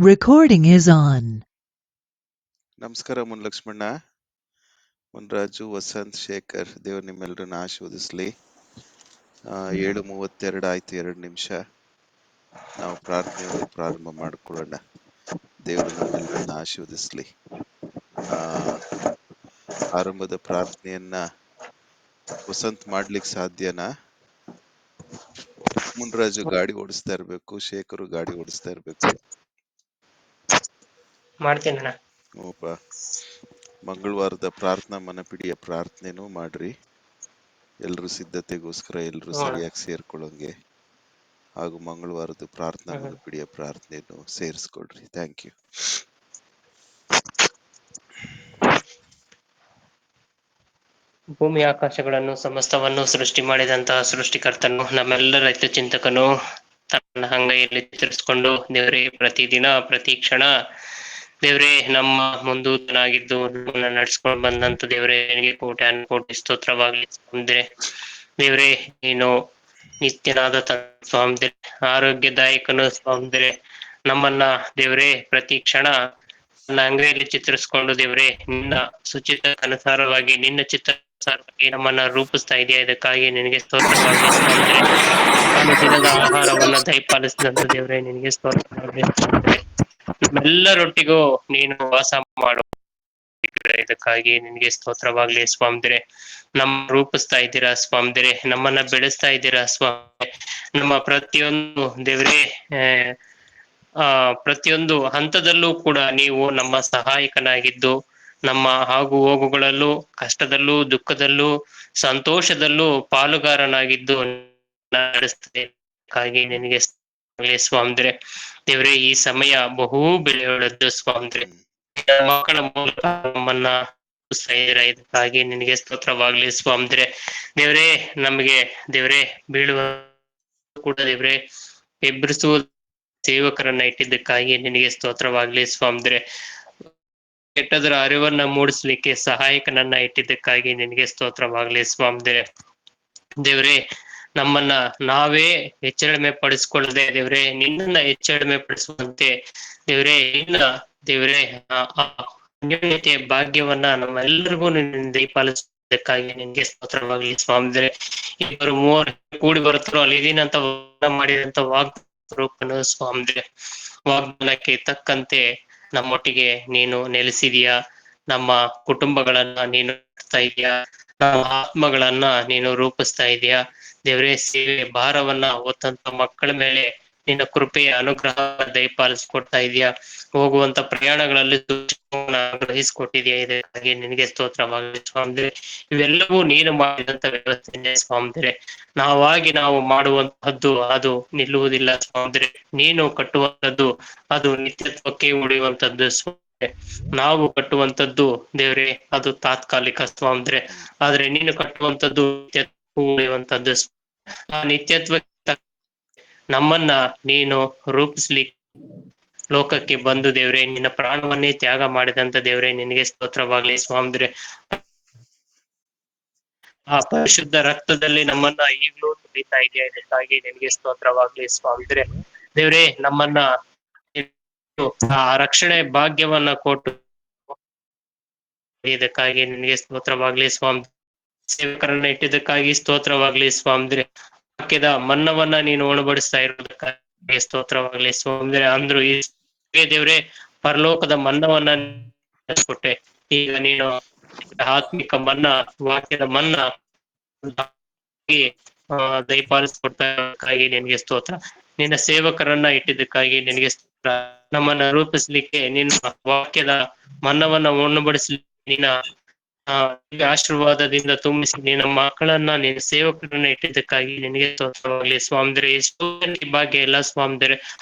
Recording is on. ನಮಸ್ಕಾರ ಮುನ್ಲಕ್ಷ್ಮಣ್ಣ, ಮುನ್ರಾಜು, ವಸಂತ್, ಶೇಖರ್. ದೇವ್ರು ನಿಮ್ಮೆಲ್ಲರನ್ನ ಆಶೀರ್ವದಿಸ್ಲಿ. 7:32 ಆಯ್ತು, 2 ನಿಮಿಷ. ನಾವು ಪ್ರಾರ್ಥನೆಯೊಂದಿಗೆ ಪ್ರಾರಂಭ ಮಾಡ್ಕೊಳ್ಳೋಣ. ದೇವರು ನಮ್ಮೆಲ್ಲರನ್ನ ಆಶೀರ್ವದಿಸ್ಲಿ. ಆ ಆರಂಭದ ಪ್ರಾರ್ಥನೆಯನ್ನ ವಸಂತ್ ಮಾಡ್ಲಿಕ್ಕೆ ಸಾಧ್ಯನಾ? ಮುನ್ರಾಜು ಗಾಡಿ ಓಡಿಸ್ತಾ ಇರ್ಬೇಕು, ಶೇಖರು ಗಾಡಿ ಓಡಿಸ್ತಾ ಇರ್ಬೇಕು. ಮಾಡ್ತೀನಣ್ಣ. ಮಂಗಳವಾರದ ಪ್ರಾರ್ಥನಾ ಮನಪಿಡಿಯ ಪ್ರಾರ್ಥನೆನೂ ಮಾಡ್ರಿ. ಎಲ್ರೂ ಸಿದ್ಧತೆಗೋಸ್ಕರ ಎಲ್ರೂ ಸರಿಯಾಗಿ ಸೇರ್ಕೊಳ್ಳೋಂಗೆ, ಹಾಗೂ ಮಂಗಳವಾರದ ಪ್ರಾರ್ಥನಾ ಮನಪಿಡಿಯ ಪ್ರಾರ್ಥನೆಯನ್ನು ಸೇರಿಸ್ಕೊಳ್ರಿ. Thank you. ಭೂಮಿ ಆಕಾಶಗಳನ್ನು ಸಮಸ್ತವನ್ನು ಸೃಷ್ಟಿ ಮಾಡಿದಂತಹ ಸೃಷ್ಟಿಕರ್ತನು, ನಮ್ಮೆಲ್ಲರ ರೈತ ಚಿಂತಕನು, ತನ್ನ ಅಂಗೈಯಲ್ಲಿ ಚಿತ್ರಿಸಿಕೊಂಡು ದೇವರೇ ಪ್ರತಿದಿನ ಪ್ರತಿ ಕ್ಷಣ ದೇವರೇ ನಮ್ಮ ಮುಂದೂತನಾಗಿದ್ದು ನಮ್ಮನ್ನ ನಡ್ಸ್ಕೊಂಡು ಬಂದಂತ ದೇವರೇ ನಿನಗೆ ಕೋಟಿ ಸ್ತೋತ್ರವಾಗಲಿ ಸ್ವಾಮಿದ್ರೆ. ದೇವರೇ ನೀನು ನಿತ್ಯನಾದ ಸ್ವಾಮಿದ್ರೆ, ಆರೋಗ್ಯದಾಯಕನು ಸ್ವಾಮಿದ್ರೆ. ನಮ್ಮನ್ನ ದೇವರೇ ಪ್ರತಿ ಕ್ಷಣ ನನ್ನ ಅಂಗೈಯಲ್ಲಿ ಚಿತ್ರಿಸ್ಕೊಂಡು ದೇವರೇ ನಿನ್ನ ಸುಚಿತಕ್ಕನುಸಾರವಾಗಿ ನಿನ್ನ ಚಿತ್ತಾನುಸಾರವಾಗಿ ನಮ್ಮನ್ನ ರೂಪಿಸ್ತಾ ಇದೆಯಾ. ಇದಕ್ಕಾಗಿ ನಿನಗೆ ಸ್ತೋತ್ರವಾಗಲಿ ಸ್ವಾಮಿದ್ರೆ. ದಿನದ ಆಹಾರವನ್ನ ದಯಪಾಲಿಸಿದಂತ ದೇವರೇ ನಿನಗೆ ಸ್ತೋತ್ರವಾಗಲಿ ಸ್ವಾಮಿದ್ರೆ. ನಮ್ಮೆಲ್ಲರೊಟ್ಟಿಗೂ ನೀನು ವಾಸ ಮಾಡು, ಇದಕ್ಕಾಗಿ ನಿನಗೆ ಸ್ತೋತ್ರವಾಗ್ಲಿ ಸ್ವಾಮಿದ್ರೆ. ನಮ್ಮ ರೂಪಿಸ್ತಾ ಇದ್ದೀರಾ ಸ್ವಾಮಿದ್ರೆ, ನಮ್ಮನ್ನ ಬೆಳೆಸ್ತಾ ಇದ್ದೀರಾ ಸ್ವಾಮಿ. ನಮ್ಮ ಪ್ರತಿಯೊಂದು ದೇವರೇ ಪ್ರತಿಯೊಂದು ಹಂತದಲ್ಲೂ ಕೂಡ ನೀವು ನಮ್ಮ ಸಹಾಯಕನಾಗಿದ್ದು, ನಮ್ಮ ಆಗು ಹೋಗುಗಳಲ್ಲೂ, ಕಷ್ಟದಲ್ಲೂ, ದುಃಖದಲ್ಲೂ, ಸಂತೋಷದಲ್ಲೂ ಪಾಲುಗಾರನಾಗಿದ್ದು ನಡೆಸ್ತದೆ. ಹಾಗೆ ನಿನಗೆ ಸ್ವಾಮಿದ್ರೆ. ದೇವರೇ ಈ ಸಮಯ ಬಹು ಬೆಲೆಯುಳ್ಳದ್ದು ಸ್ವಾಮಿದ್ರೆ. ಮಕ್ಕಳ ಮೂಲಕ ನಮ್ಮನ್ನ ಇದಕ್ಕಾಗಿ ನಿನಗೆ ಸ್ತೋತ್ರವಾಗ್ಲಿ ಸ್ವಾಮಿದ್ರೆ. ದೇವರೇ ನಮಗೆ ದೇವರೇ ಬೀಳುವ ಕೂಡ ದೇವರೇ ಎಬ್ಬರಿಸುವ ಸೇವಕರನ್ನ ಇಟ್ಟಿದ್ದಕ್ಕಾಗಿ ನಿನಗೆ ಸ್ತೋತ್ರವಾಗ್ಲಿ ಸ್ವಾಮಿದ್ರೆ. ಕೆಟ್ಟದರ ಅರಿವನ್ನ ಮೂಡಿಸ್ಲಿಕ್ಕೆ ಸಹಾಯಕನನ್ನ ಇಟ್ಟಿದ್ದಕ್ಕಾಗಿ ನಿನಗೆ ಸ್ತೋತ್ರವಾಗ್ಲಿ ಸ್ವಾಮಿದ್ರೆ. ದೇವರೇ ನಮ್ಮನ್ನ ನಾವೇ ಹೆಚ್ಚಳಮೆ ಪಡಿಸ್ಕೊಳ್ಳದೆ ದೇವರೇ ನಿನ್ನನ್ನ ಹೆಚ್ಚಳಮೆ ಪಡಿಸುವಂತೆ ದೇವರೇ ನಿನ್ನ ದೇವರೇ ಅನ್ಯೋನ್ಯತೆಯ ಭಾಗ್ಯವನ್ನ ನಮ್ಮೆಲ್ಲರಿಗೂ ದಯಪಾಲಿಸೋದಕ್ಕಾಗಿ ನಿನ್ಗೆ ಸ್ತೋತ್ರವಾಗ್ಲಿ ಸ್ವಾಮಿದ್ರೆ. ಇಬ್ಬರು ಮೂವರು ಕೂಡಿ ಬರುತ್ತರೋ ಅಲ್ಲಿ ಇದೀನಂತ ಮಾಡಿದಂತ ವಾಗ್ರೂಪನು ಸ್ವಾಮಿದ್ರೆ. ವಾಗ್ದಾನಕ್ಕೆ ತಕ್ಕಂತೆ ನಮ್ಮೊಟ್ಟಿಗೆ ನೀನು ನೆಲೆಸಿದೀಯಾ. ನಮ್ಮ ಕುಟುಂಬಗಳನ್ನ ನೀನು ನಡೆಸ್ತಾ ಇದೀಯಾ. ನಮ್ಮ ಆತ್ಮಗಳನ್ನ ನೀನು ರೂಪಿಸ್ತಾ ಇದೀಯಾ. ದೇವರೇ ಸೇವೆ ಭಾರವನ್ನ ಹೊತ್ತಂತ ಮಕ್ಕಳ ಮೇಲೆ ನಿನ್ನ ಕೃಪೆಯ ಅನುಗ್ರಹ ದಯಪಾಲಿಸ್ಕೊಡ್ತಾ ಇದೀಯಾ. ಹೋಗುವಂತ ಪ್ರಯಾಣಗಳಲ್ಲಿ ಗ್ರಹಿಸ್ಕೊಟ್ಟಿದ್ಯಾ. ಇದಕ್ಕಾಗಿ ನಿನಗೆ ಸ್ತೋತ್ರವಾಗಲಿ ಸ್ವಾಮಿದ್ರೆ. ಇವೆಲ್ಲವೂ ನೀನು ಮಾಡಿದಂತ ವ್ಯವಸ್ಥೆ ಸ್ವಾಮಿದ್ರೆ. ನಾವು ಮಾಡುವಂತಹದ್ದು ಅದು ನಿಲ್ಲುವುದಿಲ್ಲ ಸ್ವಾಮಿದ್ರೆ. ನೀನು ಕಟ್ಟುವಂತದ್ದು ಅದು ನಿತ್ಯತ್ವಕ್ಕೆ ಉಳಿಯುವಂತದ್ದು ಸ್ವಾಮಿದ್ರೆ. ನಾವು ಕಟ್ಟುವಂತದ್ದು ದೇವ್ರೆ ಅದು ತಾತ್ಕಾಲಿಕ ಸ್ವಾಮಿದ್ರೆ. ಆದ್ರೆ ನೀನು ಕಟ್ಟುವಂತದ್ದು ಉಳಿಯುವಂತದ್ದು. ಆ ನಿತ್ಯತ್ವ ನಮ್ಮನ್ನ ನೀನು ರೂಪಿಸ್ಲಿಕ್ಕೆ ಲೋಕಕ್ಕೆ ಬಂದು ದೇವ್ರೆ ನಿನ್ನ ಪ್ರಾಣವನ್ನೇ ತ್ಯಾಗ ಮಾಡಿದಂತ ದೇವ್ರೆ ನಿನಗೆ ಸ್ತೋತ್ರವಾಗ್ಲಿ ಸ್ವಾಮಿದ್ರೆ. ಆ ಪರಿಶುದ್ಧ ರಕ್ತದಲ್ಲಿ ನಮ್ಮನ್ನ ಈಗಲೂ ತುಳಿತಾ ಇದೆಯಾ. ಇದಕ್ಕಾಗಿ ನಿನಗೆ ಸ್ತೋತ್ರವಾಗ್ಲಿ ಸ್ವಾಮಿದ್ರೆ. ದೇವ್ರೆ ನಮ್ಮನ್ನ ಆ ರಕ್ಷಣೆ ಭಾಗ್ಯವನ್ನ ಕೊಟ್ಟು ಇದಕ್ಕಾಗಿ ನಿನಗೆ ಸ್ತೋತ್ರವಾಗ್ಲಿ ಸ್ವಾಮಿ. ಸೇವಕರನ್ನ ಇಟ್ಟಿದ್ದಕ್ಕಾಗಿ ಸ್ತೋತ್ರವಾಗ್ಲಿ ಸ್ವಾಮಿದ್ರೆ. ವಾಕ್ಯದ ಮನ್ನವನ್ನ ನೀನು ಉಣಬಡಿಸ್ತಾ ಇರೋದಕ್ಕಾಗಿ ಸ್ತೋತ್ರವಾಗ್ಲಿ ಸ್ವಾಮಿದ್ರೆ. ಅಂದ್ರು ಈ ದೇವ್ರೆ ಪರಲೋಕದ ಮನ್ನವನ್ನ ಕೊಟ್ಟೆ. ಈಗ ನೀನು ಆತ್ಮಿಕ ಮನ್ನ, ವಾಕ್ಯದ ಮನ್ನ ದಯಪಾಲಿಸ್ಕೊಡ್ತಾಗಿ ನಿನಗೆ ಸ್ತೋತ್ರ. ನಿನ್ನ ಸೇವಕರನ್ನ ಇಟ್ಟಿದ್ದಕ್ಕಾಗಿ ನಿನಗೆ ಸ್ತೋತ್ರ. ನಮ್ಮನ್ನ ರೂಪಿಸ್ಲಿಕ್ಕೆ ನಿನ್ನ ವಾಕ್ಯದ ಮನ್ನವನ್ನ ಉಣಬಡಿಸ್ಲಿಕ್ಕೆ ನಿನ್ನ ಆಶೀರ್ವಾದದಿಂದ ತುಂಬಿಸಿ ನಿನ್ನ ಮಕ್ಕಳನ್ನ ನಿನ್ನ ಸೇವಕರನ್ನ ಇಟ್ಟಿದ್ದಕ್ಕಾಗಿ ನಿನಗೆ ಸ್ತೋತ್ರವಾಗಲಿ ಸ್ವಾಮಿದ್ರೆ. ಎಷ್ಟೋ ಭಾಗ್ಯ ಎಲ್ಲ ಸ್ವಾಮಿದ್ರೆ.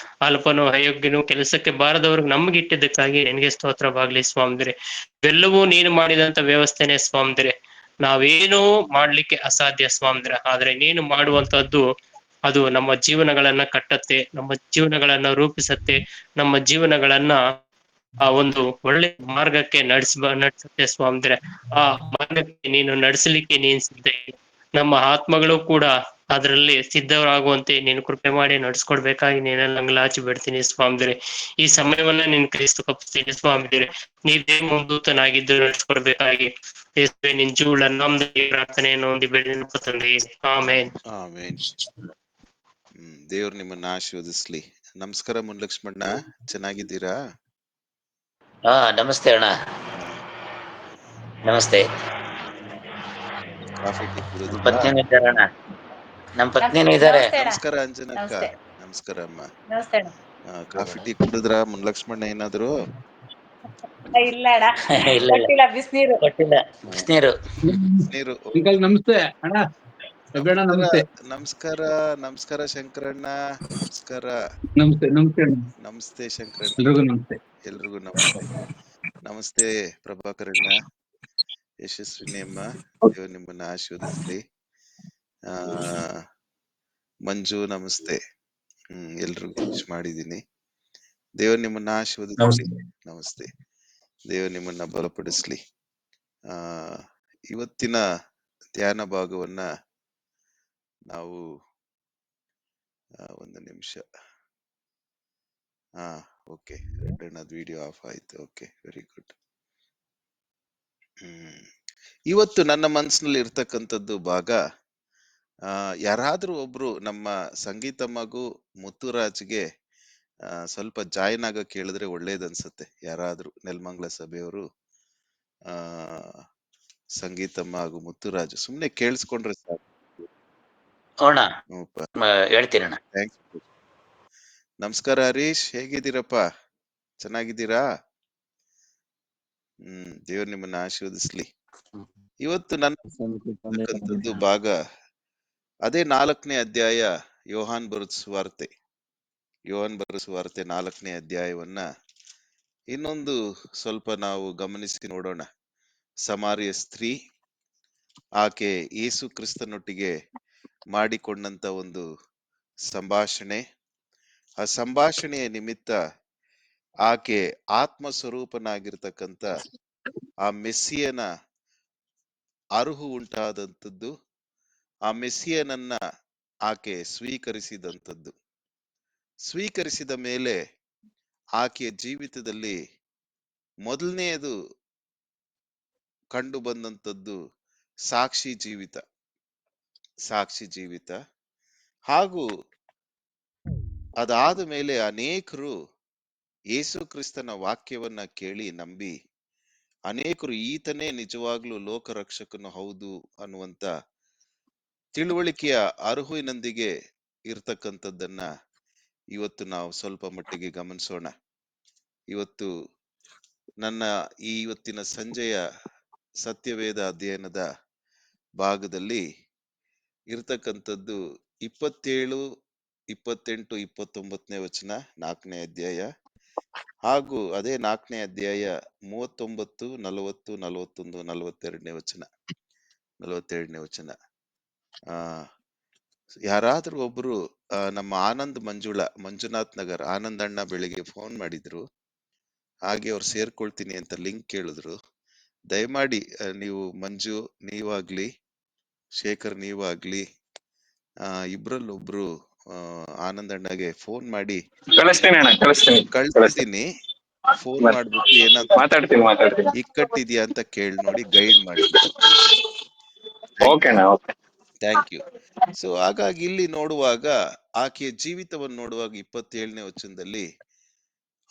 ಅಲ್ಪನು ಅಯೋಗ್ಯನು ಕೆಲಸಕ್ಕೆ ಬಾರದವ್ರಿಗೆ ನಮ್ಗೆ ಇಟ್ಟಿದ್ದಕ್ಕಾಗಿ ನಿನಗೆ ಸ್ತೋತ್ರವಾಗ್ಲಿ ಸ್ವಾಮಿದ್ರೆ. ಇವೆಲ್ಲವೂ ನೀನು ಮಾಡಿದಂತ ವ್ಯವಸ್ಥೆನೆ ಸ್ವಾಮಿದ್ರೆ. ನಾವೇನೂ ಮಾಡ್ಲಿಕ್ಕೆ ಅಸಾಧ್ಯ ಸ್ವಾಮಿದ್ರೆ. ಆದ್ರೆ ನೀನು ಮಾಡುವಂತದ್ದು ಅದು ನಮ್ಮ ಜೀವನಗಳನ್ನ ಕಟ್ಟತ್ತೆ, ನಮ್ಮ ಜೀವನಗಳನ್ನ ರೂಪಿಸತ್ತೆ, ನಮ್ಮ ಜೀವನಗಳನ್ನ ಆ ಒಂದು ಒಳ್ಳೆ ಮಾರ್ಗಕ್ಕೆ ನಡೆಸುತ್ತೆ ಸ್ವಾಮಿದ್ರೆ. ಆ ಮಾರ್ಗಕ್ಕೆ ನೀನು ನಡೆಸಲಿಕ್ಕೆ ನೀನ್ ಸಿದ್ಧ. ನಮ್ಮ ಆತ್ಮಗಳು ಕೂಡ ಅದರಲ್ಲಿ ಸಿದ್ಧರಾಗುವಂತೆ ನೀನು ಕೃಪೆ ಮಾಡಿ ನಡ್ಸ್ಕೊಡ್ಬೇಕಾಗಿ ನೀನೆಲ್ಲ ಅಂಗಲಾಚಿ ಬಿಡ್ತೀನಿ ಸ್ವಾಮಿದರೆ. ಈ ಸಮಯವನ್ನ ನೀನ್ ಕ್ರಿಸ್ತುಕೊಪ್ತೀನಿ ಸ್ವಾಮಿದರೆ. ನೀವೇ ಮುಂದೂತನಾಗಿದ್ದು ನಡ್ಸ್ಕೊಡ್ಬೇಕಾಗಿ ಯೇಸುವೆ ನಿನ್ ಜೀವಳ ನಮ್ದಲ್ಲಿ ಪ್ರಾರ್ಥನೆಯನ್ನು ಹೊಂದಿ ಬೇಡಿನ ತಂದೆ. ಆಮೇನ್. ಆಮೇನ್. ದೇವ್ರು ನಿಮ್ಮನ್ನ ಆಶೀರ್ವದಿಸ್ಲಿ. ನಮಸ್ಕಾರ ಮುನ್ಲಕ್ಷ್ಮಣ್ಣ, ಚೆನ್ನಾಗಿದ್ದೀರಾ? ನಮಸ್ತೆ ಅಣ್ಣ. ಹಾ, ನಮಸ್ತೆ. Coffee tea ಕುಡಿದ್ರಾ? ಪತ್ನಿನೂ ಇದ್ದಾರೆ ಅಣ್ಣ. ನಮ್ಮ ಪತ್ನಿನೂ ಇದ್ದಾರೆ. ನಮಸ್ಕಾರ ಅಂಜನಕ್ಕ. ನಮಸ್ಕಾರ ಅಮ್ಮ. ನಮಸ್ತೆ. ಕಾಫಿ ಟೀ ಕುಡಿದ್ರಾ ಮುನ್ಲಕ್ಷ್ಮಣ್ಣ ಏನಾದ್ರು? ಇಲ್ಲ ಅಣ್ಣ, ಇಲ್ಲ ಕೊಟ್ಟಿಲ್ಲ, ಬಿಸಿನೀರು ಕೊಟ್ಟಿಲ್ಲ, ಬಿಸಿನೀರು. ನೀರು. ಅಂಕಲ್ ನಮಸ್ತೆ ಅಣ್ಣ. ರವಿಯಣ್ಣ ನಮಸ್ತೆ. ನಮಸ್ಕಾರ. ನಮಸ್ಕಾರ ಶಂಕರಣ್ಣ. ನಮಸ್ಕಾರ. ನಮಸ್ತೆ ನಮಸ್ತೆ ಅಣ್ಣ. ನಮಸ್ತೆ ಶಂಕರಣ್ಣ. ಎಲ್ರಿಗೂ ನಮಸ್ತೆ. ಎಲ್ರಿಗೂ ನಮಸ್ತೆ. ನಮಸ್ತೆ ಪ್ರಭಾಕರಣ್ಣ, ಯಶಸ್ವಿನಿ ಅಮ್ಮ. ದೇವ್ರು ನಿಮ್ಮನ್ನ ಆಶೀರ್ವದಿಸ್ಲಿ. ಮಂಜು ನಮಸ್ತೆ. ಎಲ್ರಿಗೂ ವಿಶ್ ಮಾಡಿದೀನಿ. ದೇವ್ರು ನಿಮ್ಮನ್ನ ಆಶೀರ್ವದಿಸ್ಲಿ. ನಮಸ್ತೆ. ದೇವ್ರು ನಿಮ್ಮನ್ನ ಬಲಪಡಿಸ್ಲಿ. ಇವತ್ತಿನ ಧ್ಯಾನ ಭಾಗವನ್ನ ನಾವು ಒಂದು ನಿಮಿಷ. ಓಕೆ, ರೆಡ್ ಅಣ್ಣದ ವಿಡಿಯೋ ಆಫ್ ಆಯ್ತು. Okay, very good. ಇವತ್ತು ನನ್ನ ಮನಸ್ಸಿನಲ್ಲಿ ಇರ್ತಕ್ಕಂಥದ್ದು ಭಾಗ, ಯಾರಾದ್ರೂ ಒಬ್ರು ನಮ್ಮ ಸಂಗೀತಮ್ಮಗೂ ಮುತ್ತುರಾಜ್ಗೆ ಸ್ವಲ್ಪ ಜಾಯಿನ್ ಆಗಕ್ ಹೇಳಿದ್ರೆ ಒಳ್ಳೇದನ್ಸತ್ತೆ. ಯಾರಾದ್ರೂ ನೆಲಮಂಗಲ ಸಭೆಯವರು ಸಂಗೀತಮ್ಮ ಹಾಗೂ ಮುತ್ತುರಾಜ್ ಸುಮ್ನೆ ಕೇಳಿಸ್ಕೊಂಡ್ರೆ ಸಾಕು. ಹೇಳ್ತೀರಣ್ಣ. ಥ್ಯಾಂಕ್ಸ್. ನಮಸ್ಕಾರ ಹರೀಶ್, ಹೇಗಿದ್ದೀರಪ್ಪ? ಚೆನ್ನಾಗಿದ್ದೀರಾ? ದೇವ್ರು ನಿಮ್ಮನ್ನ ಆಶೀರ್ವದಿಸ್ಲಿ. ಇವತ್ತು ನನ್ನ ಭಾಗ ಅದೇ 4ನೇ ಅಧ್ಯಾಯ, ಯೋಹಾನ್ ಬರೆದ ಸುವಾರ್ತೆ. ಯೋಹಾನ್ ಬರೆದ ಸುವಾರ್ತೆ 4ನೇ ಅಧ್ಯಾಯವನ್ನ ಇನ್ನೊಂದು ಸ್ವಲ್ಪ ನಾವು ಗಮನಿಸಿ ನೋಡೋಣ. ಸಮಾರ್ಯ ಸ್ತ್ರೀ, ಆಕೆ ಯೇಸು ಕ್ರಿಸ್ತನೊಟ್ಟಿಗೆ ಮಾಡಿಕೊಂಡಂತ ಒಂದು ಸಂಭಾಷಣೆ. ಆ ಸಂಭಾಷಣೆಯ ನಿಮಿತ್ತ ಆಕೆ ಆತ್ಮ ಸ್ವರೂಪನಾಗಿರ್ತಕ್ಕಂಥ ಆ ಮೆಸ್ಸಿಯನ ಅರುಹು ಉಂಟಾದಂಥದ್ದು, ಆ ಮೆಸ್ಸಿಯನನ್ನ ಆಕೆ ಸ್ವೀಕರಿಸಿದಂಥದ್ದು. ಸ್ವೀಕರಿಸಿದ ಮೇಲೆ ಆಕೆಯ ಜೀವಿತದಲ್ಲಿ ಮೊದಲನೆಯದು ಕಂಡು ಬಂದಂಥದ್ದು ಸಾಕ್ಷಿ ಜೀವಿತ. ಸಾಕ್ಷಿ ಜೀವಿತ. ಹಾಗೂ ಅದಾದ ಮೇಲೆ ಅನೇಕರು ಯೇಸು ಕ್ರಿಸ್ತನ ವಾಕ್ಯವನ್ನ ಕೇಳಿ ನಂಬಿ, ಅನೇಕರು ಈತನೇ ನಿಜವಾಗ್ಲೂ ಲೋಕರಕ್ಷಕನು ಹೌದು ಅನ್ನುವಂತ ತಿಳುವಳಿಕೆಯ ಅರುಹುವಿನೊಂದಿಗೆ ಇರ್ತಕ್ಕಂಥದ್ದನ್ನ ಇವತ್ತು ನಾವು ಸ್ವಲ್ಪ ಮಟ್ಟಿಗೆ ಗಮನಿಸೋಣ. ಇವತ್ತು ನನ್ನ ಇವತ್ತಿನ ಸಂಜೆಯ ಸತ್ಯವೇದ ಅಧ್ಯಯನದ ಭಾಗದಲ್ಲಿ ಇರ್ತಕ್ಕಂಥದ್ದು 27, 28, 29ನೇ ವಚನ 4ನೇ ಅಧ್ಯಾಯ, ಹಾಗೂ ಅದೇ 4ನೇ ಅಧ್ಯಾಯ 39, 40, 41, 42ನೇ ವಚನ 42ನೇ ವಚನ. ಯಾರಾದ್ರೂ ಒಬ್ರು ನಮ್ಮ ಆನಂದ್ ಮಂಜುನಾಥ್ ನಗರ್ ಆನಂದಣ್ಣ ಬೆಳಿಗ್ಗೆ ಫೋನ್ ಮಾಡಿದ್ರು. ಹಾಗೆ ಅವ್ರು ಸೇರ್ಕೊಳ್ತೀನಿ ಅಂತ ಲಿಂಕ್ ಕೇಳಿದ್ರು. ದಯಮಾಡಿ ನೀವು ಮಂಜು ನೀವಾಗ್ಲಿ, ಶೇಖರ್ ನೀವಾಗ್ಲಿ, ಇಬ್ರಲ್ಲೊಬ್ರು ಆನಂದಣ್ಣಗೆ ಫೋನ್ ಮಾಡಿ ಕಳ್ಸಿದೀನಿ. ಫೋನ್ ಮಾಡ್ಬಿಟ್ಟು ಏನಾದ್ರು ಇಕ್ಕಟ್ಟಿದ್ಯಾ ಅಂತ ಕೇಳಿ ನೋಡಿ, ಗೈಡ್ ಮಾಡಿ. Thank you. ಸೊ ಹಾಗಾಗಿ ಇಲ್ಲಿ ನೋಡುವಾಗ, ಆಕೆಯ ಜೀವಿತವನ್ನು ನೋಡುವಾಗ 27ನೇ ವಚನದಲ್ಲಿ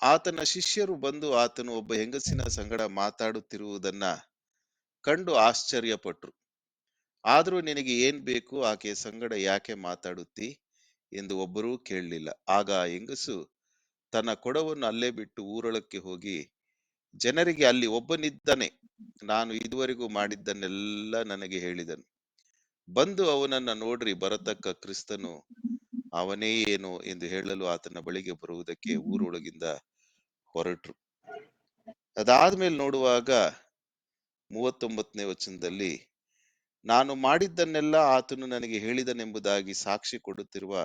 ಆತನ ಶಿಷ್ಯರು ಬಂದು ಆತನು ಒಬ್ಬ ಹೆಂಗಸಿನ ಸಂಗಡ ಮಾತಾಡುತ್ತಿರುವುದನ್ನ ಕಂಡು ಆಶ್ಚರ್ಯಪಟ್ರು. ಆದ್ರೂ ನಿನಗೆ ಏನ್ ಬೇಕು, ಆಕೆಯ ಸಂಗಡ ಯಾಕೆ ಮಾತಾಡುತ್ತಿ ಎಂದು ಒಬ್ಬರೂ ಕೇಳಲಿಲ್ಲ. ಆಗ ಆ ಹೆಂಗಸು ತನ್ನ ಕೊಡವನ್ನು ಅಲ್ಲೇ ಬಿಟ್ಟು ಊರೊಳಕ್ಕೆ ಹೋಗಿ ಜನರಿಗೆ, ಅಲ್ಲಿ ಒಬ್ಬನಿದ್ದಾನೆ, ನಾನು ಇದುವರೆಗೂ ಮಾಡಿದ್ದನ್ನೆಲ್ಲ ನನಗೆ ಹೇಳಿದನು. ಬಂದು ಅವನನ್ನ ನೋಡ್ರಿ, ಬರತಕ್ಕ ಕ್ರಿಸ್ತನು ಅವನೇ ಏನೋ ಎಂದು ಹೇಳಲು ಆತನ ಬಳಿಗೆ ಬರುವುದಕ್ಕೆ ಊರೊಳಗಿಂದ ಹೊರಟ್ರು. ಅದಾದ್ಮೇಲೆ ನೋಡುವಾಗ 39ನೇ ವಚನದಲ್ಲಿ, ನಾನು ಮಾಡಿದ್ದನ್ನೆಲ್ಲ ಆತನು ನನಗೆ ಹೇಳಿದನೆಂಬುದಾಗಿ ಸಾಕ್ಷಿ ಕೊಡುತ್ತಿರುವ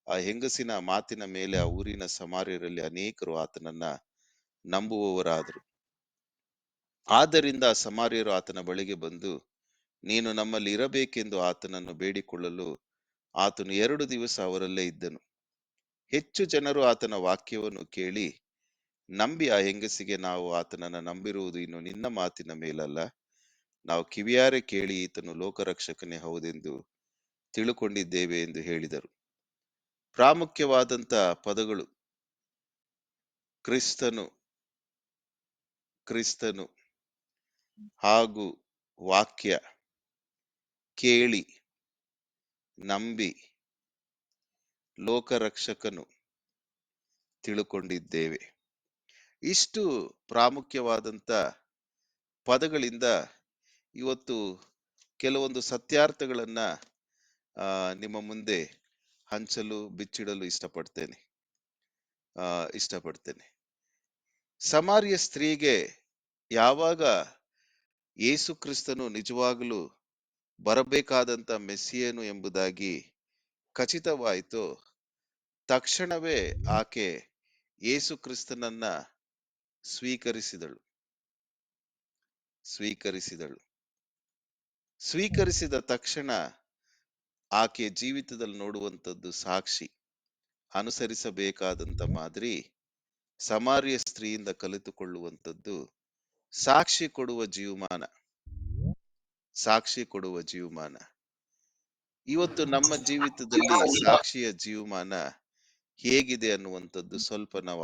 ಆ ಹೆಂಗಸಿನ ಮಾತಿನ ಮೇಲೆ ಆ ಊರಿನ ಸಮಾರ್ಯರಲ್ಲಿ ಅನೇಕರು ಆತನನ್ನ ನಂಬುವವರಾದರು. ಆದ್ದರಿಂದ ಸಮಾರ್ಯರು ಆತನ ಬಳಿಗೆ ಬಂದು, ನೀನು ನಮ್ಮಲ್ಲಿ ಇರಬೇಕೆಂದು ಆತನನ್ನು ಬೇಡಿಕೊಳ್ಳಲು ಆತನು 2 ದಿವಸ ಅವರಲ್ಲೇ ಇದ್ದನು. ಹೆಚ್ಚು ಜನರು ಆತನ ವಾಕ್ಯವನ್ನು ಕೇಳಿ ನಂಬಿ ಆ ಹೆಂಗಸಿಗೆ, ನಾವು ಆತನನ್ನ ನಂಬಿರುವುದು ಇನ್ನು ನಿನ್ನ ಮಾತಿನ ಮೇಲಲ್ಲ, ನಾವು ಕಿವಿಯಾರೆ ಕೇಳಿ ಈತನು ಲೋಕರಕ್ಷಕನೇ ಹೌದೆಂದು ತಿಳುಕೊಂಡಿದ್ದೇವೆ ಎಂದು ಹೇಳಿದರು. ಪ್ರಾಮುಖ್ಯವಾದಂತ ಪದಗಳು: ಕ್ರಿಸ್ತನು, ಕ್ರಿಸ್ತನು ಹಾಗೂ ವಾಕ್ಯ, ಕೇಳಿ, ನಂಬಿ, ಲೋಕರಕ್ಷಕನು, ತಿಳುಕೊಂಡಿದ್ದೇವೆ. ಇಷ್ಟು ಪ್ರಾಮುಖ್ಯವಾದಂತ ಪದಗಳಿಂದ ಇವತ್ತು ಕೆಲವೊಂದು ಸತ್ಯಾರ್ಥಗಳನ್ನ ನಿಮ್ಮ ಮುಂದೆ ಹಂಚಲು ಬಿಚ್ಚಿಡಲು ಇಷ್ಟಪಡ್ತೇನೆ. ಸಮಾರ್ಯ ಸ್ತ್ರೀಗೆ ಯಾವಾಗ ಯೇಸು ಕ್ರಿಸ್ತನು ನಿಜವಾಗಲೂ ಬರಬೇಕಾದಂತ ಮೆಸ್ಸಿಯನು ಎಂಬುದಾಗಿ ಖಚಿತವಾಯಿತು, ತಕ್ಷಣವೇ ಆಕೆ ಯೇಸು ಕ್ರಿಸ್ತನನ್ನ ಸ್ವೀಕರಿಸಿದ ತಕ್ಷಣ ಆಕೆ ಜೀವಿತದಲ್ಲಿ ನೋಡುವಂಥದ್ದು ಸಾಕ್ಷಿ, ಅನುಸರಿಸಬೇಕಾದಂತ ಮಾದರಿ, ಸಮಾರ್ಯ ಸ್ತ್ರೀಯಿಂದ ಕಲಿತುಕೊಳ್ಳುವಂಥದ್ದು ಸಾಕ್ಷಿ ಕೊಡುವ ಜೀವಮಾನ. ಇವತ್ತು ನಮ್ಮ ಜೀವಿತದಲ್ಲಿ ಸಾಕ್ಷಿಯ ಜೀವಮಾನ ಹೇಗಿದೆ ಅನ್ನುವಂಥದ್ದು ಸ್ವಲ್ಪ ನಾವು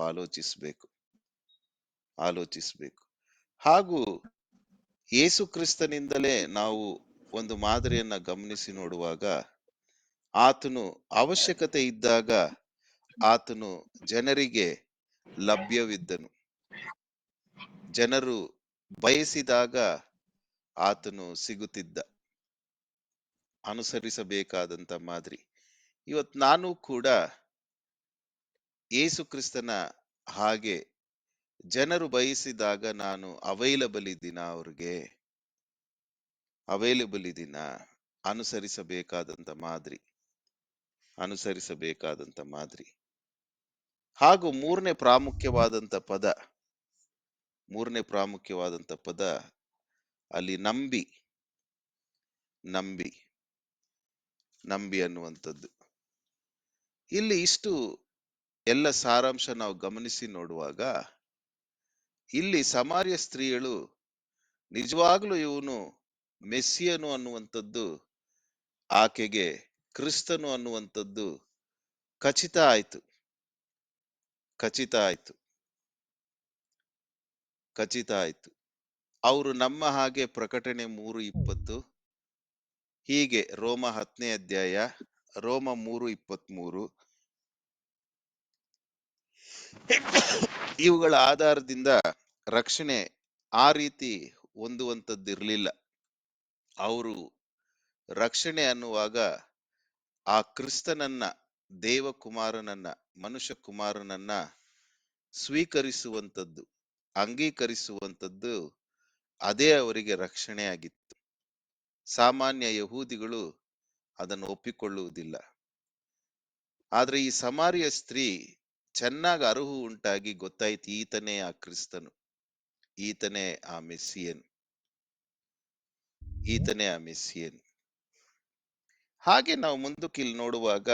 ಆಲೋಚಿಸಬೇಕು. ಹಾಗೂ ಯೇಸು ಕ್ರಿಸ್ತನಿಂದಲೇ ನಾವು ಒಂದು ಮಾದರಿಯನ್ನ ಗಮನಿಸಿ ನೋಡುವಾಗ, ಆತನು ಅವಶ್ಯಕತೆ ಇದ್ದಾಗ ಆತನು ಜನರಿಗೆ ಲಭ್ಯವಿದ್ದನು, ಜನರು ಬಯಸಿದಾಗ ಆತನು ಸಿಗುತ್ತಿದ್ದ, ಅನುಸರಿಸಬೇಕಾದಂತ ಮಾದರಿ. ಇವತ್ತು ನಾನು ಕೂಡ ಯೇಸು ಕ್ರಿಸ್ತನ ಹಾಗೆ ಜನರು ಬಯಸಿದಾಗ ನಾನು ಅವೈಲಬಲ್ ಇದ್ದೀನ, ಅನುಸರಿಸಬೇಕಾದಂತ ಮಾದರಿ. ಹಾಗೂ ಮೂರನೇ ಪ್ರಾಮುಖ್ಯವಾದಂತ ಪದ ಅಲ್ಲಿ ನಂಬಿ ಅನ್ನುವಂಥದ್ದು. ಇಲ್ಲಿ ಇಷ್ಟು ಎಲ್ಲ ಸಾರಾಂಶ ನಾವು ಗಮನಿಸಿ ನೋಡುವಾಗ, ಇಲ್ಲಿ ಸಮಾರ್ಯ ಸ್ತ್ರೀಯಳು ನಿಜವಾಗ್ಲೂ ಇವನು ಮೆಸ್ಸಿಯನು ಅನ್ನುವಂಥದ್ದು, ಆಕೆಗೆ ಕ್ರಿಸ್ತನು ಅನ್ನುವಂಥದ್ದು ಖಚಿತ ಆಯ್ತು. ಅವರು ನಮ್ಮ ಹಾಗೆ ಪ್ರಕಟಣೆ 3:20, ಹೀಗೆ ರೋಮ 10ನೇ ಅಧ್ಯಾಯ, ರೋಮ 3:23 ಇವುಗಳ ಆಧಾರದಿಂದ ರಕ್ಷಣೆ ಆ ರೀತಿ ಹೊಂದುವಂಥದ್ದಿರಲಿಲ್ಲ. ಅವರು ರಕ್ಷಣೆ ಅನ್ನುವಾಗ ಆ ಕ್ರಿಸ್ತನನ್ನ, ದೇವಕುಮಾರನನ್ನ, ಮನುಷ್ಯ ಕುಮಾರನನ್ನ ಸ್ವೀಕರಿಸುವಂಥದ್ದು, ಅಂಗೀಕರಿಸುವಂಥದ್ದು, ಅದೇ ಅವರಿಗೆ ರಕ್ಷಣೆ ಆಗಿತ್ತು. ಸಾಮಾನ್ಯ ಯಹೂದಿಗಳು ಅದನ್ನು ಒಪ್ಪಿಕೊಳ್ಳುವುದಿಲ್ಲ. ಆದ್ರೆ ಈ ಸಮಾರ್ಯ ಸ್ತ್ರೀ ಚೆನ್ನಾಗಿ ಅರಿವು ಉಂಟಾಗಿ ಗೊತ್ತಾಯ್ತು, ಈತನೇ ಆ ಕ್ರಿಸ್ತನು, ಈತನೇ ಆ ಮೆಸ್ಸಿಯನ್. ಹಾಗೆ ನಾವು ಮುಂದಕ್ಕೆ ಇಲ್ಲಿ ನೋಡುವಾಗ,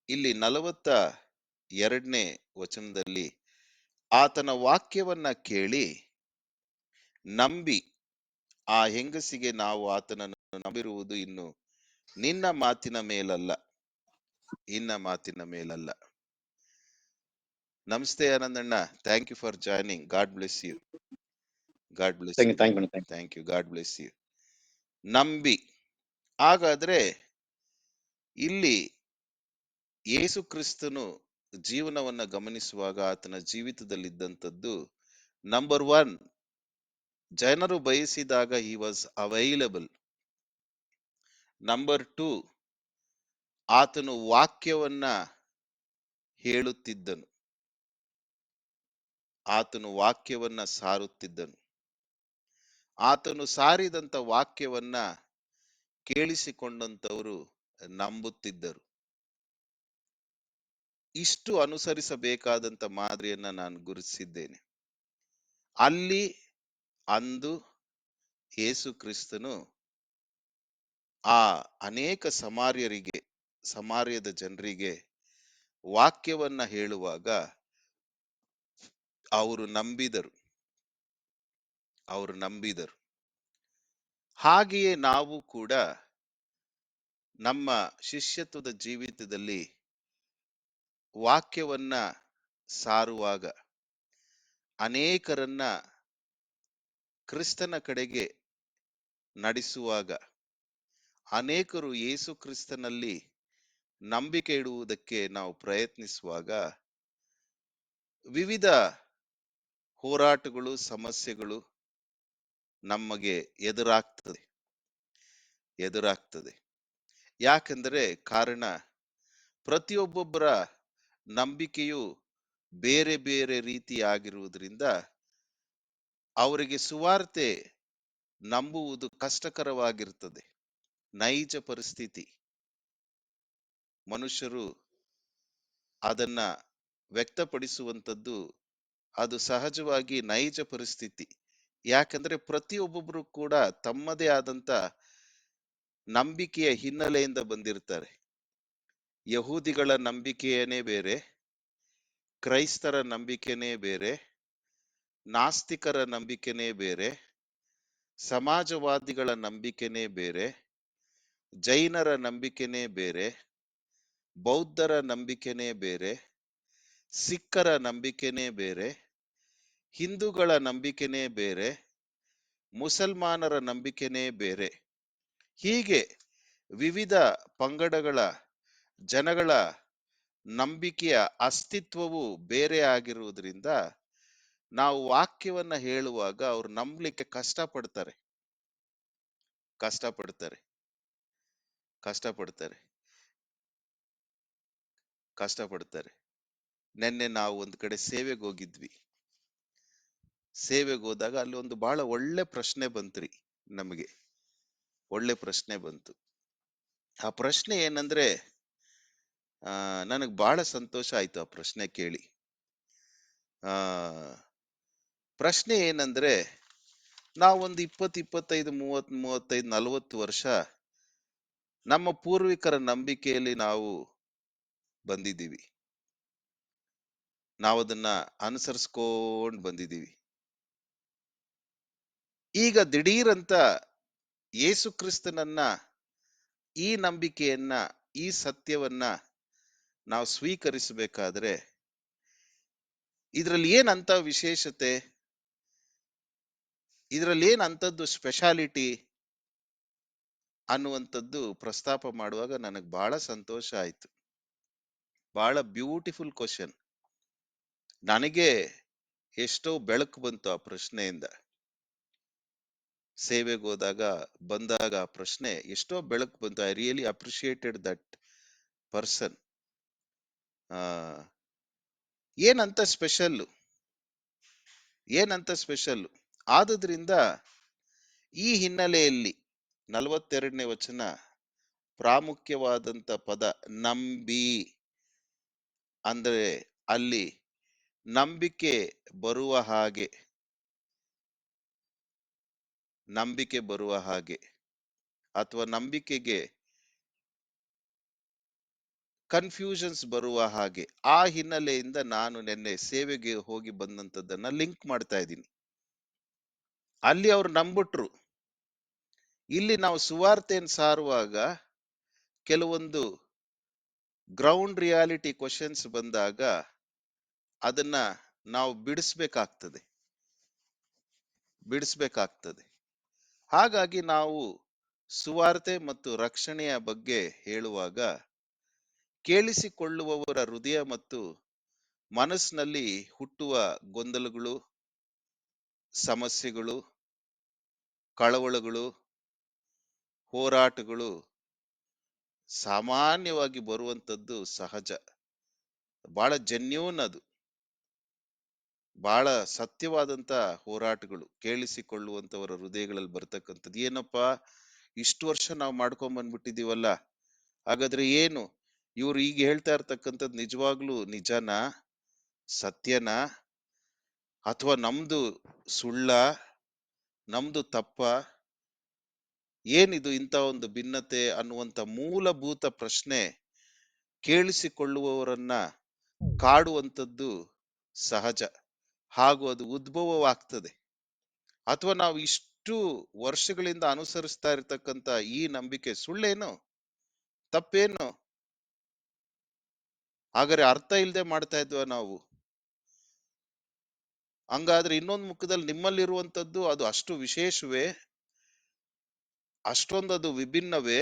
ಇಲ್ಲಿ 42ನೇ ವಚನದಲ್ಲಿ ಆತನ ವಾಕ್ಯವನ್ನ ಕೇಳಿ ನಂಬಿ ಆ ಹೆಂಗಸಿಗೆ, ನಾವು ಆತನನ್ನು ನಂಬಿರುವುದು ಇನ್ನು ನಿನ್ನ ಮಾತಿನ ಮೇಲಲ್ಲ. ನಮಸ್ತೆ ಆನಂದಣ್ಣ, thank you for joining. God bless you. Thank you. God bless you. ನಂಬಿ. ಹಾಗಾದ್ರೆ ಇಲ್ಲಿ ಯೇಸು ಕ್ರಿಸ್ತನು ಜೀವನವನ್ನ ಗಮನಿಸುವಾಗ ಆತನ ಜೀವಿತದಲ್ಲಿದ್ದಂಥದ್ದು, ನಂಬರ್ 1, ಜನರು ಬಯಸಿದಾಗ ಹಿ ವಾಸ್ ಅವೈಲಬಲ್. ನಂಬರ್ 2, ಆತನು ವಾಕ್ಯವನ್ನ ಹೇಳುತ್ತಿದ್ದನು, ಆತನು ವಾಕ್ಯವನ್ನ ಸಾರುತ್ತಿದ್ದನು, ಆತನು ಸಾರಿದಂತ ವಾಕ್ಯವನ್ನ ಕೇಳಿಸಿಕೊಂಡಂತವರು ನಂಬುತ್ತಿದ್ದರು. ಇಷ್ಟು ಅನುಸರಿಸಬೇಕಾದಂತ ಮಾದರಿಯನ್ನ ನಾನು ಗುರುತಿಸಿದ್ದೇನೆ. ಅಲ್ಲಿ ಅಂದು ಯೇಸು ಕ್ರಿಸ್ತನು ಆ ಅನೇಕ ಸಮಾರ್ಯರಿಗೆ ಸಮಾರ್ಯದ ಜನರಿಗೆ ವಾಕ್ಯವನ್ನ ಹೇಳುವಾಗ ಅವರು ನಂಬಿದರು. ಹಾಗೆಯೇ ನಾವು ಕೂಡ ನಮ್ಮ ಶಿಷ್ಯತ್ವದ ಜೀವಿತದಲ್ಲಿ ವಾಕ್ಯವನ್ನ ಸಾರುವಾಗ, ಅನೇಕರನ್ನ ಕ್ರಿಸ್ತನ ಕಡೆಗೆ ನಡೆಸುವಾಗ, ಅನೇಕರು ಯೇಸು ಕ್ರಿಸ್ತನಲ್ಲಿ ನಂಬಿಕೆ ಇಡುವುದಕ್ಕೆ ನಾವು ಪ್ರಯತ್ನಿಸುವಾಗ ವಿವಿಧ ಹೋರಾಟಗಳು, ಸಮಸ್ಯೆಗಳು ನಮಗೆ ಎದುರಾಗ್ತದೆ. ಯಾಕೆಂದರೆ ಕಾರಣ ಪ್ರತಿಯೊಬ್ಬೊಬ್ಬರ ನಂಬಿಕೆಯು ಬೇರೆ ಬೇರೆ ರೀತಿಯಾಗಿರುವುದರಿಂದ ಅವರಿಗೆ ಸುವಾರ್ತೆ ನಂಬುವುದು ಕಷ್ಟಕರವಾಗಿರ್ತದೆ. ನೈಜ ಪರಿಸ್ಥಿತಿ, ಮನುಷ್ಯರು ಅದನ್ನ ವ್ಯಕ್ತಪಡಿಸುವಂಥದ್ದು ಅದು ಸಹಜವಾಗಿ ನೈಜ ಪರಿಸ್ಥಿತಿ. ಯಾಕಂದ್ರೆ ಪ್ರತಿಯೊಬ್ಬೊಬ್ರು ಕೂಡ ತಮ್ಮದೇ ಆದಂತ ನಂಬಿಕೆಯ ಹಿನ್ನೆಲೆಯಿಂದ ಬಂದಿರ್ತಾರೆ. ಯಹೂದಿಗಳ ನಂಬಿಕೆಯೇ ಬೇರೆ, ಕ್ರೈಸ್ತರ ನಂಬಿಕೆನೇ ಬೇರೆ, ನಾಸ್ತಿಕರ ನಂಬಿಕೆನೇ ಬೇರೆ, ಸಮಾಜವಾದಿಗಳ ನಂಬಿಕೆನೇ ಬೇರೆ, ಜೈನರ ನಂಬಿಕೆನೇ ಬೇರೆ, ಬೌದ್ಧರ ನಂಬಿಕೆನೇ ಬೇರೆ, ಸಿಖ್ಖರ ನಂಬಿಕೆನೇ ಬೇರೆ, ಹಿಂದೂಗಳ ನಂಬಿಕೆನೇ ಬೇರೆ, ಮುಸಲ್ಮಾನರ ನಂಬಿಕೆನೇ ಬೇರೆ. ಹೀಗೆ ವಿವಿಧ ಪಂಗಡಗಳ ಜನಗಳ ನಂಬಿಕೆಯ ಅಸ್ತಿತ್ವವು ಬೇರೆ ಆಗಿರುವುದರಿಂದ ನಾವು ವಾಕ್ಯವನ್ನ ಹೇಳುವಾಗ ಅವ್ರು ನಂಬಲಿಕ್ಕೆ ಕಷ್ಟಪಡ್ತಾರೆ. ನಿನ್ನೆ ನಾವು ಒಂದು ಕಡೆ ಸೇವೆಗೆ ಹೋಗಿದ್ವಿ. ಸೇವೆಗೆ ಹೋದಾಗ ಅಲ್ಲಿ ಒಂದು ಬಹಳ ಒಳ್ಳೆ ಪ್ರಶ್ನೆ ಬಂತ್ರಿ. ನಮಗೆ ಒಳ್ಳೆ ಪ್ರಶ್ನೆ ಬಂತು. ಆ ಪ್ರಶ್ನೆ ಏನಂದ್ರೆ, ನನಗೆ ಬಹಳ ಸಂತೋಷ ಆಯ್ತು ಆ ಪ್ರಶ್ನೆ ಕೇಳಿ. ಪ್ರಶ್ನೆ ಏನಂದ್ರೆ, ನಾವೊಂದು 20, 25, 30, 35, 40 ವರ್ಷ ನಮ್ಮ ಪೂರ್ವಿಕರ ನಂಬಿಕೆಯಲ್ಲಿ ನಾವು ಬಂದಿದ್ದೀವಿ. ನಾವದನ್ನ ಅನುಸರಿಸ್ಕೊಂಡು ಬಂದಿದ್ದೀವಿ. ಈಗ ದಿಢೀರಂತ ಯೇಸು ಕ್ರಿಸ್ತನನ್ನ, ಈ ನಂಬಿಕೆಯನ್ನ, ಈ ಸತ್ಯವನ್ನ ನಾವು ಸ್ವೀಕರಿಸಬೇಕಾದ್ರೆ ಇದ್ರಲ್ಲಿ ಏನಂತ ವಿಶೇಷತೆ, ಇದ್ರಲ್ಲಿ ಏನಂತದ್ದು ಸ್ಪೆಷಾಲಿಟಿ ಅನ್ನುವಂಥದ್ದು ಪ್ರಸ್ತಾಪ ಮಾಡುವಾಗ ನನಗೆ ಬಹಳ ಸಂತೋಷ ಆಯ್ತು. ಬಹಳ ಬ್ಯೂಟಿಫುಲ್ ಕ್ವಶನ್. ನನಗೆ ಎಷ್ಟೋ ಬೆಳಕು ಬಂತು ಆ ಪ್ರಶ್ನೆಯಿಂದ. ಸೇವೆಗೆ ಹೋದಾಗ ಬಂದಾಗ ಆ ಪ್ರಶ್ನೆ ಎಷ್ಟೋ ಬೆಳಕು ಬಂತು. I really appreciated that person. ಏನಂತ ಸ್ಪೆಷಲ್ ಆದುದರಿಂದ ಈ ಹಿನ್ನೆಲೆಯಲ್ಲಿ 42ನೇ ವಚನ ಪ್ರಾಮುಖ್ಯವಾದಂತ ಪದ ನಂಬಿ. ಅಂದ್ರೆ ಅಲ್ಲಿ ನಂಬಿಕೆ ಬರುವ ಹಾಗೆ ಅಥವಾ ನಂಬಿಕೆಗೆ ಕನ್ಫ್ಯೂಷನ್ಸ್ ಬರುವ ಹಾಗೆ, ಆ ಹಿನ್ನೆಲೆಯಿಂದ ನಾನು ನಿನ್ನೆ ಸೇವೆಗೆ ಹೋಗಿ ಬಂದಂತದ್ದನ್ನ ಲಿಂಕ್ ಮಾಡ್ತಾ ಇದ್ದೀನಿ. ಅಲ್ಲಿ ಅವ್ರು ನಂಬಿಟ್ರು. ಇಲ್ಲಿ ನಾವು ಸುವಾರ್ತೆಯನ್ನು ಸಾರುವಾಗ ಕೆಲವೊಂದು ಗ್ರೌಂಡ್ ರಿಯಾಲಿಟಿ ಕ್ವಶನ್ಸ್ ಬಂದಾಗ ಅದನ್ನ ನಾವು ಬಿಡಿಸ್ಬೇಕಾಗ್ತದೆ. ಹಾಗಾಗಿ ನಾವು ಸುವಾರ್ತೆ ಮತ್ತು ರಕ್ಷಣೆಯ ಬಗ್ಗೆ ಹೇಳುವಾಗ ಕೇಳಿಸಿಕೊಳ್ಳುವವರ ಹೃದಯ ಮತ್ತು ಮನಸ್ಸಿನಲ್ಲಿ ಹುಟ್ಟುವ ಗೊಂದಲಗಳು, ಸಮಸ್ಯೆಗಳು, ಕಳವಳಗಳು, ಹೋರಾಟಗಳು ಸಾಮಾನ್ಯವಾಗಿ ಬರುವಂಥದ್ದು ಸಹಜ. ಬಹಳ ಜೆನ್ಯೂನ್, ಅದು ಬಹಳ ಸತ್ಯವಾದಂತ ಹೋರಾಟಗಳು ಕೇಳಿಸಿಕೊಳ್ಳುವಂತವರ ಹೃದಯಗಳಲ್ಲಿ ಬರ್ತಕ್ಕಂಥದ್ದು. ಏನಪ್ಪಾ, ಇಷ್ಟು ವರ್ಷ ನಾವು ಮಾಡ್ಕೊಂಡ್ ಬಂದ್ಬಿಟ್ಟಿದೀವಲ್ಲ, ಹಾಗಾದ್ರೆ ಏನು ಇವ್ರು ಈಗ ಹೇಳ್ತಾ ಇರ್ತಕ್ಕಂಥದ್ದು ನಿಜವಾಗ್ಲೂ ನಿಜನಾ, ಸತ್ಯನಾ, ಅಥವಾ ನಮ್ದು ಸುಳ್ಳ, ನಮ್ದು ತಪ್ಪ, ಏನಿದು ಇಂಥ ಒಂದು ಭಿನ್ನತೆ ಅನ್ನುವಂತ ಮೂಲಭೂತ ಪ್ರಶ್ನೆ ಕೇಳಿಸಿಕೊಳ್ಳುವವರನ್ನ ಕಾಡುವಂಥದ್ದು ಸಹಜ, ಹಾಗೂ ಅದು ಉದ್ಭವವಾಗ್ತದೆ. ಅಥವಾ ನಾವು ಇಷ್ಟು ವರ್ಷಗಳಿಂದ ಅನುಸರಿಸ್ತಾ ಇರತಕ್ಕಂತ ಈ ನಂಬಿಕೆ ಸುಳ್ಳೇನು, ತಪ್ಪೇನು? ಹಾಗಾದ್ರೆ ಅರ್ಥ ಇಲ್ಲದೆ ಮಾಡ್ತಾ ಇದ್ವಾ ನಾವು? ಹಂಗಾದ್ರೆ ಇನ್ನೊಂದು ಮುಖದಲ್ಲಿ ನಿಮ್ಮಲ್ಲಿರುವಂತದ್ದು ಅದು ಅಷ್ಟು ವಿಶೇಷವೇ, ಅಷ್ಟೊಂದದು ವಿಭಿನ್ನವೇ,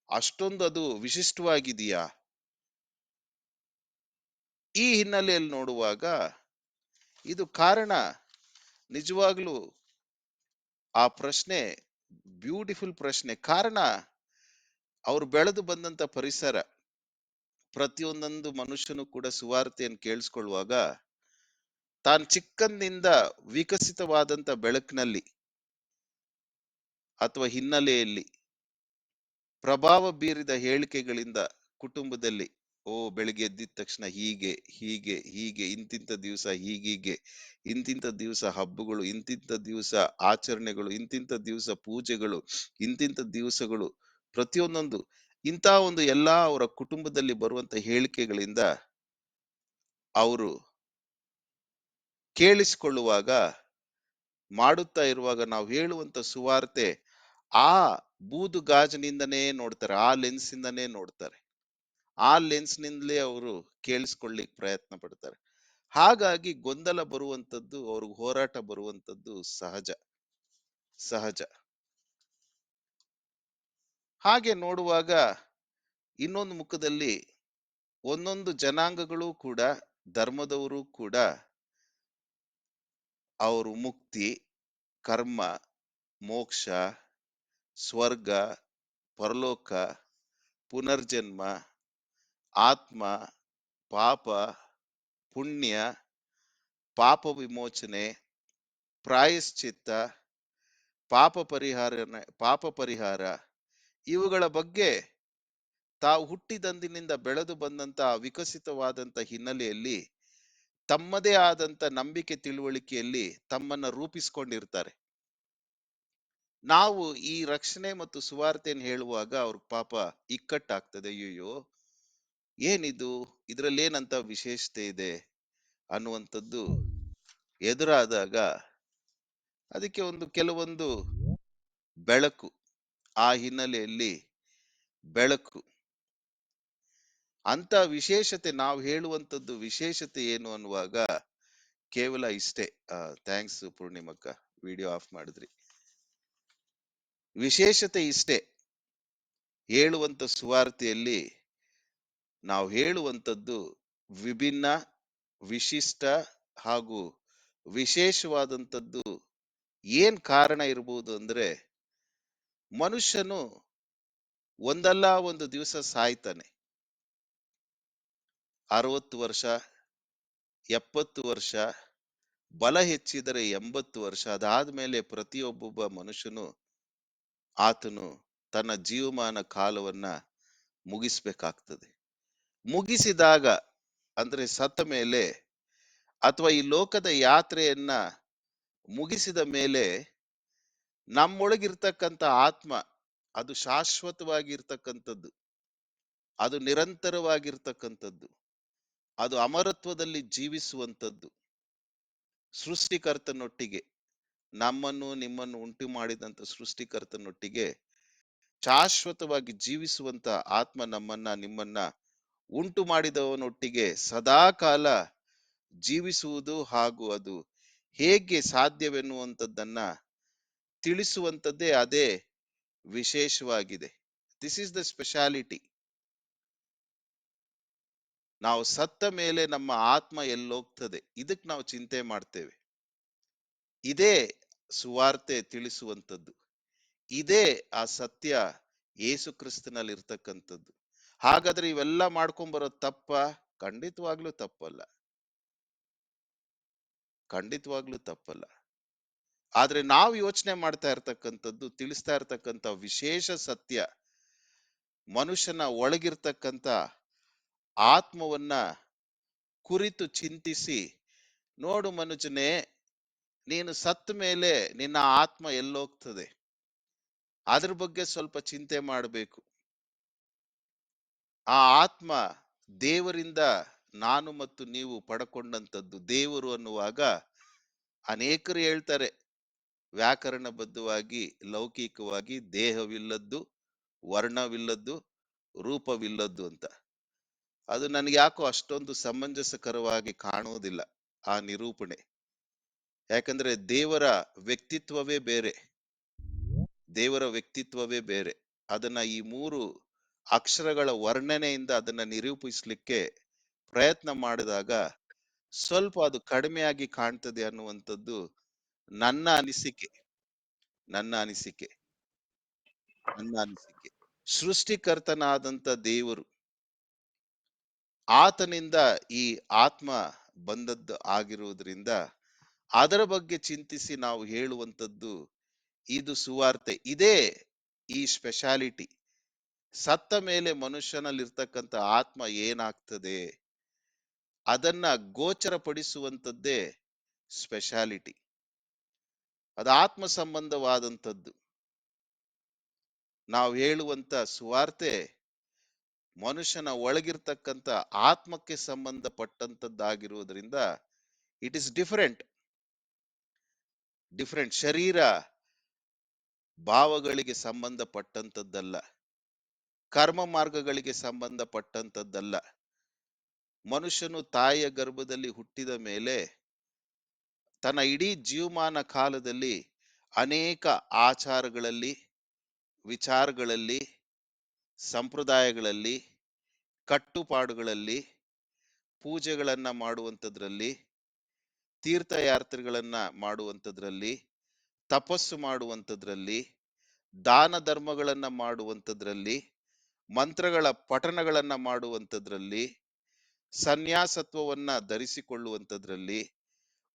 ಅಷ್ಟೊಂದದು ವಿಶಿಷ್ಟವಾಗಿದೆಯಾ? ಈ ಹಿನ್ನೆಲೆಯಲ್ಲಿ ನೋಡುವಾಗ ಇದು ಕಾರಣ. ನಿಜವಾಗ್ಲೂ ಆ ಪ್ರಶ್ನೆ ಬ್ಯೂಟಿಫುಲ್ ಪ್ರಶ್ನೆ. ಕಾರಣ ಅವ್ರು ಬೆಳೆದು ಬಂದಂತ ಪರಿಸರ. ಪ್ರತಿಯೊಂದೊಂದು ಮನುಷ್ಯನು ಕೂಡ ಸುವಾರ್ತೆಯನ್ನು ಕೇಳಿಸ್ಕೊಳ್ಳುವಾಗ ತಾನು ಚಿಕ್ಕಂದಿನಿಂದ ವಿಕಸಿತವಾದಂತ ಬೆಳಕಿನಲ್ಲಿ ಅಥವಾ ಹಿನ್ನೆಲೆಯಲ್ಲಿ ಪ್ರಭಾವ ಬೀರಿದ ಹೇಳಿಕೆಗಳಿಂದ ಕುಟುಂಬದಲ್ಲಿ, ಓ ಬೆಳಿಗ್ಗೆ ಎದ್ದಿದ ತಕ್ಷಣ ಹೀಗೆ ಹೀಗೆ ಹೀಗೆ, ಇಂತಿಂತ ದಿವಸ ಹೀಗೀಗೆ, ಇಂತಿಂತ ದಿವಸ ಹಬ್ಬಗಳು, ಇಂತಿಂತ ದಿವಸ ಆಚರಣೆಗಳು, ಇಂತಿಂತ ದಿವಸ ಪೂಜೆಗಳು, ಇಂತಿಂತ ದಿವಸಗಳು, ಪ್ರತಿಯೊಂದೊಂದು ಇಂಥ ಒಂದು ಎಲ್ಲಾ ಅವರ ಕುಟುಂಬದಲ್ಲಿ ಬರುವಂತ ಹೇಳಿಕೆಗಳಿಂದ ಅವರು ಕೇಳಿಸಿಕೊಳ್ಳುವಾಗ, ಮಾಡುತ್ತಾ ಇರುವಾಗ ನಾವು ಹೇಳುವಂತ ಸುವಾರ್ತೆ ಆ ಬೂದು ಗಾಜಿನಿಂದನೇ ನೋಡ್ತಾರೆ, ಆ ಲೆನ್ಸ್ ಇಂದನೇ ನೋಡ್ತಾರೆ, ಆ ಲೆನ್ಸ್ ನಿಂದಲೇ ಅವರು ಕೇಳಿಸ್ಕೊಳ್ಳಿಕ್ ಪ್ರಯತ್ನ ಪಡ್ತಾರೆ. ಹಾಗಾಗಿ ಗೊಂದಲ ಬರುವಂತದ್ದು, ಅವ್ರಿಗೆ ಹೋರಾಟ ಬರುವಂತದ್ದು ಸಹಜ ಸಹಜ. ಹಾಗೆ ನೋಡುವಾಗ ಇನ್ನೊಂದು ಮುಖದಲ್ಲಿ ಒಂದೊಂದು ಜನಾಂಗಗಳು ಕೂಡ, ಧರ್ಮದವರು ಕೂಡ ಅವರು ಮುಕ್ತಿ, ಕರ್ಮ, ಮೋಕ್ಷ, ಸ್ವರ್ಗ, ಪರಲೋಕ, ಪುನರ್ಜನ್ಮ, ಆತ್ಮ, ಪಾಪ, ಪುಣ್ಯ, ಪಾಪ ವಿಮೋಚನೆ, ಪ್ರಾಯಶ್ಚಿತ್ತ, ಪಾಪ ಪರಿಹಾರ ಇವುಗಳ ಬಗ್ಗೆ ತಾವು ಹುಟ್ಟಿದಂದಿನಿಂದ ಬೆಳೆದು ಬಂದಂತ ವಿಕಸಿತವಾದಂತ ಹಿನ್ನೆಲೆಯಲ್ಲಿ ತಮ್ಮದೇ ಆದಂತ ನಂಬಿಕೆ ತಿಳುವಳಿಕೆಯಲ್ಲಿ ತಮ್ಮನ್ನ ರೂಪಿಸ್ಕೊಂಡಿರ್ತಾರೆ. ನಾವು ಈ ರಕ್ಷಣೆ ಮತ್ತು ಸುವಾರ್ತೆಯನ್ನು ಹೇಳುವಾಗ ಅವ್ರ ಪಾಪ ಇಕ್ಕಟ್ಟಾಗ್ತದೆ. ಅಯ್ಯೋ ಏನಿದು, ಇದ್ರಲ್ಲಿ ಏನಂತ ವಿಶೇಷತೆ ಇದೆ ಅನ್ನುವಂಥದ್ದು ಎದುರಾದಾಗ ಅದಕ್ಕೆ ಕೆಲವೊಂದು ಬೆಳಕು, ಆ ಹಿನ್ನೆಲೆಯಲ್ಲಿ ಬೆಳಕು ಅಂತ ವಿಶೇಷತೆ, ನಾವು ಹೇಳುವಂಥದ್ದು ವಿಶೇಷತೆ ಏನು ಅನ್ನುವಾಗ ಕೇವಲ ಇಷ್ಟೇ. ಥ್ಯಾಂಕ್ಸ್ ಪೂರ್ಣಿಮಕ್ಕ, ವಿಡಿಯೋ ಆಫ್ ಮಾಡಿದ್ರಿ. ವಿಶೇಷತೆ ಇಷ್ಟೇ, ಹೇಳುವಂತ ಸುವಾರ್ತೆಯಲ್ಲಿ ನಾವು ಹೇಳುವಂಥದ್ದು ವಿಭಿನ್ನ, ವಿಶಿಷ್ಟ ಹಾಗೂ ವಿಶೇಷವಾದಂಥದ್ದು. ಏನ್ ಕಾರಣ ಇರ್ಬೋದು ಅಂದ್ರೆ, ಮನುಷ್ಯನು ಒಂದಲ್ಲ ಒಂದು ದಿವಸ ಸಾಯ್ತಾನೆ. 60 ವರ್ಷ, 70 ವರ್ಷ, ಬಲ ಹೆಚ್ಚಿದರೆ 80 ವರ್ಷ. ಅದಾದ್ಮೇಲೆ ಪ್ರತಿಯೊಬ್ಬೊಬ್ಬ ಮನುಷ್ಯನು ಆತನು ತನ್ನ ಜೀವಮಾನ ಕಾಲವನ್ನ ಮುಗಿಸ್ಬೇಕಾಗ್ತದೆ. ಮುಗಿಸಿದಾಗ ಅಂದ್ರೆ ಸತ್ತ ಮೇಲೆ, ಅಥವಾ ಈ ಲೋಕದ ಯಾತ್ರೆಯನ್ನ ಮುಗಿಸಿದ ಮೇಲೆ ನಮ್ಮೊಳಗಿರ್ತಕ್ಕಂಥ ಆತ್ಮ ಅದು ಶಾಶ್ವತವಾಗಿರ್ತಕ್ಕಂಥದ್ದು, ಅದು ನಿರಂತರವಾಗಿರ್ತಕ್ಕಂಥದ್ದು, ಅದು ಅಮರತ್ವದಲ್ಲಿ ಜೀವಿಸುವಂಥದ್ದು. ಸೃಷ್ಟಿಕರ್ತನೊಟ್ಟಿಗೆ, ನಮ್ಮನ್ನು ನಿಮ್ಮನ್ನು ಉಂಟು ಮಾಡಿದಂತ ಸೃಷ್ಟಿಕರ್ತನೊಟ್ಟಿಗೆ ಶಾಶ್ವತವಾಗಿ ಜೀವಿಸುವಂತ ಆತ್ಮ ನಮ್ಮನ್ನ ನಿಮ್ಮನ್ನ ಉಂಟು ಮಾಡಿದವನೊಟ್ಟಿಗೆ ಸದಾ ಕಾಲ ಜೀವಿಸುವುದು, ಹಾಗೂ ಅದು ಹೇಗೆ ಸಾಧ್ಯವೆನ್ನುವಂಥದ್ದನ್ನ ತಿಳಿಸುವಂಥದ್ದೇ ಅದೇ ವಿಶೇಷವಾಗಿದೆ. This is the speciality. ನಾವು ಸತ್ತ ಮೇಲೆ ನಮ್ಮ ಆತ್ಮ ಎಲ್ಲೋಗ್ತದೆ, ಇದಕ್ ನಾವು ಚಿಂತೆ ಮಾಡ್ತೇವೆ. ಇದೇ ಸುವಾರ್ತೆ ತಿಳಿಸುವಂಥದ್ದು, ಇದೇ ಆ ಸತ್ಯ ಯೇಸು ಕ್ರಿಸ್ತನಲ್ಲಿ ಇರ್ತಕ್ಕಂಥದ್ದು. ಹಾಗಾದ್ರೆ ಇವೆಲ್ಲ ಮಾಡ್ಕೊಂಡ್ಬರೋ ತಪ್ಪ? ಖಂಡಿತವಾಗ್ಲೂ ತಪ್ಪಲ್ಲ, ಖಂಡಿತವಾಗ್ಲೂ ತಪ್ಪಲ್ಲ. ಆದ್ರೆ ನಾವು ಯೋಚನೆ ಮಾಡ್ತಾ ಇರ್ತಕ್ಕಂಥದ್ದು, ತಿಳಿಸ್ತಾ ಇರ್ತಕ್ಕಂಥ ವಿಶೇಷ ಸತ್ಯ, ಮನುಷ್ಯನ ಒಳಗಿರ್ತಕ್ಕಂಥ ಆತ್ಮವನ್ನ ಕುರಿತು ಚಿಂತಿಸಿ, ನೋಡು ಮನುಜನೇ, ನೀನು ಸತ್ತ ಮೇಲೆ ನಿನ್ನ ಆತ್ಮ ಎಲ್ಲೋಗ್ತದೆ, ಅದ್ರ ಬಗ್ಗೆ ಸ್ವಲ್ಪ ಚಿಂತೆ ಮಾಡಬೇಕು. ಆ ಆತ್ಮ ದೇವರಿಂದ ನಾನು ಮತ್ತು ನೀವು ಪಡ್ಕೊಂಡಂಥದ್ದು. ದೇವರು ಅನ್ನುವಾಗ ಅನೇಕರು ಹೇಳ್ತಾರೆ ವ್ಯಾಕರಣಬದ್ಧವಾಗಿ, ಲೌಕಿಕವಾಗಿ, ದೇಹವಿಲ್ಲದ್ದು, ವರ್ಣವಿಲ್ಲದ್ದು, ರೂಪವಿಲ್ಲದ್ದು ಅಂತ. ಅದು ನನಗೆ ಯಾಕೋ ಅಷ್ಟೊಂದು ಸಮಂಜಸಕರವಾಗಿ ಕಾಣುವುದಿಲ್ಲ ಆ ನಿರೂಪಣೆ. ಯಾಕಂದ್ರೆ ದೇವರ ವ್ಯಕ್ತಿತ್ವವೇ ಬೇರೆ, ದೇವರ ವ್ಯಕ್ತಿತ್ವವೇ ಬೇರೆ. ಅದನ್ನ ಈ 3 ಅಕ್ಷರಗಳ ವರ್ಣನೆಯಿಂದ ಅದನ್ನ ನಿರೂಪಿಸ್ಲಿಕ್ಕೆ ಪ್ರಯತ್ನ ಮಾಡಿದಾಗ ಸ್ವಲ್ಪ ಅದು ಕಡಿಮೆಯಾಗಿ ಕಾಣ್ತದೆ ಅನ್ನುವಂಥದ್ದು ನನ್ನ ಅನಿಸಿಕೆ ನನ್ನ ಅನಿಸಿಕೆ ನನ್ನ ಅನಿಸಿಕೆ. ಸೃಷ್ಟಿಕರ್ತನಾದಂತ ದೇವರು, ಆತನಿಂದ ಈ ಆತ್ಮ ಬಂದದ್ದು ಆಗಿರುವುದರಿಂದ ಅದರ ಬಗ್ಗೆ ಚಿಂತಿಸಿ ನಾವು ಹೇಳುವಂಥದ್ದು ಇದು ಸುವಾರ್ತೆ. ಇದೇ ಈ ಸ್ಪೆಷಾಲಿಟಿ. ಸತ್ತ ಮೇಲೆ ಮನುಷ್ಯನಲ್ಲಿರ್ತಕ್ಕಂಥ ಆತ್ಮ ಏನಾಗ್ತದೆ ಅದನ್ನ ಗೋಚರಪಡಿಸುವಂಥದ್ದೇ ಸ್ಪೆಷಾಲಿಟಿ. ಅದು ಆತ್ಮ ಸಂಬಂಧವಾದಂಥದ್ದು. ನಾವು ಹೇಳುವಂತ ಸುವಾರ್ತೆ ಮನುಷ್ಯನ ಒಳಗಿರ್ತಕ್ಕಂಥ ಆತ್ಮಕ್ಕೆ ಸಂಬಂಧಪಟ್ಟಂತದ್ದಾಗಿರುವುದರಿಂದ ಇಟ್ ಇಸ್ ಡಿಫರೆಂಟ್. ಶರೀರ ಭಾವಗಳಿಗೆ ಸಂಬಂಧಪಟ್ಟಂತದ್ದಲ್ಲ, ಕರ್ಮ ಮಾರ್ಗಗಳಿಗೆ ಸಂಬಂಧಪಟ್ಟಂತದ್ದಲ್ಲ. ಮನುಷ್ಯನು ತಾಯಿಯ ಗರ್ಭದಲ್ಲಿ ಹುಟ್ಟಿದ ಮೇಲೆ ತನ್ನ ಇಡೀ ಜೀವಮಾನ ಕಾಲದಲ್ಲಿ ಅನೇಕ ಆಚಾರಗಳಲ್ಲಿ, ವಿಚಾರಗಳಲ್ಲಿ, ಸಂಪ್ರದಾಯಗಳಲ್ಲಿ, ಕಟ್ಟುಪಾಡುಗಳಲ್ಲಿ, ಪೂಜೆಗಳನ್ನ ಮಾಡುವಂಥದ್ರಲ್ಲಿ, ತೀರ್ಥಯಾತ್ರೆಗಳನ್ನ ಮಾಡುವಂಥದ್ರಲ್ಲಿ, ತಪಸ್ಸು ಮಾಡುವಂಥದ್ರಲ್ಲಿ, ದಾನ ಧರ್ಮಗಳನ್ನ ಮಾಡುವಂಥದ್ರಲ್ಲಿ, ಮಂತ್ರಗಳ ಪಠಣಗಳನ್ನ ಮಾಡುವಂಥದ್ರಲ್ಲಿ, ಸನ್ಯಾಸತ್ವವನ್ನ ಧರಿಸಿಕೊಳ್ಳುವಂಥದ್ರಲ್ಲಿ,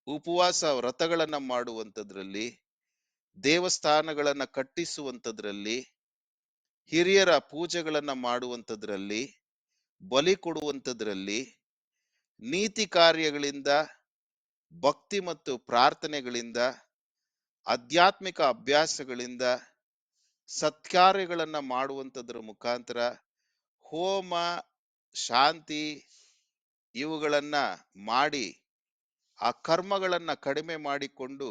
ಉಪವಾಸ ವ್ರತಗಳನ್ನ ಮಾಡುವಂಥದ್ರಲ್ಲಿ, ದೇವಸ್ಥಾನಗಳನ್ನ ಕಟ್ಟಿಸುವಂಥದ್ರಲ್ಲಿ, ಹಿರಿಯರ ಪೂಜೆಗಳನ್ನ ಮಾಡುವಂಥದ್ರಲ್ಲಿ, ಬಲಿ ಕೊಡುವಂಥದ್ರಲ್ಲಿ, ನೀತಿ ಕಾರ್ಯಗಳಿಂದ, ಭಕ್ತಿ ಮತ್ತು ಪ್ರಾರ್ಥನೆಗಳಿಂದ, ಆಧ್ಯಾತ್ಮಿಕ ಅಭ್ಯಾಸಗಳಿಂದ, ಸತ್ಕಾರ್ಯಗಳನ್ನ ಮಾಡುವಂಥದ್ರ ಮುಖಾಂತರ, ಹೋಮ ಶಾಂತಿ ಇವುಗಳನ್ನ ಮಾಡಿ ಆ ಕರ್ಮಗಳನ್ನ ಕಡಿಮೆ ಮಾಡಿಕೊಂಡು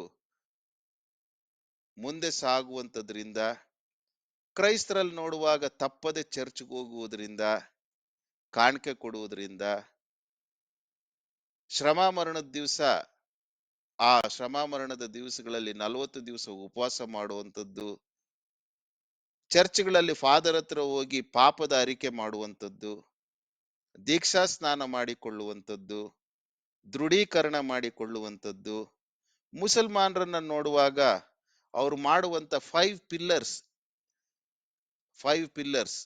ಮುಂದೆ ಸಾಗುವಂಥದ್ರಿಂದ, ಕ್ರೈಸ್ತರಲ್ಲಿ ನೋಡುವಾಗ ತಪ್ಪದೆ ಚರ್ಚ್ಗೆ ಹೋಗುವುದರಿಂದ, ಕಾಣಿಕೆ ಕೊಡುವುದರಿಂದ, ಶ್ರಮ ಮರಣದ ದಿವಸ ಆ ಶ್ರಮ ಮರಣದ ದಿವಸಗಳಲ್ಲಿ 40 ದಿವಸ ಉಪವಾಸ ಮಾಡುವಂಥದ್ದು, ಚರ್ಚ್ಗಳಲ್ಲಿ ಫಾದರ್ ಹತ್ರ ಹೋಗಿ ಪಾಪದ ಅರಿಕೆ ಮಾಡುವಂಥದ್ದು, ದೀಕ್ಷಾ ಸ್ನಾನ ಮಾಡಿಕೊಳ್ಳುವಂಥದ್ದು, ದೃಢೀಕರಣ ಮಾಡಿಕೊಳ್ಳುವಂಥದ್ದು. ಮುಸಲ್ಮಾನರನ್ನ ನೋಡುವಾಗ ಅವರು ಮಾಡುವಂತ 5 ಪಿಲ್ಲರ್ಸ್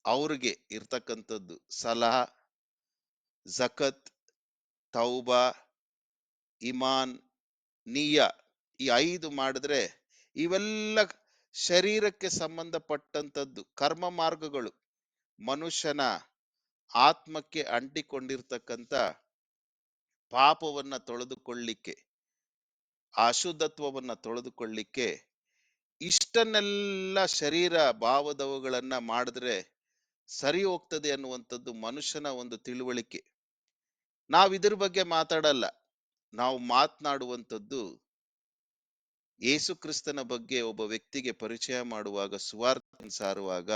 ಅವ್ರಿಗೆ ಇರ್ತಕ್ಕಂಥದ್ದು ಸಲಾ, ಜಕತ್, ತೌಬಾ, ಇಮಾನ್, ನಿಯಾ. ಈ 5 ಮಾಡಿದ್ರೆ ಇವೆಲ್ಲ ಶರೀರಕ್ಕೆ ಸಂಬಂಧಪಟ್ಟಂತದ್ದು, ಕರ್ಮ ಮಾರ್ಗಗಳು. ಮನುಷ್ಯನ ಆತ್ಮಕ್ಕೆ ಅಂಟಿಕೊಂಡಿರ್ತಕ್ಕಂಥ ಪಾಪವನ್ನ ತೊಳೆದುಕೊಳ್ಳಿಕ್ಕೆ, ಅಶುದ್ಧತ್ವವನ್ನ ತೊಳೆದುಕೊಳ್ಳಿಕ್ಕೆ ಇಷ್ಟನ್ನೆಲ್ಲ ಶರೀರ ಭಾವದವುಗಳನ್ನ ಮಾಡಿದ್ರೆ ಸರಿ ಹೋಗ್ತದೆ ಅನ್ನುವಂಥದ್ದು ಮನುಷ್ಯನ ಒಂದು ತಿಳುವಳಿಕೆ. ನಾವು ಇದ್ರ ಬಗ್ಗೆ ಮಾತಾಡಲ್ಲ. ನಾವು ಮಾತನಾಡುವಂಥದ್ದು ಯೇಸು ಕ್ರಿಸ್ತನ ಬಗ್ಗೆ ಒಬ್ಬ ವ್ಯಕ್ತಿಗೆ ಪರಿಚಯ ಮಾಡುವಾಗ, ಸುವಾರ್ತೆ ಸಾರುವಾಗ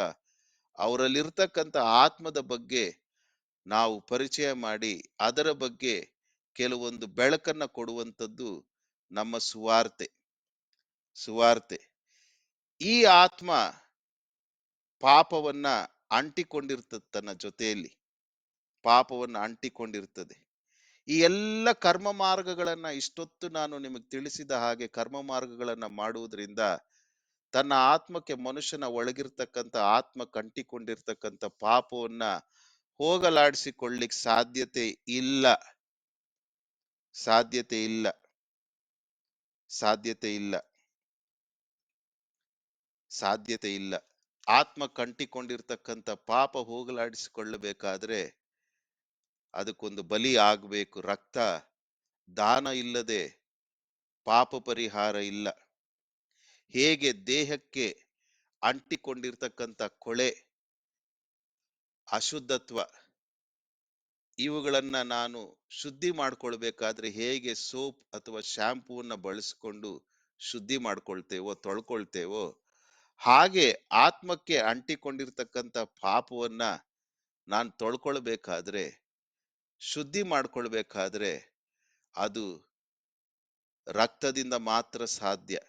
ಅವರಲ್ಲಿರ್ತಕ್ಕಂಥ ಆತ್ಮದ ಬಗ್ಗೆ ನಾವು ಪರಿಚಯ ಮಾಡಿ ಅದರ ಬಗ್ಗೆ ಕೆಲವೊಂದು ಬೆಳಕನ್ನ ಕೊಡುವಂಥದ್ದು ನಮ್ಮ ಸುವಾರ್ತೆ. ಈ ಆತ್ಮ ಪಾಪವನ್ನ ಅಂಟಿಕೊಂಡಿರ್ತದೆ, ತನ್ನ ಜೊತೆಯಲ್ಲಿ ಪಾಪವನ್ನ ಅಂಟಿಕೊಂಡಿರ್ತದೆ. ಈ ಎಲ್ಲ ಕರ್ಮ ಮಾರ್ಗಗಳನ್ನ ಇಷ್ಟೊತ್ತು ನಾನು ನಿಮಗೆ ತಿಳಿಸಿದ ಹಾಗೆ ಕರ್ಮ ಮಾರ್ಗಗಳನ್ನ ಮಾಡುವುದರಿಂದ ತನ್ನ ಆತ್ಮಕ್ಕೆ, ಮನುಷ್ಯನ ಒಳಗಿರ್ತಕ್ಕಂಥ ಆತ್ಮ ಕಂಟಿಕೊಂಡಿರ್ತಕ್ಕಂಥ ಪಾಪವನ್ನ ಹೋಗಲಾಡಿಸಿಕೊಳ್ಳಿಕ್ ಸಾಧ್ಯತೆ ಇಲ್ಲ. ಆತ್ಮ ಕಂಟಿಕೊಂಡಿರ್ತಕ್ಕಂಥ ಪಾಪ ಹೋಗಲಾಡಿಸಿಕೊಳ್ಳಬೇಕಾದ್ರೆ ಅದಕ್ಕೊಂದು ಬಲಿ ಆಗ್ಬೇಕು. ರಕ್ತ ದಾನ ಇಲ್ಲದೆ ಪಾಪ ಪರಿಹಾರ ಇಲ್ಲ. ಹೇಗೆ ದೇಹಕ್ಕೆ ಅಂಟಿಕೊಂಡಿರ್ತಕ್ಕಂಥ ಕೊಳೆ ಅಶುದ್ಧತ್ವ, ಇವುಗಳನ್ನ ನಾನು ಶುದ್ಧಿ ಮಾಡ್ಕೊಳ್ಬೇಕಾದ್ರೆ ಹೇಗೆ ಸೋಪ್ ಅಥವಾ ಶಾಂಪೂವನ್ನ ಬಳಸ್ಕೊಂಡು ಶುದ್ಧಿ ಮಾಡ್ಕೊಳ್ತೇವೋ, ತೊಳ್ಕೊಳ್ತೇವೋ, ಹಾಗೆ ಆತ್ಮಕ್ಕೆ ಅಂಟಿಕೊಂಡಿರ್ತಕ್ಕಂಥ ಪಾಪವನ್ನ ನಾನು ತೊಳ್ಕೊಳ್ಬೇಕಾದ್ರೆ, ಶುದ್ಧಿ ಮಾಡ್ಕೊಳ್ಬೇಕಾದ್ರೆ ಅದು ರಕ್ತದಿಂದ ಮಾತ್ರ ಸಾಧ್ಯ.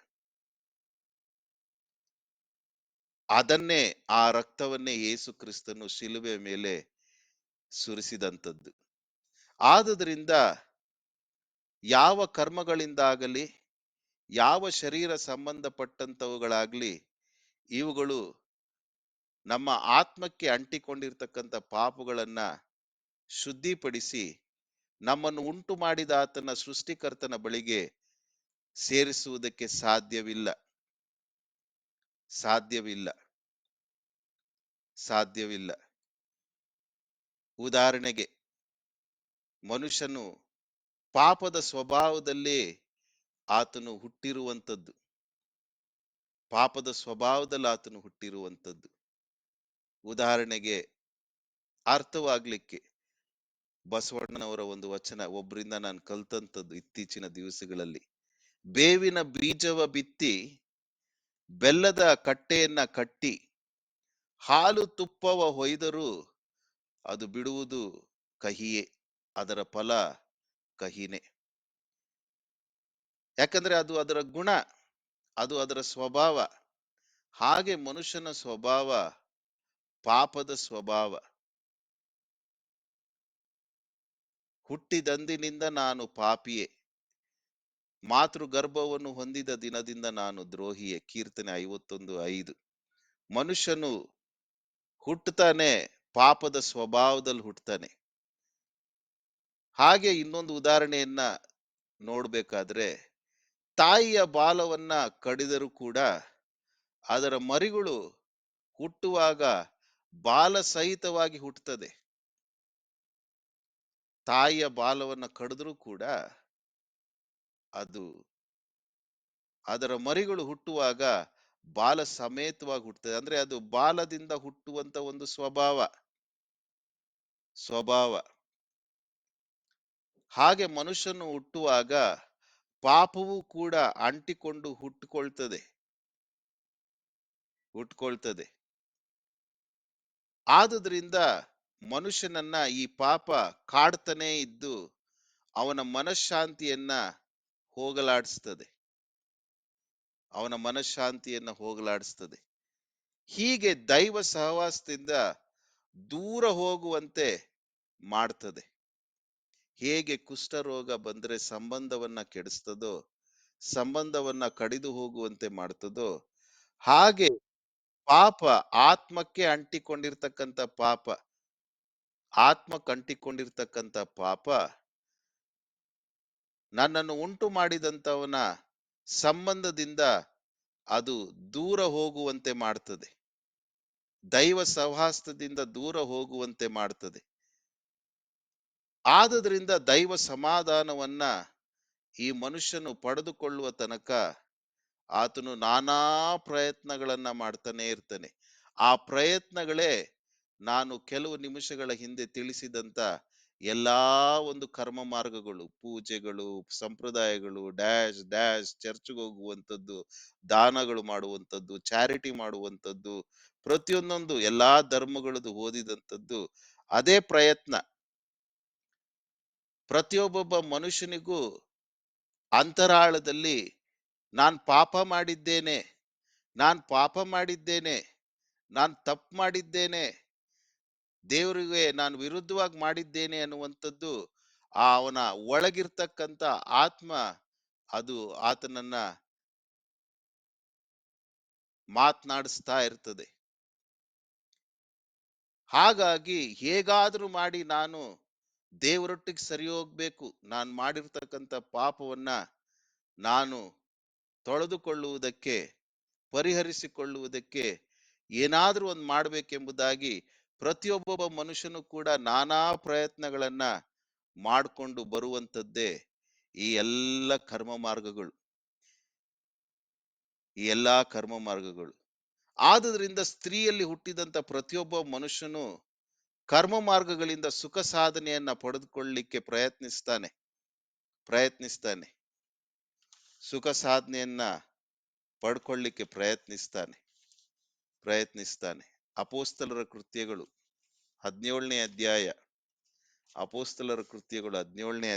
ಅದನ್ನೇ, ಆ ರಕ್ತವನ್ನೇ ಯೇಸು ಕ್ರಿಸ್ತನು ಶಿಲುಬೆ ಮೇಲೆ ಸುರಿಸಿದಂಥದ್ದು. ಆದುದರಿಂದ ಯಾವ ಕರ್ಮಗಳಿಂದಾಗಲಿ, ಯಾವ ಶರೀರ ಸಂಬಂಧಪಟ್ಟಂತವುಗಳಾಗ್ಲಿ, ಇವುಗಳು ನಮ್ಮ ಆತ್ಮಕ್ಕೆ ಅಂಟಿಕೊಂಡಿರ್ತಕ್ಕಂಥ ಪಾಪಗಳನ್ನ ಶುದ್ಧಿಪಡಿಸಿ ನಮ್ಮನ್ನು ಉಂಟು ಮಾಡಿದ ಆತನ ಸೃಷ್ಟಿಕರ್ತನ ಬಳಿಗೆ ಸೇರಿಸುವುದಕ್ಕೆ ಸಾಧ್ಯವಿಲ್ಲ ಸಾಧ್ಯವಿಲ್ಲ ಸಾಧ್ಯವಿಲ್ಲ. ಉದಾಹರಣೆಗೆ, ಮನುಷ್ಯನು ಪಾಪದ ಸ್ವಭಾವದಲ್ಲೇ ಆತನು ಹುಟ್ಟಿರುವಂಥದ್ದು, ಪಾಪದ ಸ್ವಭಾವದಲ್ಲಿ ಆತನು ಹುಟ್ಟಿರುವಂಥದ್ದು. ಉದಾಹರಣೆಗೆ ಅರ್ಥವಾಗ್ಲಿಕ್ಕೆ ಬಸವಣ್ಣನವರ ಒಂದು ವಚನ ಒಬ್ಬರಿಂದ ನಾನು ಕಲ್ತಂಥದ್ದು ಇತ್ತೀಚಿನ ದಿವಸಗಳಲ್ಲಿ. ಬೇವಿನ ಬೀಜವ ಬಿತ್ತಿ ಬೆಲ್ಲದ ಕಟ್ಟೆಯನ್ನ ಕಟ್ಟಿ ಹಾಲು ತುಪ್ಪವ ಹೊಯ್ದರೂ ಅದು ಬಿಡುವುದು ಕಹಿಯೇ, ಅದರ ಫಲ ಕಹಿನೇ. ಯಾಕಂದ್ರೆ ಅದು ಅದರ ಗುಣ, ಅದು ಅದರ ಸ್ವಭಾವ. ಹಾಗೆ ಮನುಷ್ಯನ ಸ್ವಭಾವ ಪಾಪದ ಸ್ವಭಾವ. ಹುಟ್ಟಿದಂದಿನಿಂದ ನಾನು ಪಾಪಿಯೇ, ಮಾತೃ ಗರ್ಭವನ್ನು ಹೊಂದಿದ ದಿನದಿಂದ ನಾನು ದ್ರೋಹಿಯೇ. ಕೀರ್ತನೆ 51:5. ಮನುಷ್ಯನು ಹುಟ್ಟುತ್ತಾನೆ, ಪಾಪದ ಸ್ವಭಾವದಲ್ಲಿ ಹುಟ್ಟುತ್ತಾನೆ. ಹಾಗೆ ಇನ್ನೊಂದು ಉದಾಹರಣೆಯನ್ನ ನೋಡ್ಬೇಕಾದ್ರೆ, ತಾಯಿಯ ಬಾಲವನ್ನ ಕಡಿದರೂ ಕೂಡ ಅದರ ಮರಿಗಳು ಹುಟ್ಟುವಾಗ ಬಾಲ ಸಹಿತವಾಗಿ ಹುಟ್ಟುತ್ತದೆ. ತಾಯಿಯ ಬಾಲವನ್ನ ಕಡಿದ್ರೂ ಕೂಡ ಅದು, ಅದರ ಮರಿಗಳು ಹುಟ್ಟುವಾಗ ಬಾಲ ಸಮೇತವಾಗಿ ಹುಟ್ಟುತ್ತದೆ. ಅಂದ್ರೆ ಅದು ಬಾಲದಿಂದ ಹುಟ್ಟುವಂತ ಒಂದು ಸ್ವಭಾವ. ಹಾಗೆ ಮನುಷ್ಯನು ಹುಟ್ಟುವಾಗ ಪಾಪವೂ ಕೂಡ ಅಂಟಿಕೊಂಡು ಹುಟ್ಟುಕೊಳ್ತದೆ. ಆದುದರಿಂದ ಮನುಷ್ಯನನ್ನ ಈ ಪಾಪ ಕಾಡ್ತಾನೆ ಇದ್ದು ಅವನ ಮನಃಶಾಂತಿಯನ್ನ ಹೋಗಲಾಡಿಸ್ತದೆ. ಹೀಗೆ ದೈವ ಸಹವಾಸದಿಂದ ದೂರ ಹೋಗುವಂತೆ ಮಾಡ್ತದೆ. ಹೇಗೆ ಕುಷ್ಠರೋಗ ಬಂದ್ರೆ ಸಂಬಂಧವನ್ನ ಕೆಡಿಸ್ತದೋ, ಸಂಬಂಧವನ್ನ ಕಡಿದು ಹೋಗುವಂತೆ ಮಾಡ್ತದೋ, ಹಾಗೆ ಪಾಪ ಆತ್ಮಕ್ಕೆ ಅಂಟಿಕೊಂಡಿರ್ತಕ್ಕಂಥ ಪಾಪ ನನ್ನನ್ನು ಉಂಟು ಮಾಡಿದಂತವನ ಸಂಬಂಧದಿಂದ ಅದು ದೂರ ಹೋಗುವಂತೆ ಮಾಡ್ತದೆ, ದೈವ ಸಹವಾಸದಿಂದ ದೂರ ಹೋಗುವಂತೆ ಮಾಡ್ತದೆ. ಆದುದರಿಂದ ದೈವ ಸಮಾಧಾನವನ್ನ ಈ ಮನುಷ್ಯನು ಪಡೆದುಕೊಳ್ಳುವ ತನಕ ಆತನು ನಾನಾ ಪ್ರಯತ್ನಗಳನ್ನ ಮಾಡ್ತಾನೆ ಇರ್ತಾನೆ. ಆ ಪ್ರಯತ್ನಗಳೇ ನಾನು ಕೆಲವು ನಿಮಿಷಗಳ ಹಿಂದೆ ತಿಳಿಸಿದಂತ ಎಲ್ಲಾ ಒಂದು ಕರ್ಮ ಮಾರ್ಗಗಳು, ಪೂಜೆಗಳು, ಸಂಪ್ರದಾಯಗಳು, ಚರ್ಚ್ಗೆ ಹೋಗುವಂಥದ್ದು, ದಾನಗಳು ಮಾಡುವಂಥದ್ದು, ಚಾರಿಟಿ ಮಾಡುವಂಥದ್ದು, ಪ್ರತಿಯೊಂದೊಂದು ಎಲ್ಲಾ ಧರ್ಮಗಳದ್ದು ಓದಿದಂಥದ್ದು ಅದೇ ಪ್ರಯತ್ನ. ಪ್ರತಿಯೊಬ್ಬೊಬ್ಬ ಮನುಷ್ಯನಿಗೂ ಅಂತರಾಳದಲ್ಲಿ ನಾನು ಪಾಪ ಮಾಡಿದ್ದೇನೆ, ನಾನು ತಪ್ಪು ಮಾಡಿದ್ದೇನೆ, ದೇವರಿಗೆ ನಾನು ವಿರುದ್ಧವಾಗಿ ಮಾಡಿದ್ದೇನೆ ಅನ್ನುವಂಥದ್ದು ಅವನ ಒಳಗಿರ್ತಕ್ಕಂಥ ಆತ್ಮ ಅದು ಆತನನ್ನ ಮಾತನಾಡಿಸ್ತಾ ಇರ್ತದೆ. ಹಾಗಾಗಿ ಹೇಗಾದ್ರೂ ಮಾಡಿ ನಾನು ದೇವರೊಟ್ಟಿಗೆ ಸರಿ ಹೋಗ್ಬೇಕು, ನಾನು ಮಾಡಿರ್ತಕ್ಕಂಥ ಪಾಪವನ್ನ ನಾನು ತೊಳೆದುಕೊಳ್ಳುವುದಕ್ಕೆ, ಪರಿಹರಿಸಿಕೊಳ್ಳುವುದಕ್ಕೆ ಏನಾದ್ರೂ ಒಂದು ಮಾಡ್ಬೇಕೆಂಬುದಾಗಿ ಪ್ರತಿಯೊಬ್ಬೊಬ್ಬ ಮನುಷ್ಯನು ಕೂಡ ನಾನಾ ಪ್ರಯತ್ನಗಳನ್ನ ಮಾಡಿಕೊಂಡು ಬರುವಂಥದ್ದೇ ಈ ಎಲ್ಲ ಕರ್ಮ ಮಾರ್ಗಗಳು. ಆದುದರಿಂದ ಸ್ತ್ರೀಯಲ್ಲಿ ಹುಟ್ಟಿದಂತ ಪ್ರತಿಯೊಬ್ಬ ಮನುಷ್ಯನು ಕರ್ಮ ಮಾರ್ಗಗಳಿಂದ ಸುಖ ಸಾಧನೆಯನ್ನ ಪಡೆದುಕೊಳ್ಳಲಿಕ್ಕೆ ಪ್ರಯತ್ನಿಸ್ತಾನೆ ಸುಖ ಸಾಧನೆಯನ್ನ ಪಡ್ಕೊಳ್ಳಿಕ್ಕೆ ಪ್ರಯತ್ನಿಸ್ತಾನೆ. ಅಪೋಸ್ತಲರ ಕೃತ್ಯಗಳು 17ನೇ ಅಧ್ಯಾಯ ಅಪೋಸ್ತಲರ ಕೃತ್ಯಗಳು 17ನೇ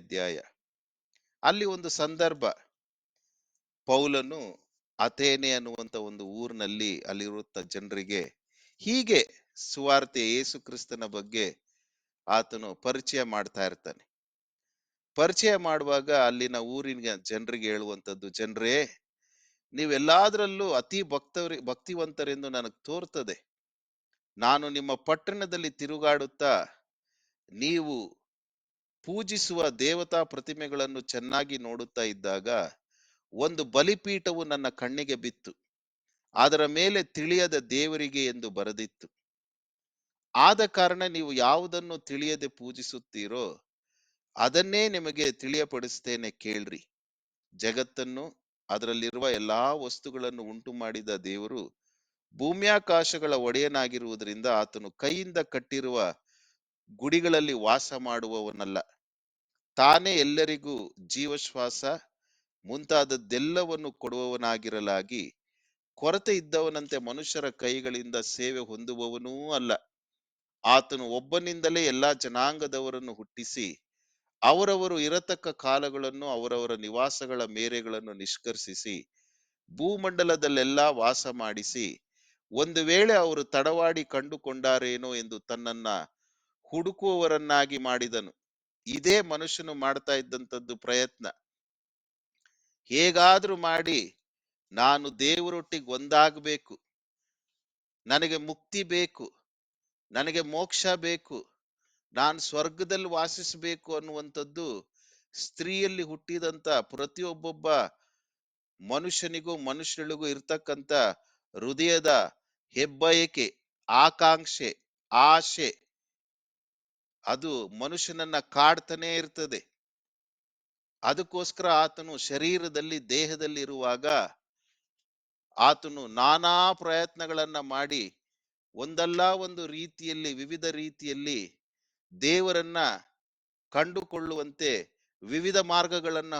ಅಧ್ಯಾಯ ಅಲ್ಲಿ ಒಂದು ಸಂದರ್ಭ. ಪೌಲನು ಅಥೇನೆ ಅನ್ನುವಂತ ಒಂದು ಊರಿನಲ್ಲಿ ಅಲ್ಲಿರುವಂತ ಜನರಿಗೆ ಹೀಗೆ ಸುವಾರ್ತೆ ಯೇಸು ಕ್ರಿಸ್ತನ ಬಗ್ಗೆ ಆತನು ಪರಿಚಯ ಮಾಡ್ತಾ ಇರ್ತಾನೆ. ಪರಿಚಯ ಮಾಡುವಾಗ ಅಲ್ಲಿನ ಊರಿನ ಜನರಿಗೆ ಹೇಳುವಂತದ್ದು, ಜನರೇ, ನೀವೆಲ್ಲಾದ್ರಲ್ಲೂ ಅತಿ ಭಕ್ತಿವಂತರೆಂದು ನನಗೆ ತೋರ್ತದೆ. ನಾನು ನಿಮ್ಮ ಪಟ್ಟಣದಲ್ಲಿ ತಿರುಗಾಡುತ್ತಾ ನೀವು ಪೂಜಿಸುವ ದೇವತಾ ಪ್ರತಿಮೆಗಳನ್ನು ಚೆನ್ನಾಗಿ ನೋಡುತ್ತಾ ಇದ್ದಾಗ ಒಂದು ಬಲಿಪೀಠವು ನನ್ನ ಕಣ್ಣಿಗೆ ಬಿತ್ತು. ಅದರ ಮೇಲೆ ತಿಳಿಯದ ದೇವರಿಗೆ ಎಂದು ಬರೆದಿತ್ತು. ಆದ ಕಾರಣ ನೀವು ಯಾವುದನ್ನು ತಿಳಿಯದೆ ಪೂಜಿಸುತ್ತೀರೋ ಅದನ್ನೇ ನಿಮಗೆ ತಿಳಿಯಪಡಿಸ್ತೇನೆ, ಕೇಳ್ರಿ. ಜಗತ್ತನ್ನು ಅದರಲ್ಲಿರುವ ಎಲ್ಲಾ ವಸ್ತುಗಳನ್ನು ಉಂಟು ಮಾಡಿದ ದೇವರು ಭೂಮ್ಯಾಕಾಶಗಳ ಒಡೆಯನಾಗಿರುವುದರಿಂದ ಆತನು ಕೈಯಿಂದ ಕಟ್ಟಿರುವ ಗುಡಿಗಳಲ್ಲಿ ವಾಸ ಮಾಡುವವನಲ್ಲ. ತಾನೇ ಎಲ್ಲರಿಗೂ ಜೀವಶ್ವಾಸ ಮುಂತಾದದ್ದೆಲ್ಲವನ್ನು ಕೊಡುವವನಾಗಿರಲಾಗಿ ಕೊರತೆ ಇದ್ದವನಂತೆ ಮನುಷ್ಯರ ಕೈಗಳಿಂದ ಸೇವೆ ಹೊಂದುವವನೂ ಅಲ್ಲ. ಆತನು ಒಬ್ಬನಿಂದಲೇ ಎಲ್ಲಾ ಜನಾಂಗದವರನ್ನು ಹುಟ್ಟಿಸಿ ಅವರವರು ಇರತಕ್ಕ ಕಾಲಗಳನ್ನು ಅವರವರ ನಿವಾಸಗಳ ಮೇರೆಗಳನ್ನು ನಿಷ್ಕರ್ಷಿಸಿ ಭೂಮಂಡಲದಲ್ಲೆಲ್ಲಾ ವಾಸ ಮಾಡಿಸಿ, ಒಂದು ವೇಳೆ ಅವರು ತಡವಾಡಿ ಕಂಡುಕೊಂಡಾರೇನೋ ಎಂದು ತನ್ನನ್ನ ಹುಡುಕುವವರನ್ನಾಗಿ ಮಾಡಿದನು. ಇದೇ ಮನುಷ್ಯನು ಮಾಡ್ತಾ ಇದ್ದಂಥದ್ದು ಪ್ರಯತ್ನ. ಹೇಗಾದ್ರೂ ಮಾಡಿ ನಾನು ದೇವರೊಟ್ಟಿಗೆ ಒಂದಾಗಬೇಕು, ನನಗೆ ಮುಕ್ತಿ ಬೇಕು, ನನಗೆ ಮೋಕ್ಷ ಬೇಕು, ನಾನು ಸ್ವರ್ಗದಲ್ಲಿ ವಾಸಿಸಬೇಕು ಅನ್ನುವಂಥದ್ದು ಸ್ತ್ರೀಯಲ್ಲಿ ಹುಟ್ಟಿದಂತ ಪ್ರತಿಯೊಬ್ಬೊಬ್ಬ ಮನುಷ್ಯಳಿಗೂ ಇರ್ತಕ್ಕಂಥ ಹೃದಯದ ಹೆಬ್ಬಯಕೆ, ಆಕಾಂಕ್ಷೆ, ಆಶೆ. ಅದು ಮನುಷ್ಯನನ್ನ ಕಾಡ್ತಾನೆ ಇರ್ತದೆ. ಅದಕ್ಕೋಸ್ಕರ ಆತನು ಶರೀರದಲ್ಲಿ ದೇಹದಲ್ಲಿ ಇರುವಾಗ ಆತನು ನಾನಾ ಪ್ರಯತ್ನಗಳನ್ನ ಮಾಡಿ ಒಂದಲ್ಲ ಒಂದು ರೀತಿಯಲ್ಲಿ, ವಿವಿಧ ರೀತಿಯಲ್ಲಿ ದೇವರನ್ನ ಕಂಡುಕೊಳ್ಳುವಂತೆ ವಿವಿಧ ಮಾರ್ಗಗಳನ್ನ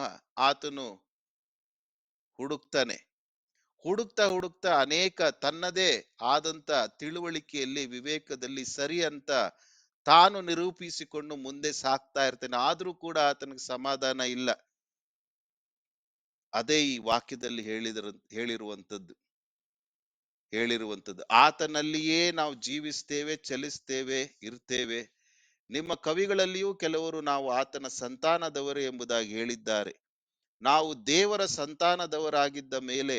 ಆತನು ಹುಡುಕ್ತಾ ಅನೇಕ ತನ್ನದೇ ಆದಂತ ತಿಳುವಳಿಕೆಯಲ್ಲಿ, ವಿವೇಕದಲ್ಲಿ ಸರಿ ಅಂತ ತಾನು ನಿರೂಪಿಸಿಕೊಂಡು ಮುಂದೆ ಸಾಕ್ತಾ ಇರ್ತಾನೆ. ಆದ್ರೂ ಕೂಡ ಆತನಿಗೆ ಸಮಾಧಾನ ಇಲ್ಲ. ಅದೇ ಈ ವಾಕ್ಯದಲ್ಲಿ ಹೇಳಿರುವಂತದ್ದು ಆತನಲ್ಲಿಯೇ ನಾವು ಜೀವಿಸ್ತೇವೆ, ಚಲಿಸ್ತೇವೆ, ಇರ್ತೇವೆ. ನಿಮ್ಮ ಕವಿಗಳಲ್ಲಿಯೂ ಕೆಲವರು ನಾವು ಆತನ ಸಂತಾನದವರು ಎಂಬುದಾಗಿ ಹೇಳಿದ್ದಾರೆ. ನಾವು ದೇವರ ಸಂತಾನದವರಾಗಿದ್ದ ಮೇಲೆ,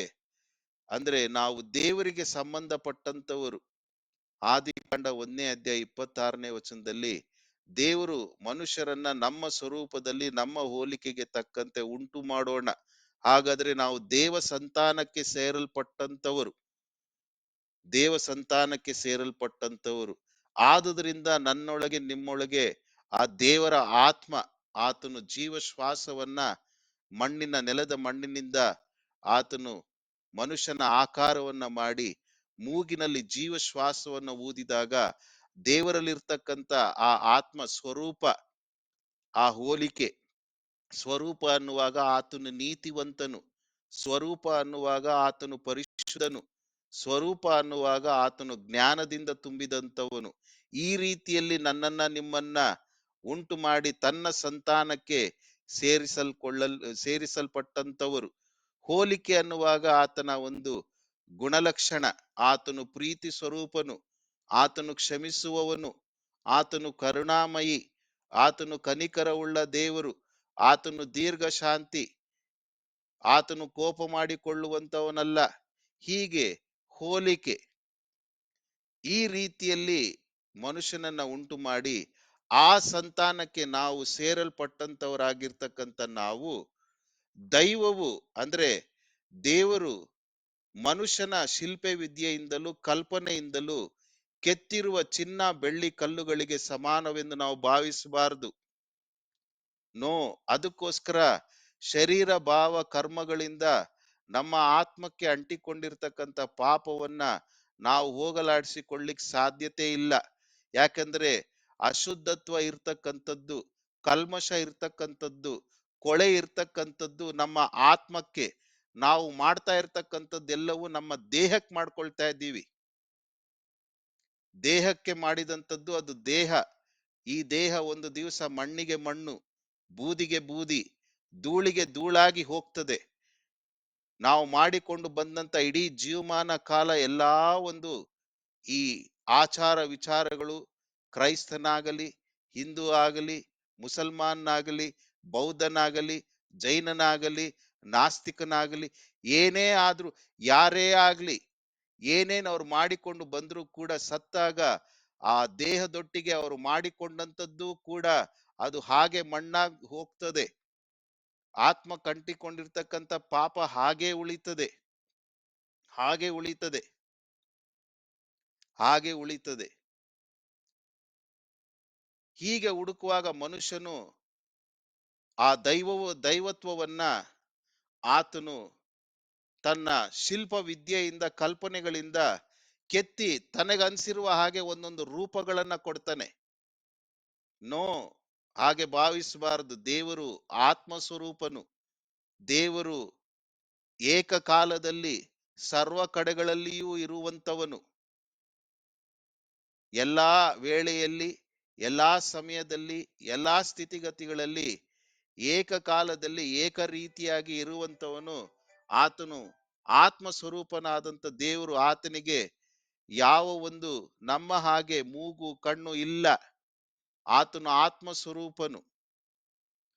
ಅಂದ್ರೆ ನಾವು ದೇವರಿಗೆ ಸಂಬಂಧಪಟ್ಟಂತವರು. ಆದಿಕಾಂಡ 1ನೇ ಅಧ್ಯಾಯ 26ನೇ ವಚನದಲ್ಲಿ ದೇವರು ಮನುಷ್ಯರನ್ನ ನಮ್ಮ ಸ್ವರೂಪದಲ್ಲಿ ನಮ್ಮ ಹೋಲಿಕೆಗೆ ತಕ್ಕಂತೆ ಉಂಟು ಮಾಡೋಣ, ಹಾಗಾದ್ರೆ ನಾವು ದೇವ ಸಂತಾನಕ್ಕೆ ಸೇರಲ್ಪಟ್ಟಂತವರು. ಆದುದರಿಂದ ನನ್ನೊಳಗೆ ನಿಮ್ಮೊಳಗೆ ಆ ದೇವರ ಆತ್ಮ, ಆತನು ಜೀವಶ್ವಾಸವನ್ನ ನೆಲದ ಮಣ್ಣಿನಿಂದ ಆತನು ಮನುಷ್ಯನ ಆಕಾರವನ್ನ ಮಾಡಿ ಮೂಗಿನಲ್ಲಿ ಜೀವಶ್ವಾಸವನ್ನ ಊದಿದಾಗ ದೇವರಲ್ಲಿರ್ತಕ್ಕಂಥ ಆ ಆತ್ಮ ಸ್ವರೂಪ, ಆ ಹೋಲಿಕೆ, ಸ್ವರೂಪ ಅನ್ನುವಾಗ ಆತನು ನೀತಿವಂತನು, ಸ್ವರೂಪ ಅನ್ನುವಾಗ ಆತನು ಪರಿಶುದ್ಧನು, ಸ್ವರೂಪ ಅನ್ನುವಾಗ ಆತನು ಜ್ಞಾನದಿಂದ ತುಂಬಿದಂತವನು. ಈ ರೀತಿಯಲ್ಲಿ ನನ್ನನ್ನ ನಿಮ್ಮನ್ನ ಉಂಟು ಮಾಡಿ ತನ್ನ ಸಂತಾನಕ್ಕೆ ಸೇರಿಸಲ್ಪಟ್ಟಂತವರು. ಹೋಲಿಕೆ ಅನ್ನುವಾಗ ಆತನ ಒಂದು ಗುಣಲಕ್ಷಣ, ಆತನು ಪ್ರೀತಿ ಸ್ವರೂಪನು, ಆತನು ಕ್ಷಮಿಸುವವನು, ಆತನು ಕರುಣಾಮಯಿ, ಆತನು ಕನಿಕರವುಳ್ಳ ದೇವರು, ಆತನು ದೀರ್ಘ ಶಾಂತಿ, ಆತನು ಕೋಪ ಮಾಡಿಕೊಳ್ಳುವಂತವನಲ್ಲ. ಹೀಗೆ ಹೋಲಿಕೆ, ಈ ರೀತಿಯಲ್ಲಿ ಮನುಷ್ಯನನ್ನ ಉಂಟು ಮಾಡಿ ಆ ಸಂತಾನಕ್ಕೆ ನಾವು ಸೇರಲ್ಪಟ್ಟಂತವರಾಗಿರ್ತಕ್ಕಂಥ ನಾವು, ದೈವವು ಅಂದ್ರೆ ದೇವರು ಮನುಷ್ಯನ ಶಿಲ್ಪೆ ವಿದ್ಯೆಯಿಂದಲೂ ಕಲ್ಪನೆಯಿಂದಲೂ ಕೆತ್ತಿರುವ ಚಿನ್ನ ಬೆಳ್ಳಿ ಕಲ್ಲುಗಳಿಗೆ ಸಮಾನವೆಂದು ನಾವು ಭಾವಿಸಬಾರದು. ಅದಕ್ಕೋಸ್ಕರ ಶರೀರ ಭಾವ ಕರ್ಮಗಳಿಂದ ನಮ್ಮ ಆತ್ಮಕ್ಕೆ ಅಂಟಿಕೊಂಡಿರ್ತಕ್ಕಂಥ ಪಾಪವನ್ನ ನಾವು ಹೋಗಲಾಡಿಸಿಕೊಳ್ಳಿಕ್ ಸಾಧ್ಯತೆ ಇಲ್ಲ. ಯಾಕಂದ್ರೆ ಅಶುದ್ಧತ್ವ ಇರ್ತಕ್ಕಂಥದ್ದು, ಕಲ್ಮಶ ಇರ್ತಕ್ಕಂಥದ್ದು, ಕೊಳೆ ಇರ್ತಕ್ಕಂಥದ್ದು ನಮ್ಮ ಆತ್ಮಕ್ಕೆ. ನಾವು ಮಾಡ್ತಾ ಇರ್ತಕ್ಕಂಥದ್ದೆಲ್ಲವೂ ನಮ್ಮ ದೇಹಕ್ಕೆ ಮಾಡ್ಕೊಳ್ತಾ ಇದ್ದೀವಿ. ದೇಹಕ್ಕೆ ಮಾಡಿದಂಥದ್ದು ಅದು ದೇಹ. ಈ ದೇಹ ಒಂದು ದಿವಸ ಮಣ್ಣಿಗೆ ಮಣ್ಣು, ಬೂದಿಗೆ ಬೂದಿ, ಧೂಳಿಗೆ ಧೂಳಾಗಿ ಹೋಗ್ತದೆ. ನಾವು ಮಾಡಿಕೊಂಡು ಬಂದಂತ ಇಡೀ ಜೀವಮಾನ ಕಾಲ ಎಲ್ಲಾ ಒಂದು ಈ ಆಚಾರ ವಿಚಾರಗಳು, ಕ್ರೈಸ್ತನಾಗಲಿ, ಹಿಂದೂ ಆಗಲಿ, ಮುಸಲ್ಮಾನಾಗಲಿ, ಬೌದ್ಧನಾಗಲಿ, ಜೈನನಾಗಲಿ, ನಾಸ್ತಿಕನಾಗಲಿ, ಏನೇ ಆದ್ರೂ, ಯಾರೇ ಆಗ್ಲಿ, ಏನೇನು ಅವ್ರು ಮಾಡಿಕೊಂಡು ಬಂದರೂ ಕೂಡ ಸತ್ತಾಗ ಆ ದೇಹದೊಟ್ಟಿಗೆ ಅವರು ಮಾಡಿಕೊಂಡಂಥದ್ದು ಕೂಡ ಅದು ಹಾಗೆ ಮಣ್ಣಾಗಿ ಹೋಗ್ತದೆ. ಆತ್ಮ ಕಂಟಿಕೊಂಡಿರ್ತಕ್ಕಂಥ ಪಾಪ ಹಾಗೆ ಉಳಿತದೆ, ಹಾಗೆ ಉಳಿತದೆ, ಹಾಗೆ ಉಳಿತದೆ. ಹೀಗೆ ಹುಡುಕುವಾಗ ಮನುಷ್ಯನು ಆ ದೈವತ್ವವನ್ನ ಆತನು ತನ್ನ ಶಿಲ್ಪ ವಿದ್ಯೆಯಿಂದ, ಕಲ್ಪನೆಗಳಿಂದ ಕೆತ್ತಿ ತನಗನ್ಸಿರುವ ಹಾಗೆ ಒಂದೊಂದು ರೂಪಗಳನ್ನ ಕೊಡ್ತಾನೆ. ನೋ, ಹಾಗೆ ಭಾವಿಸಬಾರದು. ದೇವರು ಆತ್ಮ ಸ್ವರೂಪನು. ದೇವರು ಏಕಕಾಲದಲ್ಲಿ ಸರ್ವ ಕಡೆಗಳಲ್ಲಿಯೂ ಇರುವಂತವನು. ಎಲ್ಲಾ ವೇಳೆಯಲ್ಲಿ, ಎಲ್ಲಾ ಸಮಯದಲ್ಲಿ, ಎಲ್ಲಾ ಸ್ಥಿತಿಗತಿಗಳಲ್ಲಿ ಏಕಕಾಲದಲ್ಲಿ ಏಕ ರೀತಿಯಾಗಿ ಇರುವಂತವನು ಆತನು. ಆತ್ಮ ಸ್ವರೂಪನಾದಂಥ ದೇವರು, ಆತನಿಗೆ ಯಾವ ಒಂದು ನಮ್ಮ ಹಾಗೆ ಮೂಗು ಕಣ್ಣು ಇಲ್ಲ. ಆತನು ಆತ್ಮ ಸ್ವರೂಪನು,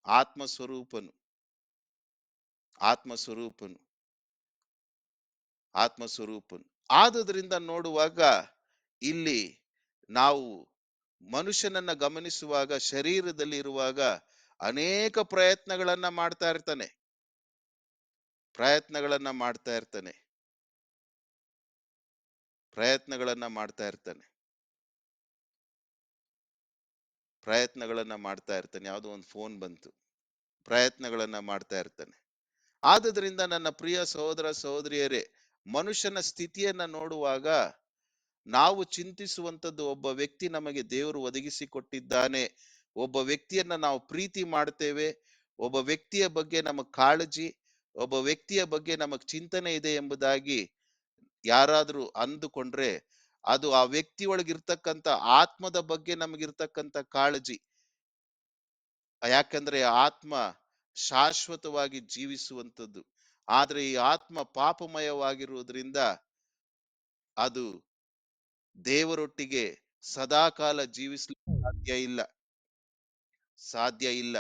ಆತ್ಮ ಸ್ವರೂಪನು, ಆತ್ಮ ಸ್ವರೂಪನು, ಆತ್ಮ ಸ್ವರೂಪನು. ಆದುದರಿಂದ ನೋಡುವಾಗ ಇಲ್ಲಿ ನಾವು ಮನುಷ್ಯನನ್ನ ಗಮನಿಸುವಾಗ, ಶರೀರದಲ್ಲಿ ಇರುವಾಗ ಅನೇಕ ಪ್ರಯತ್ನಗಳನ್ನ ಮಾಡ್ತಾ ಇರ್ತಾನೆ, ಪ್ರಯತ್ನಗಳನ್ನ ಮಾಡ್ತಾ ಇರ್ತಾನೆ, ಪ್ರಯತ್ನಗಳನ್ನ ಮಾಡ್ತಾ ಇರ್ತಾನೆ, ಪ್ರಯತ್ನಗಳನ್ನ ಮಾಡ್ತಾ ಇರ್ತಾನೆ. ಯಾವುದೋ ಒಂದು ಫೋನ್ ಬಂತು, ಪ್ರಯತ್ನಗಳನ್ನ ಮಾಡ್ತಾ ಇರ್ತಾನೆ. ಆದುದರಿಂದ ನನ್ನ ಪ್ರಿಯ ಸಹೋದರ ಸಹೋದರಿಯರೇ, ಮನುಷ್ಯನ ಸ್ಥಿತಿಯನ್ನ ನೋಡುವಾಗ ನಾವು ಚಿಂತಿಸುವಂಥದ್ದು, ಒಬ್ಬ ವ್ಯಕ್ತಿ ನಮಗೆ ದೇವರು ಒದಗಿಸಿಕೊಟ್ಟಿದ್ದಾನೆ, ಒಬ್ಬ ವ್ಯಕ್ತಿಯನ್ನ ನಾವು ಪ್ರೀತಿ ಮಾಡ್ತೇವೆ, ಒಬ್ಬ ವ್ಯಕ್ತಿಯ ಬಗ್ಗೆ ನಮಗ್ ಕಾಳಜಿ, ಒಬ್ಬ ವ್ಯಕ್ತಿಯ ಬಗ್ಗೆ ನಮಗ್ ಚಿಂತನೆ ಇದೆ ಎಂಬುದಾಗಿ ಯಾರಾದ್ರೂ ಅಂದುಕೊಂಡ್ರೆ ಅದು ಆ ವ್ಯಕ್ತಿ ಒಳಗಿರ್ತಕ್ಕಂಥ ಆತ್ಮದ ಬಗ್ಗೆ ನಮಗಿರ್ತಕ್ಕಂಥ ಕಾಳಜಿ. ಯಾಕಂದ್ರೆ ಆತ್ಮ ಶಾಶ್ವತವಾಗಿ ಜೀವಿಸುವಂಥದ್ದು. ಆದ್ರೆ ಈ ಆತ್ಮ ಪಾಪಮಯವಾಗಿರುವುದರಿಂದ ಅದು ದೇವರೊಟ್ಟಿಗೆ ಸದಾಕಾಲ ಜೀವಿಸಲಿಕ್ಕೆ ಸಾಧ್ಯ ಇಲ್ಲ, ಸಾಧ್ಯ ಇಲ್ಲ.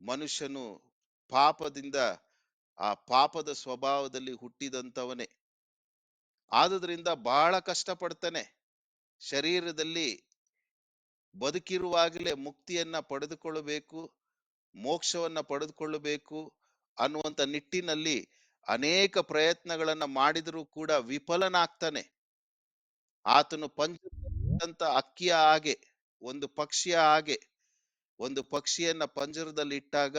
ಮನುಷ್ಯನು ಪಾಪದಿಂದ, ಆ ಪಾಪದ ಸ್ವಭಾವದಲ್ಲಿ ಹುಟ್ಟಿದಂತವನೇ. ಆದುದರಿಂದ ಬಹಳ ಕಷ್ಟಪಡ್ತಾನೆ. ಶರೀರದಲ್ಲಿ ಬದುಕಿರುವಾಗಲೇ ಮುಕ್ತಿಯನ್ನ ಪಡೆದುಕೊಳ್ಳಬೇಕು, ಮೋಕ್ಷವನ್ನ ಪಡೆದುಕೊಳ್ಳಬೇಕು ಅನ್ನುವಂಥ ನಿಟ್ಟಿನಲ್ಲಿ ಅನೇಕ ಪ್ರಯತ್ನಗಳನ್ನ ಮಾಡಿದರೂ ಕೂಡ ವಿಫಲನಾಗ್ತಾನೆ. ಆತನು ಪಂಜರದಂತ ಅಕ್ಕಿಯ ಹಾಗೆ, ಒಂದು ಪಕ್ಷಿಯ ಹಾಗೆ. ಒಂದು ಪಕ್ಷಿಯನ್ನ ಪಂಜರದಲ್ಲಿ ಇಟ್ಟಾಗ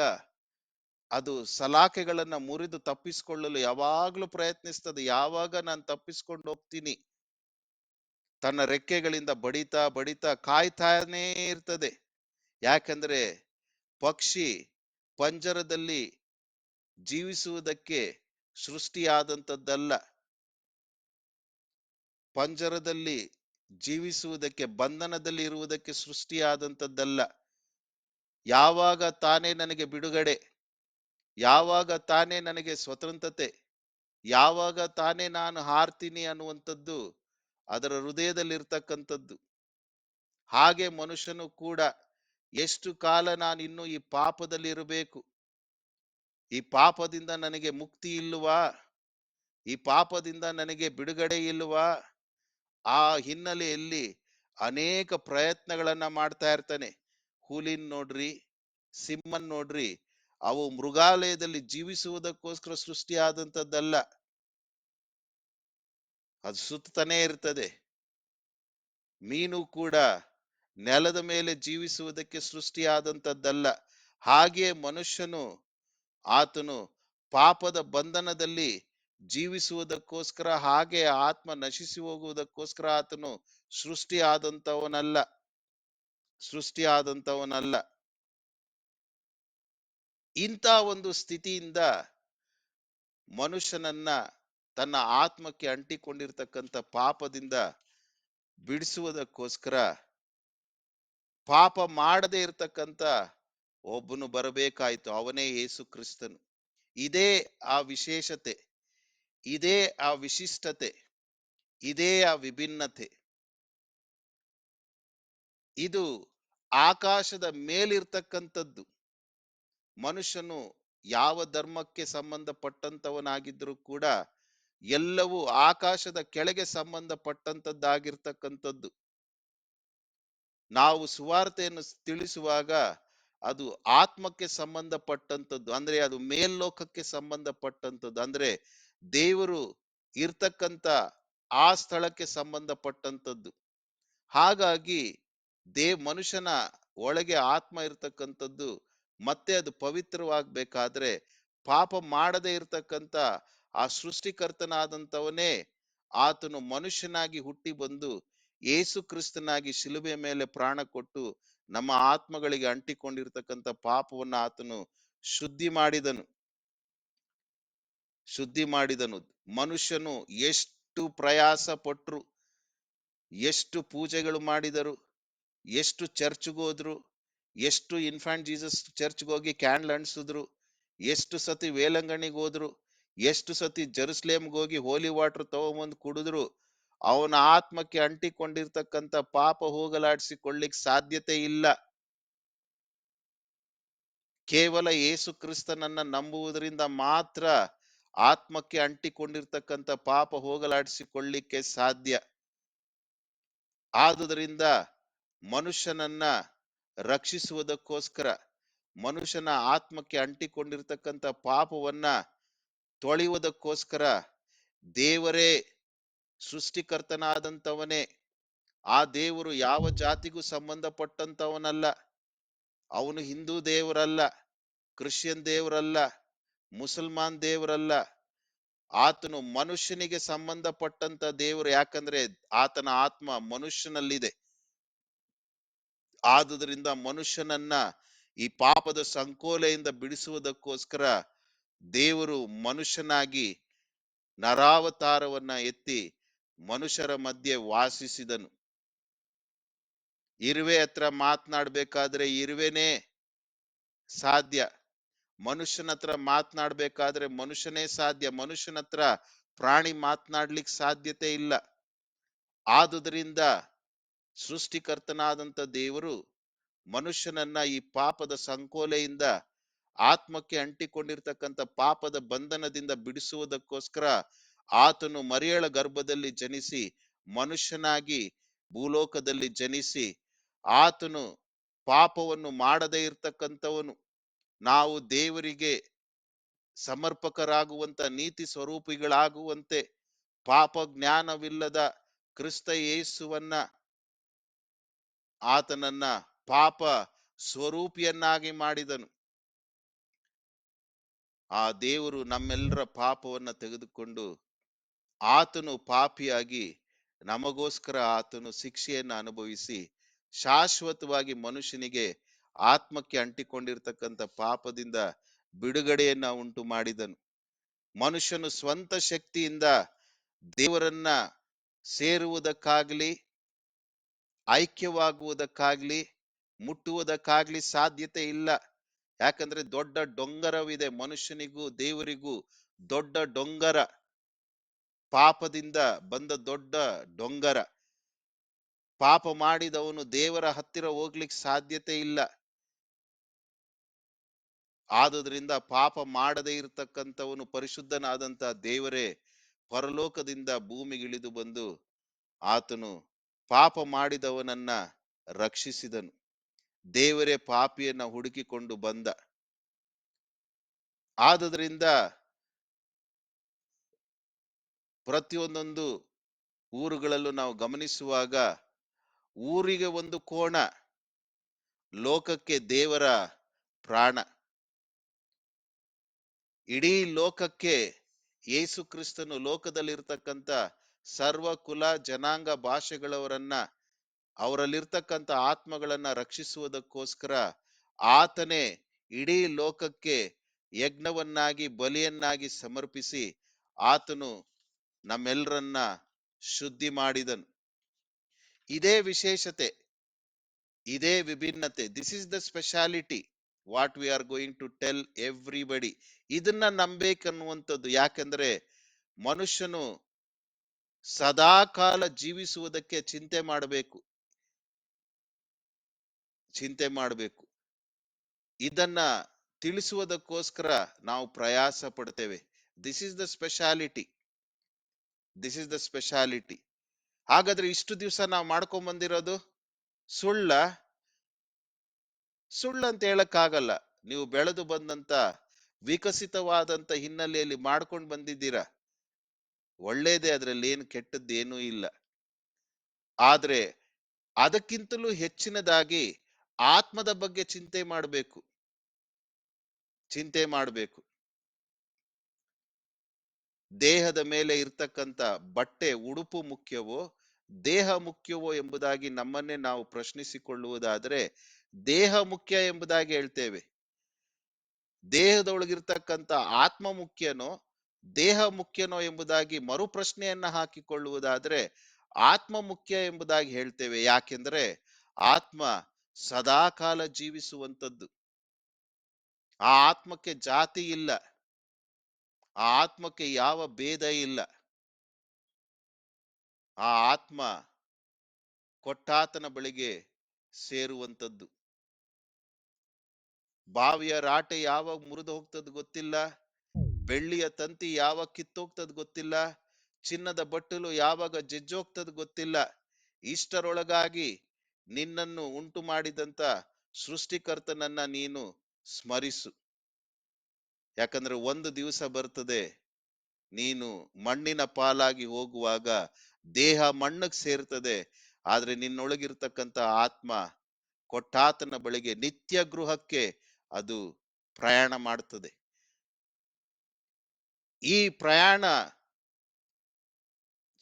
ಅದು ಸಲಾಕೆಗಳನ್ನ ಮುರಿದು ತಪ್ಪಿಸಿಕೊಳ್ಳಲು ಯಾವಾಗ್ಲೂ ಪ್ರಯತ್ನಿಸ್ತದೆ. ಯಾವಾಗ ನಾನು ತಪ್ಪಿಸ್ಕೊಂಡು ಹೋಗ್ತೀನಿ, ತನ್ನ ರೆಕ್ಕೆಗಳಿಂದ ಬಡಿತಾ ಬಡಿತಾ ಕಾಯ್ತಾನೇ ಇರ್ತದೆ. ಯಾಕಂದ್ರೆ ಪಕ್ಷಿ ಪಂಜರದಲ್ಲಿ ಜೀವಿಸುವುದಕ್ಕೆ ಸೃಷ್ಟಿಯಾದಂಥದ್ದಲ್ಲ, ಪಂಜರದಲ್ಲಿ ಜೀವಿಸುವುದಕ್ಕೆ, ಬಂಧನದಲ್ಲಿ ಇರುವುದಕ್ಕೆ ಸೃಷ್ಟಿಯಾದಂಥದ್ದಲ್ಲ. ಯಾವಾಗ ತಾನೇ ನನಗೆ ಬಿಡುಗಡೆ, ಯಾವಾಗ ತಾನೇ ನನಗೆ ಸ್ವತಂತ್ರತೆ, ಯಾವಾಗ ತಾನೇ ನಾನು ಹಾರ್ತೀನಿ ಅನ್ನುವಂಥದ್ದು ಅದರ ಹೃದಯದಲ್ಲಿರ್ತಕ್ಕಂಥದ್ದು. ಹಾಗೆ ಮನುಷ್ಯನು ಕೂಡ ಎಷ್ಟು ಕಾಲ ನಾನು ಇನ್ನು ಈ ಪಾಪದಲ್ಲಿ ಇರಬೇಕು, ಈ ಪಾಪದಿಂದ ನನಗೆ ಮುಕ್ತಿ ಇಲ್ಲವಾ, ಈ ಪಾಪದಿಂದ ನನಗೆ ಬಿಡುಗಡೆ ಇಲ್ಲವಾ, ಆ ಹಿನ್ನೆಲೆಯಲ್ಲಿ ಅನೇಕ ಪ್ರಯತ್ನಗಳನ್ನ ಮಾಡ್ತಾ ಇರ್ತಾನೆ. ಹುಲಿನ್ ನೋಡ್ರಿ, ಸಿಂಹನ್ ನೋಡ್ರಿ, ಅವು ಮೃಗಾಲಯದಲ್ಲಿ ಜೀವಿಸುವುದಕ್ಕೋಸ್ಕರ ಸೃಷ್ಟಿಯಾದಂಥದ್ದಲ್ಲ, ಅದು ಸುತ್ತಾನೇ ಇರ್ತದೆ. ಮೀನು ಕೂಡ ನೆಲದ ಮೇಲೆ ಜೀವಿಸುವುದಕ್ಕೆ ಸೃಷ್ಟಿಯಾದಂಥದ್ದಲ್ಲ. ಹಾಗೆಯೇ ಮನುಷ್ಯನು, ಆತನು ಪಾಪದ ಬಂಧನದಲ್ಲಿ ಜೀವಿಸುವುದಕ್ಕೋಸ್ಕರ, ಹಾಗೆ ಆತ್ಮ ನಶಿಸಿ ಹೋಗುವುದಕ್ಕೋಸ್ಕರ ಆತನು ಸೃಷ್ಟಿಯಾದಂಥವನಲ್ಲ. ಇಂಥ ಒಂದು ಸ್ಥಿತಿಯಿಂದ ಮನುಷ್ಯನನ್ನ ತನ್ನ ಆತ್ಮಕ್ಕೆ ಅಂಟಿಕೊಂಡಿರ್ತಕ್ಕಂಥ ಪಾಪದಿಂದ ಬಿಡಿಸುವುದಕ್ಕೋಸ್ಕರ ಪಾಪ ಮಾಡದೇ ಇರತಕ್ಕಂಥ ಒಬ್ಬನು ಬರಬೇಕಾಯ್ತು. ಅವನೇ ಯೇಸು ಕ್ರಿಸ್ತನು. ಇದೇ ಆ ವಿಶೇಷತೆ, ಇದೇ ಆ ವಿಶಿಷ್ಟತೆ, ಇದೇ ಆ ವಿಭಿನ್ನತೆ. ಇದು ಆಕಾಶದ ಮೇಲಿರ್ತಕ್ಕಂಥದ್ದು. ಮನುಷ್ಯನು ಯಾವ ಧರ್ಮಕ್ಕೆ ಸಂಬಂಧಪಟ್ಟಂತವನಾಗಿದ್ರೂ ಕೂಡ ಎಲ್ಲವೂ ಆಕಾಶದ ಕೆಳಗೆ ಸಂಬಂಧಪಟ್ಟಂತದ್ದಾಗಿರ್ತಕ್ಕಂಥದ್ದು. ನಾವು ಸುವಾರ್ತೆಯನ್ನು ತಿಳಿಸುವಾಗ ಅದು ಆತ್ಮಕ್ಕೆ ಸಂಬಂಧಪಟ್ಟಂಥದ್ದು, ಅಂದ್ರೆ ಅದು ಮೇಲ್ಲೋಕಕ್ಕೆ ಸಂಬಂಧಪಟ್ಟಂಥದ್ದು, ಅಂದ್ರೆ ದೇವರು ಇರ್ತಕ್ಕಂಥ ಆ ಸ್ಥಳಕ್ಕೆ ಸಂಬಂಧಪಟ್ಟಂಥದ್ದು. ಹಾಗಾಗಿ ಮನುಷ್ಯನ ಒಳಗೆ ಆತ್ಮ ಇರ್ತಕ್ಕಂಥದ್ದು, ಮತ್ತೆ ಅದು ಪವಿತ್ರವಾಗಬೇಕಾದ್ರೆ ಪಾಪ ಮಾಡದೇ ಇರ್ತಕ್ಕಂಥ ಆ ಸೃಷ್ಟಿಕರ್ತನಾದಂಥವನೇ ಆತನು ಮನುಷ್ಯನಾಗಿ ಹುಟ್ಟಿ ಬಂದು ಯೇಸು ಕ್ರಿಸ್ತನಾಗಿ ಶಿಲುಬೆ ಮೇಲೆ ಪ್ರಾಣ ಕೊಟ್ಟು ನಮ್ಮ ಆತ್ಮಗಳಿಗೆ ಅಂಟಿಕೊಂಡಿರ್ತಕ್ಕಂಥ ಪಾಪವನ್ನು ಆತನು ಶುದ್ಧಿ ಮಾಡಿದನು. ಮನುಷ್ಯನು ಎಷ್ಟು ಪ್ರಯಾಸ ಪಟ್ರು, ಎಷ್ಟು ಪೂಜೆಗಳು ಮಾಡಿದರು, ಎಷ್ಟು ಚರ್ಚ್ಗೆ ಹೋದ್ರು, ಎಷ್ಟು ಇನ್ಫ್ಯಾಂಟ್ ಜೀಸಸ್ ಚರ್ಚ್ಗೆ ಹೋಗಿ ಕ್ಯಾಂಡ್ಲ್ ಅಂಟಿಸಿದ್ರು, ಎಷ್ಟು ಸತಿ ವೇಲಂಗಣಿಗೆ ಹೋದ್ರು, ಎಷ್ಟು ಸತಿ ಜೆರುಸಲೇಮ್ಗೆ ಹೋಗಿ ಹೋಲಿ ವಾಟರ್ ತಗೊಂಬಂದು ಕುಡಿದ್ರು, ಅವನ ಆತ್ಮಕ್ಕೆ ಅಂಟಿಕೊಂಡಿರ್ತಕ್ಕಂಥ ಪಾಪ ಹೋಗಲಾಡಿಸಿಕೊಳ್ಳಿಕ್ ಸಾಧ್ಯತೆ ಇಲ್ಲ. ಕೇವಲ ಯೇಸು ಕ್ರಿಸ್ತನನ್ನ ನಂಬುವುದರಿಂದ ಮಾತ್ರ ಆತ್ಮಕ್ಕೆ ಅಂಟಿಕೊಂಡಿರ್ತಕ್ಕಂಥ ಪಾಪ ಹೋಗಲಾಡಿಸಿಕೊಳ್ಳಿಕ್ಕೆ ಸಾಧ್ಯ. ಆದುದರಿಂದ ಮನುಷ್ಯನನ್ನ ರಕ್ಷಿಸುವುದಕ್ಕೋಸ್ಕರ, ಮನುಷ್ಯನ ಆತ್ಮಕ್ಕೆ ಅಂಟಿಕೊಂಡಿರ್ತಕ್ಕಂಥ ಪಾಪವನ್ನ ತೊಳೆಯುವುದಕ್ಕೋಸ್ಕರ ದೇವರೇ, ಸೃಷ್ಟಿಕರ್ತನಾದಂಥವನೇ, ಆ ದೇವರು ಯಾವ ಜಾತಿಗೂ ಸಂಬಂಧಪಟ್ಟಂತವನಲ್ಲ. ಅವನು ಹಿಂದೂ ದೇವರಲ್ಲ, ಕ್ರಿಶ್ಚಿಯನ್ ದೇವರಲ್ಲ, ಮುಸಲ್ಮಾನ್ ದೇವರಲ್ಲ. ಆತನು ಮನುಷ್ಯನಿಗೆ ಸಂಬಂಧಪಟ್ಟಂತ ದೇವರು. ಯಾಕಂದ್ರೆ ಆತನ ಆತ್ಮ ಮನುಷ್ಯನಲ್ಲಿದೆ. ಆದುದರಿಂದ ಮನುಷ್ಯನನ್ನ ಈ ಪಾಪದ ಸಂಕೋಲೆಯಿಂದ ಬಿಡಿಸುವುದಕ್ಕೋಸ್ಕರ ದೇವರು ಮನುಷ್ಯನಾಗಿ ನರಾವತಾರವನ್ನ ಎತ್ತಿ ಮನುಷ್ಯರ ಮಧ್ಯೆ ವಾಸಿಸಿದನು. ಇರುವೆ ಹತ್ರ ಮಾತನಾಡ್ಬೇಕಾದ್ರೆ ಇರುವೆನೇ ಸಾಧ್ಯ, ಮನುಷ್ಯನ ಹತ್ರ ಮಾತನಾಡ್ಬೇಕಾದ್ರೆ ಮನುಷ್ಯನೇ ಸಾಧ್ಯ. ಮನುಷ್ಯನ ಹತ್ರ ಪ್ರಾಣಿ ಮಾತನಾಡ್ಲಿಕ್ಕೆ ಸಾಧ್ಯತೆ ಇಲ್ಲ. ಆದುದರಿಂದ ಸೃಷ್ಟಿಕರ್ತನಾದಂಥ ದೇವರು ಮನುಷ್ಯನನ್ನ ಈ ಪಾಪದ ಸಂಕೋಲೆಯಿಂದ, ಆತ್ಮಕ್ಕೆ ಅಂಟಿಕೊಂಡಿರ್ತಕ್ಕಂಥ ಪಾಪದ ಬಂಧನದಿಂದ ಬಿಡಿಸುವುದಕ್ಕೋಸ್ಕರ ಆತನು ಮರಿಯಳ ಗರ್ಭದಲ್ಲಿ ಜನಿಸಿ ಮನುಷ್ಯನಾಗಿ ಭೂಲೋಕದಲ್ಲಿ ಜನಿಸಿ, ಆತನು ಪಾಪವನ್ನು ಮಾಡದೇ ಇರ್ತಕ್ಕಂಥವನು, ನಾವು ದೇವರಿಗೆ ಸಮರ್ಪಕರಾಗುವಂತ, ನೀತಿ ಸ್ವರೂಪಿಗಳಾಗುವಂತೆ ಪಾಪ ಜ್ಞಾನವಿಲ್ಲದ ಕ್ರಿಸ್ತ ಯೇಸುವನ್ನ, ಆತನನ್ನ ಪಾಪ ಸ್ವರೂಪಿಯನ್ನಾಗಿ ಮಾಡಿದನು. ಆ ದೇವರು ನಮ್ಮೆಲ್ಲರ ಪಾಪವನ್ನ ತೆಗೆದುಕೊಂಡು ಆತನು ಪಾಪಿಯಾಗಿ ನಮಗೋಸ್ಕರ ಆತನು ಶಿಕ್ಷೆಯನ್ನು ಅನುಭವಿಸಿ ಶಾಶ್ವತವಾಗಿ ಮನುಷ್ಯನಿಗೆ ಆತ್ಮಕ್ಕೆ ಅಂಟಿಕೊಂಡಿರ್ತಕ್ಕಂಥ ಪಾಪದಿಂದ ಬಿಡುಗಡೆಯನ್ನ ಉಂಟು ಮಾಡಿದನು. ಮನುಷ್ಯನು ಸ್ವಂತ ಶಕ್ತಿಯಿಂದ ದೇವರನ್ನ ಸೇರುವುದಕ್ಕಾಗ್ಲಿ, ಐಕ್ಯವಾಗುವುದಕ್ಕಾಗ್ಲಿ, ಮುಟ್ಟುವುದಕ್ಕಾಗ್ಲಿ ಸಾಧ್ಯತೆ ಇಲ್ಲ. ಯಾಕಂದ್ರೆ ದೊಡ್ಡ ಡೊಂಗರವಿದೆ ಮನುಷ್ಯನಿಗೂ ದೇವರಿಗೂ. ದೊಡ್ಡ ಡೊಂಗರ, ಪಾಪದಿಂದ ಬಂದ ದೊಡ್ಡ ಡೊಂಗರ. ಪಾಪ ಮಾಡಿದವನು ದೇವರ ಹತ್ತಿರ ಹೋಗ್ಲಿಕ್ಕೆ ಸಾಧ್ಯತೆ ಇಲ್ಲ. ಆದುದರಿಂದ ಪಾಪ ಮಾಡದೇ ಇರತಕ್ಕಂಥವನು, ಪರಿಶುದ್ಧನಾದಂತ ದೇವರೇ ಪರಲೋಕದಿಂದ ಭೂಮಿಗಿಳಿದು ಬಂದು ಆತನು ಪಾಪ ಮಾಡಿದವನನ್ನ ರಕ್ಷಿಸಿದನು. ದೇವರೇ ಪಾಪಿಯನ್ನ ಹುಡುಕಿಕೊಂಡು ಬಂದ. ಆದುದರಿಂದ ಪ್ರತಿಯೊಂದೊಂದು ಊರುಗಳಲ್ಲೂ ನಾವು ಗಮನಿಸುವಾಗ ಊರಿಗೆ ಒಂದು ಕೋಣ, ಲೋಕಕ್ಕೆ ದೇವರ ಪ್ರಾಣ. ಇಡೀ ಲೋಕಕ್ಕೆ ಯೇಸು ಕ್ರಿಸ್ತನು ಲೋಕದಲ್ಲಿರ್ತಕ್ಕಂಥ ಸರ್ವ ಕುಲ ಜನಾಂಗ ಭಾಷೆಗಳವರನ್ನ ಅವರಲ್ಲಿರ್ತಕ್ಕಂಥ ಆತ್ಮಗಳನ್ನ ರಕ್ಷಿಸುವುದಕ್ಕೋಸ್ಕರ ಆತನೇ ಇಡೀ ಲೋಕಕ್ಕೆ ಯಜ್ಞವನ್ನಾಗಿ ಬಲಿಯನ್ನಾಗಿ ಸಮರ್ಪಿಸಿ ಆತನು ನಮ್ಮೆಲ್ಲರನ್ನ ಶುದ್ಧಿ ಮಾಡಿದನು. ಇದೇ ವಿಶೇಷತೆ, ಇದೇ ವಿಭಿನ್ನತೆ. This is the speciality what we are going to tell everybody. ಇದನ್ನ ನಂಬೇಕನ್ನುವಂಥದ್ದು. ಯಾಕಂದ್ರೆ ಮನುಷ್ಯನು ಸದಾಕಾಲ ಜೀವಿಸುವುದಕ್ಕೆ ಚಿಂತೆ ಮಾಡಬೇಕು. ಇದನ್ನ ತಿಳಿಸುವುದಕ್ಕೋಸ್ಕರ ನಾವು ಪ್ರಯಾಸ ಪಡ್ತೇವೆ. This is the speciality. ಹಾಗಾದ್ರೆ ಇಷ್ಟು ದಿವಸ ನಾವು ಮಾಡ್ಕೊಂಡ್ ಬಂದಿರೋದು ಸುಳ್ಳಂತ ಹೇಳಕ್ಕಾಗಲ್ಲ. ನೀವು ಬೆಳೆದು ಬಂದಂತ ವಿಕಸಿತವಾದಂತ ಹಿನ್ನೆಲೆಯಲ್ಲಿ ಮಾಡ್ಕೊಂಡು ಬಂದಿದ್ದೀರಾ, ಒಳ್ಳೇದೇ, ಅದ್ರಲ್ಲಿ ಏನು ಕೆಟ್ಟದ್ದೇನೂ ಇಲ್ಲ. ಆದ್ರೆ ಅದಕ್ಕಿಂತಲೂ ಹೆಚ್ಚಿನದಾಗಿ ಆತ್ಮದ ಬಗ್ಗೆ ಚಿಂತೆ ಮಾಡಬೇಕು. ದೇಹದ ಮೇಲೆ ಇರ್ತಕ್ಕಂಥ ಬಟ್ಟೆ ಉಡುಪು ಮುಖ್ಯವೋ ದೇಹ ಮುಖ್ಯವೋ ಎಂಬುದಾಗಿ ನಮ್ಮನ್ನೇ ನಾವು ಪ್ರಶ್ನಿಸಿಕೊಳ್ಳುವುದಾದ್ರೆ ದೇಹ ಮುಖ್ಯ ಎಂಬುದಾಗಿ ಹೇಳ್ತೇವೆ. ದೇಹದೊಳಗಿರ್ತಕ್ಕಂಥ ಆತ್ಮ ಮುಖ್ಯನೋ ದೇಹ ಮುಖ್ಯನೋ ಎಂಬುದಾಗಿ ಮರು ಪ್ರಶ್ನೆಯನ್ನ ಹಾಕಿಕೊಳ್ಳುವುದಾದ್ರೆ ಆತ್ಮ ಮುಖ್ಯ ಎಂಬುದಾಗಿ ಹೇಳ್ತೇವೆ. ಯಾಕೆಂದ್ರೆ ಆತ್ಮ ಸದಾಕಾಲ ಜೀವಿಸುವಂಥದ್ದು. ಆ ಆತ್ಮಕ್ಕೆ ಜಾತಿ ಇಲ್ಲ, ಆ ಆತ್ಮಕ್ಕೆ ಯಾವ ಭೇದ ಇಲ್ಲ. ಆ ಆತ್ಮ ಕೊಟ್ಟಾತನ ಬಳಿಗೆ ಸೇರುವಂಥದ್ದು. ಬಾವಿಯ ರಾಟೆ ಯಾವಾಗ ಮುರಿದು ಹೋಗ್ತದ ಗೊತ್ತಿಲ್ಲ, ಬೆಳ್ಳಿಯ ತಂತಿ ಯಾವಾಗ ಕಿತ್ತೋಗ್ತದ ಗೊತ್ತಿಲ್ಲ, ಚಿನ್ನದ ಬಟ್ಟಲು ಯಾವಾಗ ಜಜ್ಜೋಗ್ತದ ಗೊತ್ತಿಲ್ಲ. ಇಷ್ಟರೊಳಗಾಗಿ ನಿನ್ನನ್ನು ಉಂಟು ಮಾಡಿದಂತ ಸೃಷ್ಟಿಕರ್ತನನ್ನ ನೀನು ಸ್ಮರಿಸು. ಯಾಕಂದ್ರೆ ಒಂದು ದಿವಸ ಬರ್ತದೆ, ನೀನು ಮಣ್ಣಿನ ಪಾಲಾಗಿ ಹೋಗುವಾಗ ದೇಹ ಮಣ್ಣಕ್ಕೆ ಸೇರ್ತದೆ, ಆದ್ರೆ ನಿನ್ನೊಳಗಿರ್ತಕ್ಕಂಥ ಆತ್ಮ ಕೊಟ್ಟಾತನ ಬಳಿಗೆ ನಿತ್ಯ ಗೃಹಕ್ಕೆ ಅದು ಪ್ರಯಾಣ ಮಾಡ್ತದೆ. ಈ ಪ್ರಯಾಣ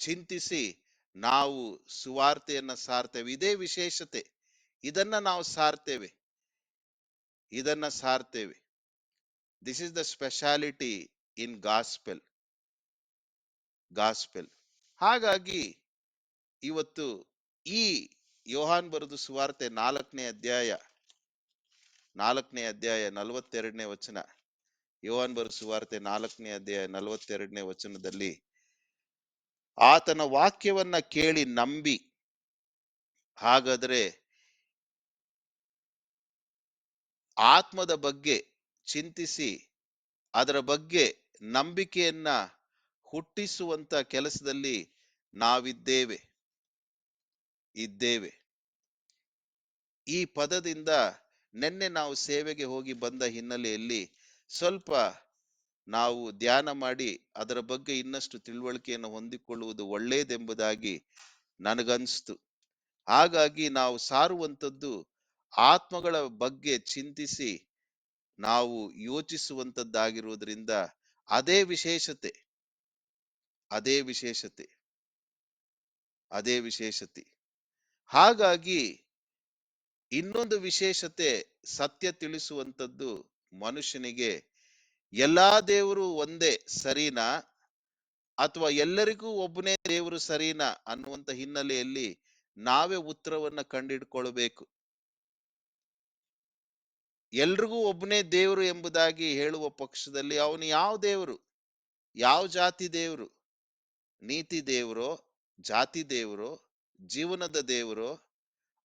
ಚಿಂತಿಸಿ ನಾವು ಸುವಾರ್ತೆಯನ್ನ ಸಾರ್ತೇವೆ. ಇದೇ ವಿಶೇಷತೆ. ಇದನ್ನ ನಾವು ಸಾರ್ತೇವೆ. This is the speciality in gospel. ಹಾಗಾಗಿ ಇವತ್ತು ಈ ಯೋಹಾನ್ ಬರೆದ ಸುವಾರ್ತೆ 4ನೇ ಅಧ್ಯಾಯ 42ನೇ ವಚನ, ಯೋಹಾನ್ ಬರೆದ ಸುವಾರ್ತೆ 4ನೇ ಅಧ್ಯಾಯ 42ನೇ ವಚನದಲ್ಲಿ ಆತನ ವಾಕ್ಯವನ್ನ ಕೇಳಿ ನಂಬಿ, ಹಾಗಾದ್ರೆ ಆತ್ಮದ ಬಗ್ಗೆ ಚಿಂತಿಸಿ ಅದರ ಬಗ್ಗೆ ನಂಬಿಕೆಯನ್ನ ಹುಟ್ಟಿಸುವಂತ ಕೆಲಸದಲ್ಲಿ ನಾವಿದ್ದೇವೆ. ಈ ಪದದಿಂದ ನಿನ್ನೆ ನಾವು ಸೇವೆಗೆ ಹೋಗಿ ಬಂದ ಹಿನ್ನೆಲೆಯಲ್ಲಿ ಸ್ವಲ್ಪ ನಾವು ಧ್ಯಾನ ಮಾಡಿ ಅದರ ಬಗ್ಗೆ ಇನ್ನಷ್ಟು ತಿಳುವಳಿಕೆಯನ್ನು ಹೊಂದಿಕೊಳ್ಳುವುದು ಒಳ್ಳೆಯದೆಂಬುದಾಗಿ ನನಗನ್ಸ್ತು. ಹಾಗಾಗಿ ನಾವು ಸಾರುವಂಥದ್ದು ಆತ್ಮಗಳ ಬಗ್ಗೆ ಚಿಂತಿಸಿ ನಾವು ಯೋಚಿಸುವಂತದ್ದಾಗಿರುವುದರಿಂದ ಅದೇ ವಿಶೇಷತೆ. ಹಾಗಾಗಿ ಇನ್ನೊಂದು ವಿಶೇಷತೆ, ಸತ್ಯ ತಿಳಿಸುವಂಥದ್ದು ಮನುಷ್ಯನಿಗೆ ಎಲ್ಲಾ ದೇವರು ಒಂದೇ ಸರಿನಾ ಅಥವಾ ಎಲ್ಲರಿಗೂ ಒಬ್ಬನೇ ದೇವರು ಸರಿನಾ ಅನ್ನುವಂತ ಹಿನ್ನೆಲೆಯಲ್ಲಿ ನಾವೇ ಉತ್ತರವನ್ನ ಕಂಡಿಡ್ಕೊಳ್ಬೇಕು. ಎಲ್ರಿಗೂ ಒಬ್ಬನೇ ದೇವರು ಎಂಬುದಾಗಿ ಹೇಳುವ ಪಕ್ಷದಲ್ಲಿ ಅವನು ಯಾವ ದೇವರು, ಯಾವ ಜಾತಿ ದೇವರು, ನೀತಿ ದೇವರೋ, ಜಾತಿ ದೇವರೋ, ಜೀವನದ ದೇವರೋ,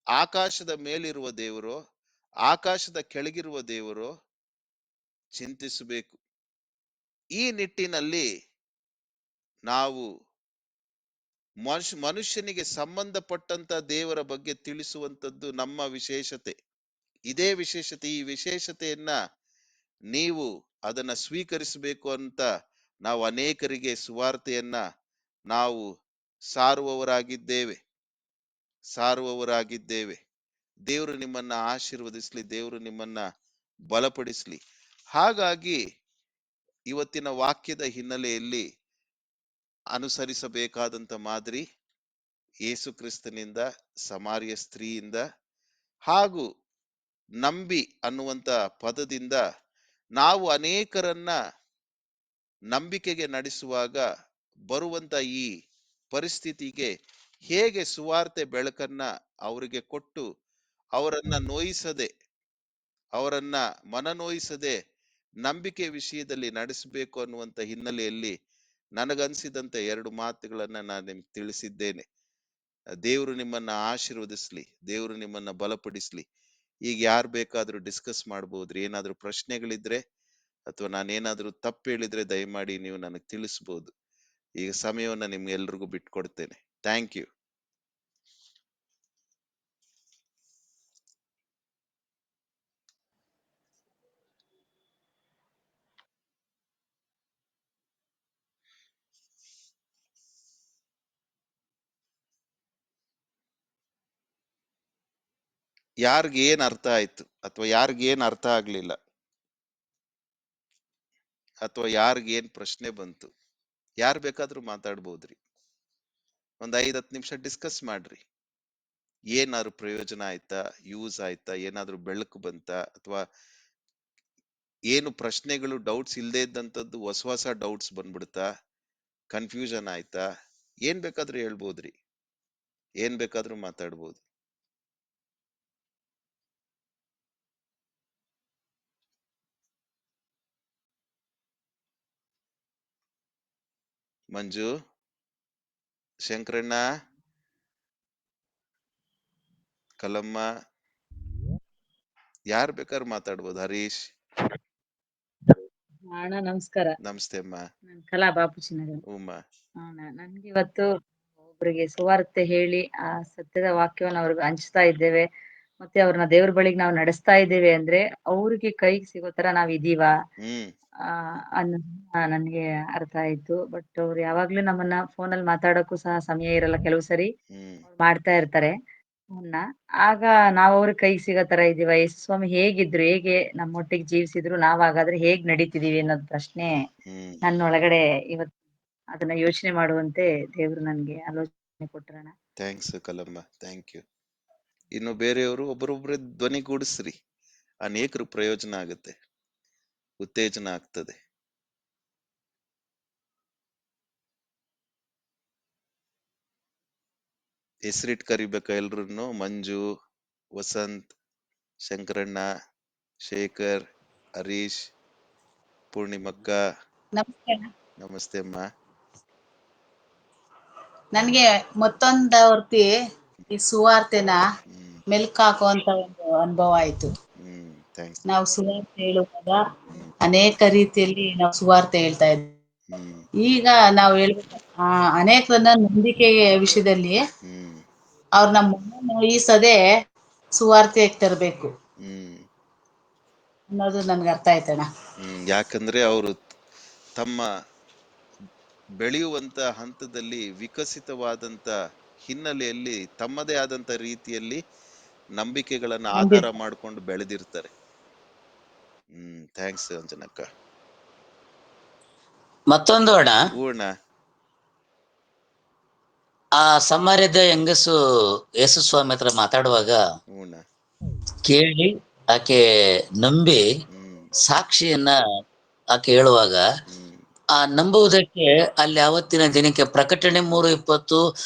ಆಕಾಶದ ಮೇಲಿರುವ ದೇವರೋ, ಆಕಾಶದ ಕೆಳಗಿರುವ ದೇವರೋ ಚಿಂತಿಸಬೇಕು. ಈ ನಿಟ್ಟಿನಲ್ಲಿ ನಾವು ಮನುಷ್ಯನಿಗೆ ಸಂಬಂಧಪಟ್ಟಂತ ದೇವರ ಬಗ್ಗೆ ತಿಳಿಸುವಂತದ್ದು ನಮ್ಮ ವಿಶೇಷತೆ. ಇದೇ ವಿಶೇಷತೆ. ಈ ವಿಶೇಷತೆಯನ್ನ ನೀವು ಅದನ್ನ ಸ್ವೀಕರಿಸಬೇಕು ಅಂತ ನಾವು ಅನೇಕರಿಗೆ ಸುವಾರ್ತೆಯನ್ನ ನಾವು ಸಾರುವವರಾಗಿದ್ದೇವೆ. ದೇವರು ನಿಮ್ಮನ್ನ ಆಶೀರ್ವದಿಸ್ಲಿ, ದೇವರು ನಿಮ್ಮನ್ನ ಬಲಪಡಿಸ್ಲಿ. ಹಾಗಾಗಿ ಇವತ್ತಿನ ವಾಕ್ಯದ ಹಿನ್ನೆಲೆಯಲ್ಲಿ ಅನುಸರಿಸಬೇಕಾದಂತ ಮಾದರಿ ಯೇಸು ಕ್ರಿಸ್ತನಿಂದ, ಸಮಾರ್ಯ ಸ್ತ್ರೀಯಿಂದ ಹಾಗೂ ನಂಬಿ ಅನ್ನುವಂತ ಪದದಿಂದ ನಾವು ಅನೇಕರನ್ನ ನಂಬಿಕೆಗೆ ನಡೆಸುವಾಗ ಬರುವಂತ ಈ ಪರಿಸ್ಥಿತಿಗೆ ಹೇಗೆ ಸುವಾರ್ತೆ ಬೆಳಕನ್ನ ಅವರಿಗೆ ಕೊಟ್ಟು ಅವರನ್ನ ನೋಯಿಸದೆ, ಅವರನ್ನ ಮನನೋಯಿಸದೆ ನಂಬಿಕೆ ವಿಷಯದಲ್ಲಿ ನಡೆಸಬೇಕು ಅನ್ನುವಂತ ಹಿನ್ನೆಲೆಯಲ್ಲಿ ನನಗನ್ಸಿದಂತ 2 ಮಾತುಗಳನ್ನ ನಾನು ನಿಮ್ಗೆ ತಿಳಿಸಿದ್ದೇನೆ. ದೇವರು ನಿಮ್ಮನ್ನ ಆಶೀರ್ವದಿಸ್ಲಿ, ದೇವರು ನಿಮ್ಮನ್ನ ಬಲಪಡಿಸ್ಲಿ. ಈಗ ಯಾರು ಬೇಕಾದ್ರೂ ಡಿಸ್ಕಸ್ ಮಾಡ್ಬೋದ್ರಿ. ಏನಾದ್ರೂ ಪ್ರಶ್ನೆಗಳಿದ್ರೆ ಅಥವಾ ನಾನೇನಾದ್ರೂ ತಪ್ಪು ಹೇಳಿದ್ರೆ ದಯಮಾಡಿ ನೀವು ನನಗೆ ತಿಳಿಸ್ಬೋದು. ಈಗ ಸಮಯವನ್ನ ನಿಮ್ಗೆಲ್ರಿಗೂ ಬಿಟ್ಕೊಡ್ತೇನೆ. Thank you. ಯಾರಿಗೇನ್ ಅರ್ಥ ಆಯ್ತು ಅಥವಾ ಯಾರಿಗೇನ್ ಅರ್ಥ ಆಗ್ಲಿಲ್ಲ ಅಥವಾ ಯಾರಿಗೇನ್ ಪ್ರಶ್ನೆ ಬಂತು, ಯಾರು ಬೇಕಾದ್ರೂ ಮಾತಾಡ್ಬೋದ್ರಿ. ಒಂದ್ 5-10 ನಿಮಿಷ ಡಿಸ್ಕಸ್ ಮಾಡ್ರಿ. ಏನಾದ್ರು ಪ್ರಯೋಜನ ಆಯ್ತಾ, ಯೂಸ್ ಆಯ್ತಾ, ಏನಾದ್ರೂ ಬೆಳಕು ಬಂತ, ಅಥವಾ ಏನು ಪ್ರಶ್ನೆಗಳು ಡೌಟ್ಸ್ ಇಲ್ದೇ ಇದ್ದಂಥದ್ದು ಹೊಸ ಡೌಟ್ಸ್ ಬಂದ್ಬಿಡ್ತಾ, ಕನ್ಫ್ಯೂಷನ್ ಆಯ್ತಾ, ಏನ್ ಬೇಕಾದ್ರೂ ಹೇಳ್ಬೋದ್ರಿ, ಏನ್ ಬೇಕಾದ್ರೂ ಮಾತಾಡ್ಬೋದು. ಮಂಜು, ಶಂಕರಣ್ಣ, ಕಲಮ್ಮ, ಯಾರು ಬೇಕಾದ್ರೂ ಮಾತಾಡ್ಬೋದು. ಹರೀಶ್, ಅಣ್ಣ ನಮಸ್ಕಾರ. ನಮಸ್ತೆ ಅಮ್ಮ. ನಾನ್ ಕಲಾ ಬಾಪುಚಿನಗರ. ಉಮ್ಮ, ನನ್ಗೆ ಇವತ್ತು ಒಬ್ಬರಿಗೆ ಸುವಾರ್ತೆ ಹೇಳಿ ಆ ಸತ್ಯದ ವಾಕ್ಯವನ್ನು ಅವ್ರಿಗೆ ಹಂಚ್ತಾ ಇದ್ದೇವೆ, ಮತ್ತೆ ಅವ್ರನ್ನ ದೇವ್ರ ಬಳಿಗೆ ನಾವು ನಡೆಸ್ತಾ ಇದ್ದೇವೆ ಅಂದ್ರೆ ಅವ್ರಿಗೆ ಕೈಗೆ ಸಿಗೋ ತರ ನಾವ್ ಇದೀವಾ ಅನ್ನೋದನ್ನ ನನ್ಗೆ ಅರ್ಥ ಆಯ್ತು. ಬಟ್ ಅವ್ರು ಯಾವಾಗ್ಲೂ ನಮ್ಮನ್ನ ಫೋನಲ್ಲಿ ಮಾತಾಡಕ್ಕೂ ಸಹ ಸಮಯ ಇರಲ್ಲ, ಕೆಲವು ಸರಿ ಮಾಡ್ತಾ ಇರ್ತಾರೆ ಅವನ್ನ. ಆಗ ನಾವ್ ಅವ್ರ ಕೈಗೆ ಸಿಗೋ ತರ ಇದೀವ? ಯೇಸು ಸ್ವಾಮಿ ಹೇಗಿದ್ರು, ಹೇಗೆ ನಮ್ಮೊಟ್ಟಿಗೆ ಜೀವಿಸಿದ್ರು, ನಾವ್ ಹಾಗಾದ್ರೆ ಹೇಗ್ ನಡೀತಿದೀವಿ ಅನ್ನೋದ್ ಪ್ರಶ್ನೆ ನನ್ನೊಳಗಡೆ ಇವತ್ತು ಅದನ್ನ ಯೋಚನೆ ಮಾಡುವಂತೆ ದೇವ್ರು ನನ್ಗೆ ಆಲೋಚನೆ ಕೊಟ್ರಣ. ಥ್ಯಾಂಕ್ಸ್ ಕಲಮ್ಮ, ಥ್ಯಾಂಕ್ ಯು. ಇನ್ನು ಬೇರೆಯವರು ಒಬ್ಬರೊಬ್ಬರ ಧ್ವನಿಗೂಡಿಸ್ರಿ, ಅನೇಕರು ಪ್ರಯೋಜನ ಆಗುತ್ತೆ, ಉತ್ತೇಜನ ಆಗ್ತದೆ. ಹೆಸರಿಟ್ ಕರಿಬೇಕ ಎಲ್ರನ್ನು. ಮಂಜು, ವಸಂತ್, ಶಂಕರಣ್ಣ, ಶೇಖರ್, ಹರೀಶ್, ಪೂರ್ಣಿಮಕ್ಕ. ನಮಸ್ತೆ ಅಮ್ಮ. ನನ್ಗೆ ಮತ್ತೊಂದವರ್ತಿ ಈ ಸುವಾರ್ತೆನ ಮೆಲ್ಕ್ ಹಾಕುವಂತ ಒಂದು ಅನುಭವ ಆಯ್ತು. ನಾವು ಸುವಾರ್ತೆ ಹೇಳುವಾಗ ಅನೇಕ ರೀತಿಯಲ್ಲಿ ನಾವು ಸುವಾರ್ತೆ ಹೇಳ್ತಾ ಇದ್ವಿ. ಈಗ ನಾವು ಹೇಳ್ಬೇಕು ಅನೇಕರನ್ನ ನಂಬಿಕೆ ವಿಷಯದಲ್ಲಿ ಅವ್ರನ್ನ ನೋಯಿಸದೆ ಸುವಾರ್ತೆಗೆ ತರಬೇಕು ಅನ್ನೋದು ನನ್ಗೆ ಅರ್ಥ ಆಯ್ತಣ್ಣ. ಯಾಕಂದ್ರೆ ಅವರು ತಮ್ಮ ಬೆಳೆಯುವಂತ ಹಂತದಲ್ಲಿ ವಿಕಸಿತವಾದಂತ ಹಿನ್ನೆಲೆಯಲ್ಲಿ ತಮ್ಮದೇ ಆದಂತ ರೀತಿಯಲ್ಲಿ ನಂಬಿಕೆಗಳನ್ನ ಆಧಾರ ಮಾಡ್ಕೊಂಡು ಬೆಳೆದಿರ್ತಾರೆ. ಥ್ಯಾಂಕ್ಸ್ ಅಂಜನಕ್ಕ. ಮತ್ತೊಂದು ಅಣ್ಣ, ಆ ಸಮಾರ್ಯದ ಹೆಂಗಸು ಯೇಸು ಸ್ವಾಮಿ ಹತ್ರ ಮಾತಾಡುವಾಗ ಕೇಳಿ ಆಕೆ ನಂಬಿ ಸಾಕ್ಷಿಯನ್ನ ಆಕೆ ಹೇಳುವಾಗ, ಆ ನಂಬುವುದಕ್ಕೆ ಅಲ್ಲಿ ಆವತ್ತಿನ ದಿನಕ್ಕೆ ಪ್ರಕಟಣೆ 3:20,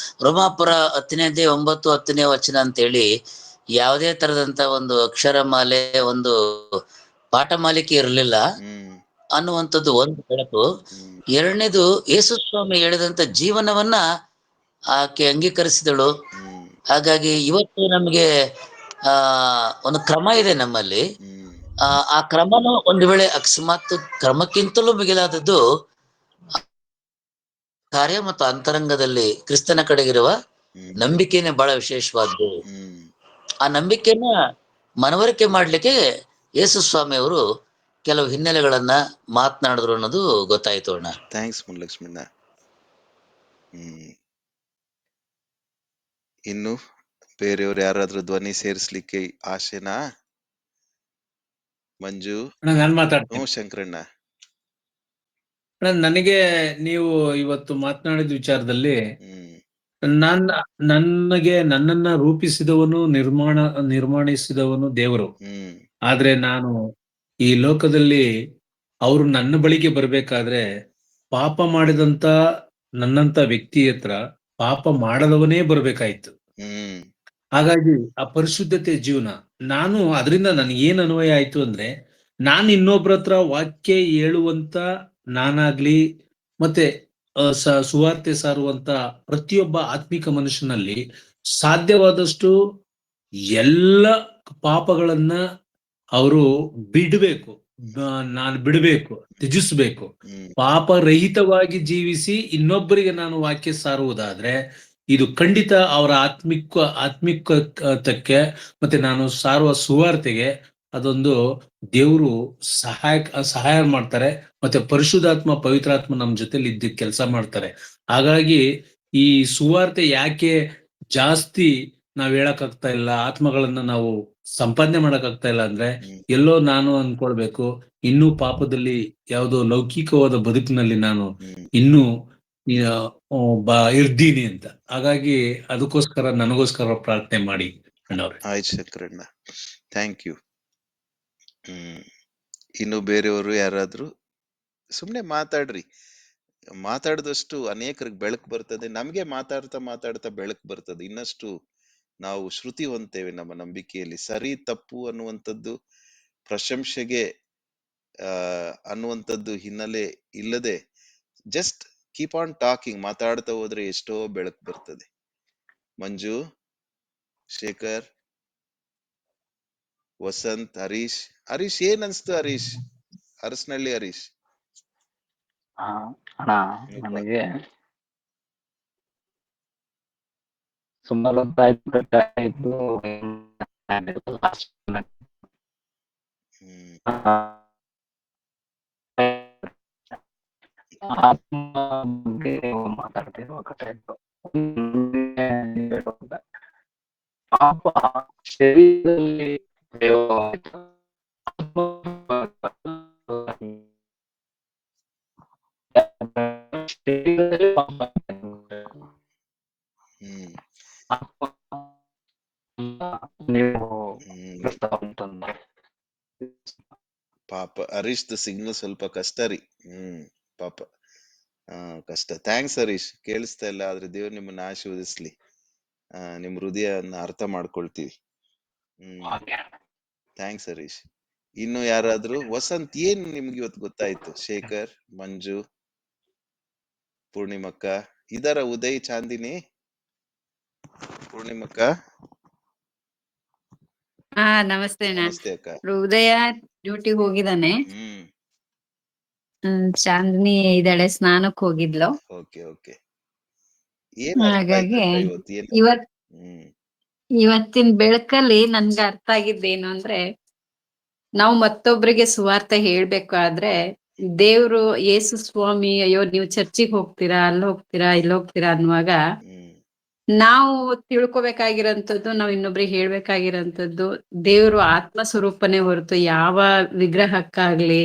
ರೋಮಾಪುರ 10:9-10 ವಚನ ಅಂತೇಳಿ ಯಾವುದೇ ತರದಂತ ಒಂದು ಅಕ್ಷರಮಾಲೆ, ಒಂದು ಪಾಠಮಾಲಿಕೆ ಇರಲಿಲ್ಲ ಅನ್ನುವಂಥದ್ದು ಒಂದು ಬೆಳಕು. ಎರಡನೇದು, ಯೇಸು ಸ್ವಾಮಿ ಹೇಳಿದಂತ ಜೀವನವನ್ನ ಆಕೆ ಅಂಗೀಕರಿಸಿದಳು. ಹಾಗಾಗಿ ಇವತ್ತು ನಮಗೆ ಒಂದು ಕ್ರಮ ಇದೆ ನಮ್ಮಲ್ಲಿ. ಆ ಕ್ರಮನು ಒಂದು ವೇಳೆ ಅಕಸ್ಮಾತ್ ಕ್ರಮಕ್ಕಿಂತಲೂ ಮಿಗಿಲಾದದ್ದು ಕಾರ್ಯ ಮತ್ತು ಅಂತರಂಗದಲ್ಲಿ ಕ್ರಿಸ್ತನ ಕಡೆಗಿರುವ ನಂಬಿಕೆನೇ ಬಹಳ ವಿಶೇಷವಾದ್ದು. ಆ ನಂಬಿಕೆನ ಮನವರಿಕೆ ಮಾಡ್ಲಿಕ್ಕೆ ಯೇಸು ಸ್ವಾಮಿ ಅವರು ಕೆಲವು ಹಿನ್ನೆಲೆಗಳನ್ನ ಮಾತನಾಡಿದ್ರು ಅನ್ನೋದು ಗೊತ್ತಾಯ್ತು ಅಣ್ಣ. ಥ್ಯಾಂಕ್ಸ್ ಮುನ್ಲಕ್ಷ್ಮಣ್ಣ. ಇನ್ನು ಬೇರೆಯವ್ರು ಯಾರಾದ್ರೂ ಧ್ವನಿ ಸೇರಿಸ್ಲಿಕ್ಕೆ ಆಶೆನಾ? ಮಂಜು, ನಾನು ಮಾತಾಡ್ತೀನಿ. ಶಂಕರಣ್ಣ. ನನಗೆ ನೀವು ಇವತ್ತು ಮಾತನಾಡಿದ ವಿಚಾರದಲ್ಲಿ ನನ್ನನ್ನ ರೂಪಿಸಿದವನು ನಿರ್ಮಾಣಿಸಿದವನು ದೇವರು. ಆದ್ರೆ ನಾನು ಈ ಲೋಕದಲ್ಲಿ ಅವರು ನನ್ನ ಬಳಿಗೆ ಬರ್ಬೇಕಾದ್ರೆ ಪಾಪ ಮಾಡಿದಂತ ನನ್ನಂತ ವ್ಯಕ್ತಿ ಹತ್ರ ಪಾಪ ಮಾಡದವನೇ ಬರ್ಬೇಕಾಯ್ತು. ಹಾಗಾಗಿ ಆ ಪರಿಶುದ್ಧತೆ ಜೀವನ ನಾನು ಅದರಿಂದ ನನ್ಗೇನ್ ಅನ್ವಯ ಆಯ್ತು ಅಂದ್ರೆ, ನಾನು ಇನ್ನೊಬ್ರ ಹತ್ರ ವಾಕ್ಯ ಹೇಳುವಂತ ನಾನಾಗ್ಲಿ ಮತ್ತೆ ಸುವಾರ್ತೆ ಸಾರುವಂತ ಪ್ರತಿಯೊಬ್ಬ ಆತ್ಮಿಕ ಮನುಷ್ಯನಲ್ಲಿ ಸಾಧ್ಯವಾದಷ್ಟು ಎಲ್ಲ ಪಾಪಗಳನ್ನ ಅವರು ಬಿಡಬೇಕು, ನಾನು ಬಿಡಬೇಕು, ತ್ಯಜಿಸ್ಬೇಕು. ಪಾಪ ರಹಿತವಾಗಿ ಜೀವಿಸಿ ಇನ್ನೊಬ್ಬರಿಗೆ ನಾನು ವಾಕ್ಯ ಸಾರುವುದಾದ್ರೆ ಇದು ಖಂಡಿತ ಅವರ ಆತ್ಮಿಕತಕ್ಕೆ ಮತ್ತೆ ನಾನು ಸಾರುವ ಸುವಾರ್ತೆಗೆ ಅದೊಂದು ದೇವರು ಸಹಾಯ ಮಾಡ್ತಾರೆ. ಮತ್ತೆ ಪರಿಶುದ್ಧಾತ್ಮ ಪವಿತ್ರಾತ್ಮ ನಮ್ ಜೊತೆಲಿ ಇದ್ದು ಕೆಲಸ ಮಾಡ್ತಾರೆ. ಹಾಗಾಗಿ ಈ ಸುವಾರ್ತೆ ಯಾಕೆ ಜಾಸ್ತಿ ನಾವ್ ಹೇಳಕ್ ಇಲ್ಲ, ಆತ್ಮಗಳನ್ನ ನಾವು ಸಂಪಾದನೆ ಮಾಡಕ್ ಆಗ್ತಾ ಇಲ್ಲ ಅಂದ್ರೆ ಎಲ್ಲೋ ನಾನು ಅನ್ಕೊಳ್ಬೇಕು, ಇನ್ನೂ ಪಾಪದಲ್ಲಿ ಯಾವುದೋ ಲೌಕಿಕವಾದ ಬದುಕಿನಲ್ಲಿ ನಾನು ಇನ್ನೂ ಇರ್ದೀನಿ ಅಂತ. ಹಾಗಾಗಿ ಅದಕ್ಕೋಸ್ಕರ ನನಗೋಸ್ಕರ ಪ್ರಾರ್ಥನೆ ಮಾಡಿ ಅಣ್ಣವ್ರೆ. ಆಯ್ತು ಶಂಕರಣ್ಣ, ಥ್ಯಾಂಕ್ ಯು. ಇನ್ನು ಬೇರೆಯವರು ಯಾರಾದ್ರೂ ಸುಮ್ನೆ ಮಾತಾಡ್ರಿ. ಮಾತಾಡಿದಷ್ಟು ಅನೇಕರಿಗೆ ಬೆಳಕು ಬರ್ತದೆ. ನಮ್ಗೆ ಮಾತಾಡ್ತಾ ಬೆಳಕು ಬರ್ತದೆ. ಇನ್ನಷ್ಟು ನಾವು ಶ್ರುತಿ ಹೊಂದ್ತೇವೆ ನಮ್ಮ ನಂಬಿಕೆಯಲ್ಲಿ. ಸರಿ ತಪ್ಪು ಅನ್ನುವಂಥದ್ದು, ಪ್ರಶಂಸೆಗೆ ಅನ್ನುವಂಥದ್ದು ಹಿನ್ನೆಲೆ ಇಲ್ಲದೆ ಜಸ್ಟ್ ಕೀಪ್ ಆನ್ ಟಾಕಿಂಗ್, ಮಾತಾಡ್ತಾ ಹೋದ್ರೆ ಎಷ್ಟೋ ಬೆಳಕು ಬರ್ತದೆ. ಮಂಜು, ಶೇಖರ್, ವಸಂತ್, ಹರೀಶ್ ಏನ್ ಅನ್ಸ್ತು? ಅರಸನಹಳ್ಳಿ ಹರೀಶ್. ಅಣ್ಣ, ನನಗೆ ಸುಮಾರು ಆಯ್ತು ಮಾತಾಡ್ತಿರುವ ಪಾಪ ಶರೀರದಲ್ಲಿ ಪಾಪ ಹರೀಶ್ ಸಿಗ್ನಲ್ ಸ್ವಲ್ಪ ಕಷ್ಟ ರೀ. ಪಾಪ ಕಷ್ಟ. ಥ್ಯಾಂಕ್ಸ್ ಹರೀಶ್. ಕೇಳಿಸ್ತಾ ಇಲ್ಲ ಆದ್ರೆ ದೇವ್ರು ನಿಮ್ಮನ್ನ ಆಶೀರ್ವದಿಸ್ಲಿ. ನಿಮ್ ಹೃದಯನ ಅರ್ಥ ಮಾಡ್ಕೊಳ್ತೀವಿ. ಥ್ಯಾಂಕ್ಸ್ ಹರೀಶ್. ಇನ್ನು ಯಾರಾದ್ರೂ? ವಸಂತ್, ಏನ್ ನಿಮ್ಗೆ ಇವತ್ತು ಗೊತ್ತಾಯ್ತು? ಶೇಖರ್, ಮಂಜು, ಪೂರ್ಣಿಮಕ್ಕ ಇದರ, ಉದಯ್, ಚಾಂದಿನಿ. ಪೂರ್ಣಿಮಕ್ಕ ನಮಸ್ತೆ ನಮಸ್ತೆ ಅಕ್ಕ. ಉದಯ ಡ್ಯೂಟಿಗೆ ಹೋಗಿದ್ದಾನೆ. ಚಾಂದಿನಿ ಇದ್ದಾಳೆ, ಸ್ನಾನಕ್ ಹೋಗಿದ್ಲು. ಓಕೆ. ಹಾಗಾಗಿ ಇವತ್ತಿನ ಬೆಳಕಲ್ಲಿ ನನ್ಗೆ ಅರ್ಥ ಆಗಿದ್ದೇನು ಅಂದ್ರೆ, ನಾವು ಮತ್ತೊಬ್ಬರಿಗೆ ಸುವಾರ್ತೆ ಹೇಳ್ಬೇಕಾದ್ರೆ ದೇವ್ರು ಯೇಸು ಸ್ವಾಮಿ, ಅಯ್ಯೋ ನೀವು ಚರ್ಚಿಗೆ ಹೋಗ್ತೀರಾ, ಅಲ್ಲಿ ಹೋಗ್ತೀರಾ, ಇಲ್ಲಿ ಹೋಗ್ತೀರಾ ಅನ್ನುವಾಗ ನಾವು ತಿಳ್ಕೊಬೇಕಾಗಿರೋಂಥದ್ದು, ನಾವು ಇನ್ನೊಬ್ರಿಗೆ ಹೇಳ್ಬೇಕಾಗಿರೋಂಥದ್ದು ದೇವ್ರು ಆತ್ಮ ಸ್ವರೂಪನೇ ಹೊರತು ಯಾವ ವಿಗ್ರಹಕ್ಕಾಗ್ಲಿ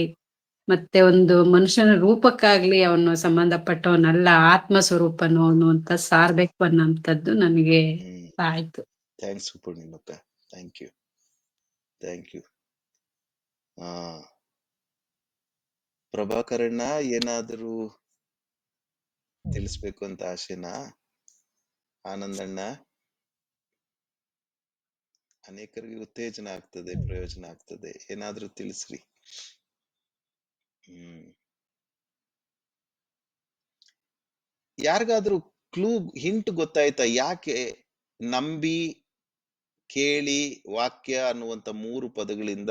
ಮತ್ತೆ ಒಂದು ಮನುಷ್ಯನ ರೂಪಕ್ಕಾಗ್ಲಿ ಅವನು ಸಂಬಂಧಪಟ್ಟವನಲ್ಲ, ಆತ್ಮ ಸ್ವರೂಪನು ಅವನು ಅಂತ ಸಾರ್ಬೇಕು ಅನ್ನೋಂಥದ್ದು ನನಗೆ ಆಯ್ತು. ಥ್ಯಾಂಕ್ಸ್ ಪೂರ್ಣಿಮಕ್ಕ, ಥ್ಯಾಂಕ್ ಯು. ಪ್ರಭಾಕರಣ್ಣ, ಏನಾದರೂ ತಿಳಿಸ್ಬೇಕು ಅಂತ ಆಶೆನಾ? ಆನಂದಣ್ಣ, ಅನೇಕರಿಗೆ ಉತ್ತೇಜನ ಆಗ್ತದೆ, ಪ್ರಯೋಜನ ಆಗ್ತದೆ, ಏನಾದ್ರೂ ತಿಳಿಸ್ರಿ. ಯಾರಿಗಾದ್ರೂ ಕ್ಲೂ, ಹಿಂಟ್ ಗೊತ್ತಾಯ್ತಾ? ಯಾಕೆ ನಂಬಿ, ಕೇಳಿ, ವಾಕ್ಯ ಅನ್ನುವಂತ 3 ಪದಗಳಿಂದ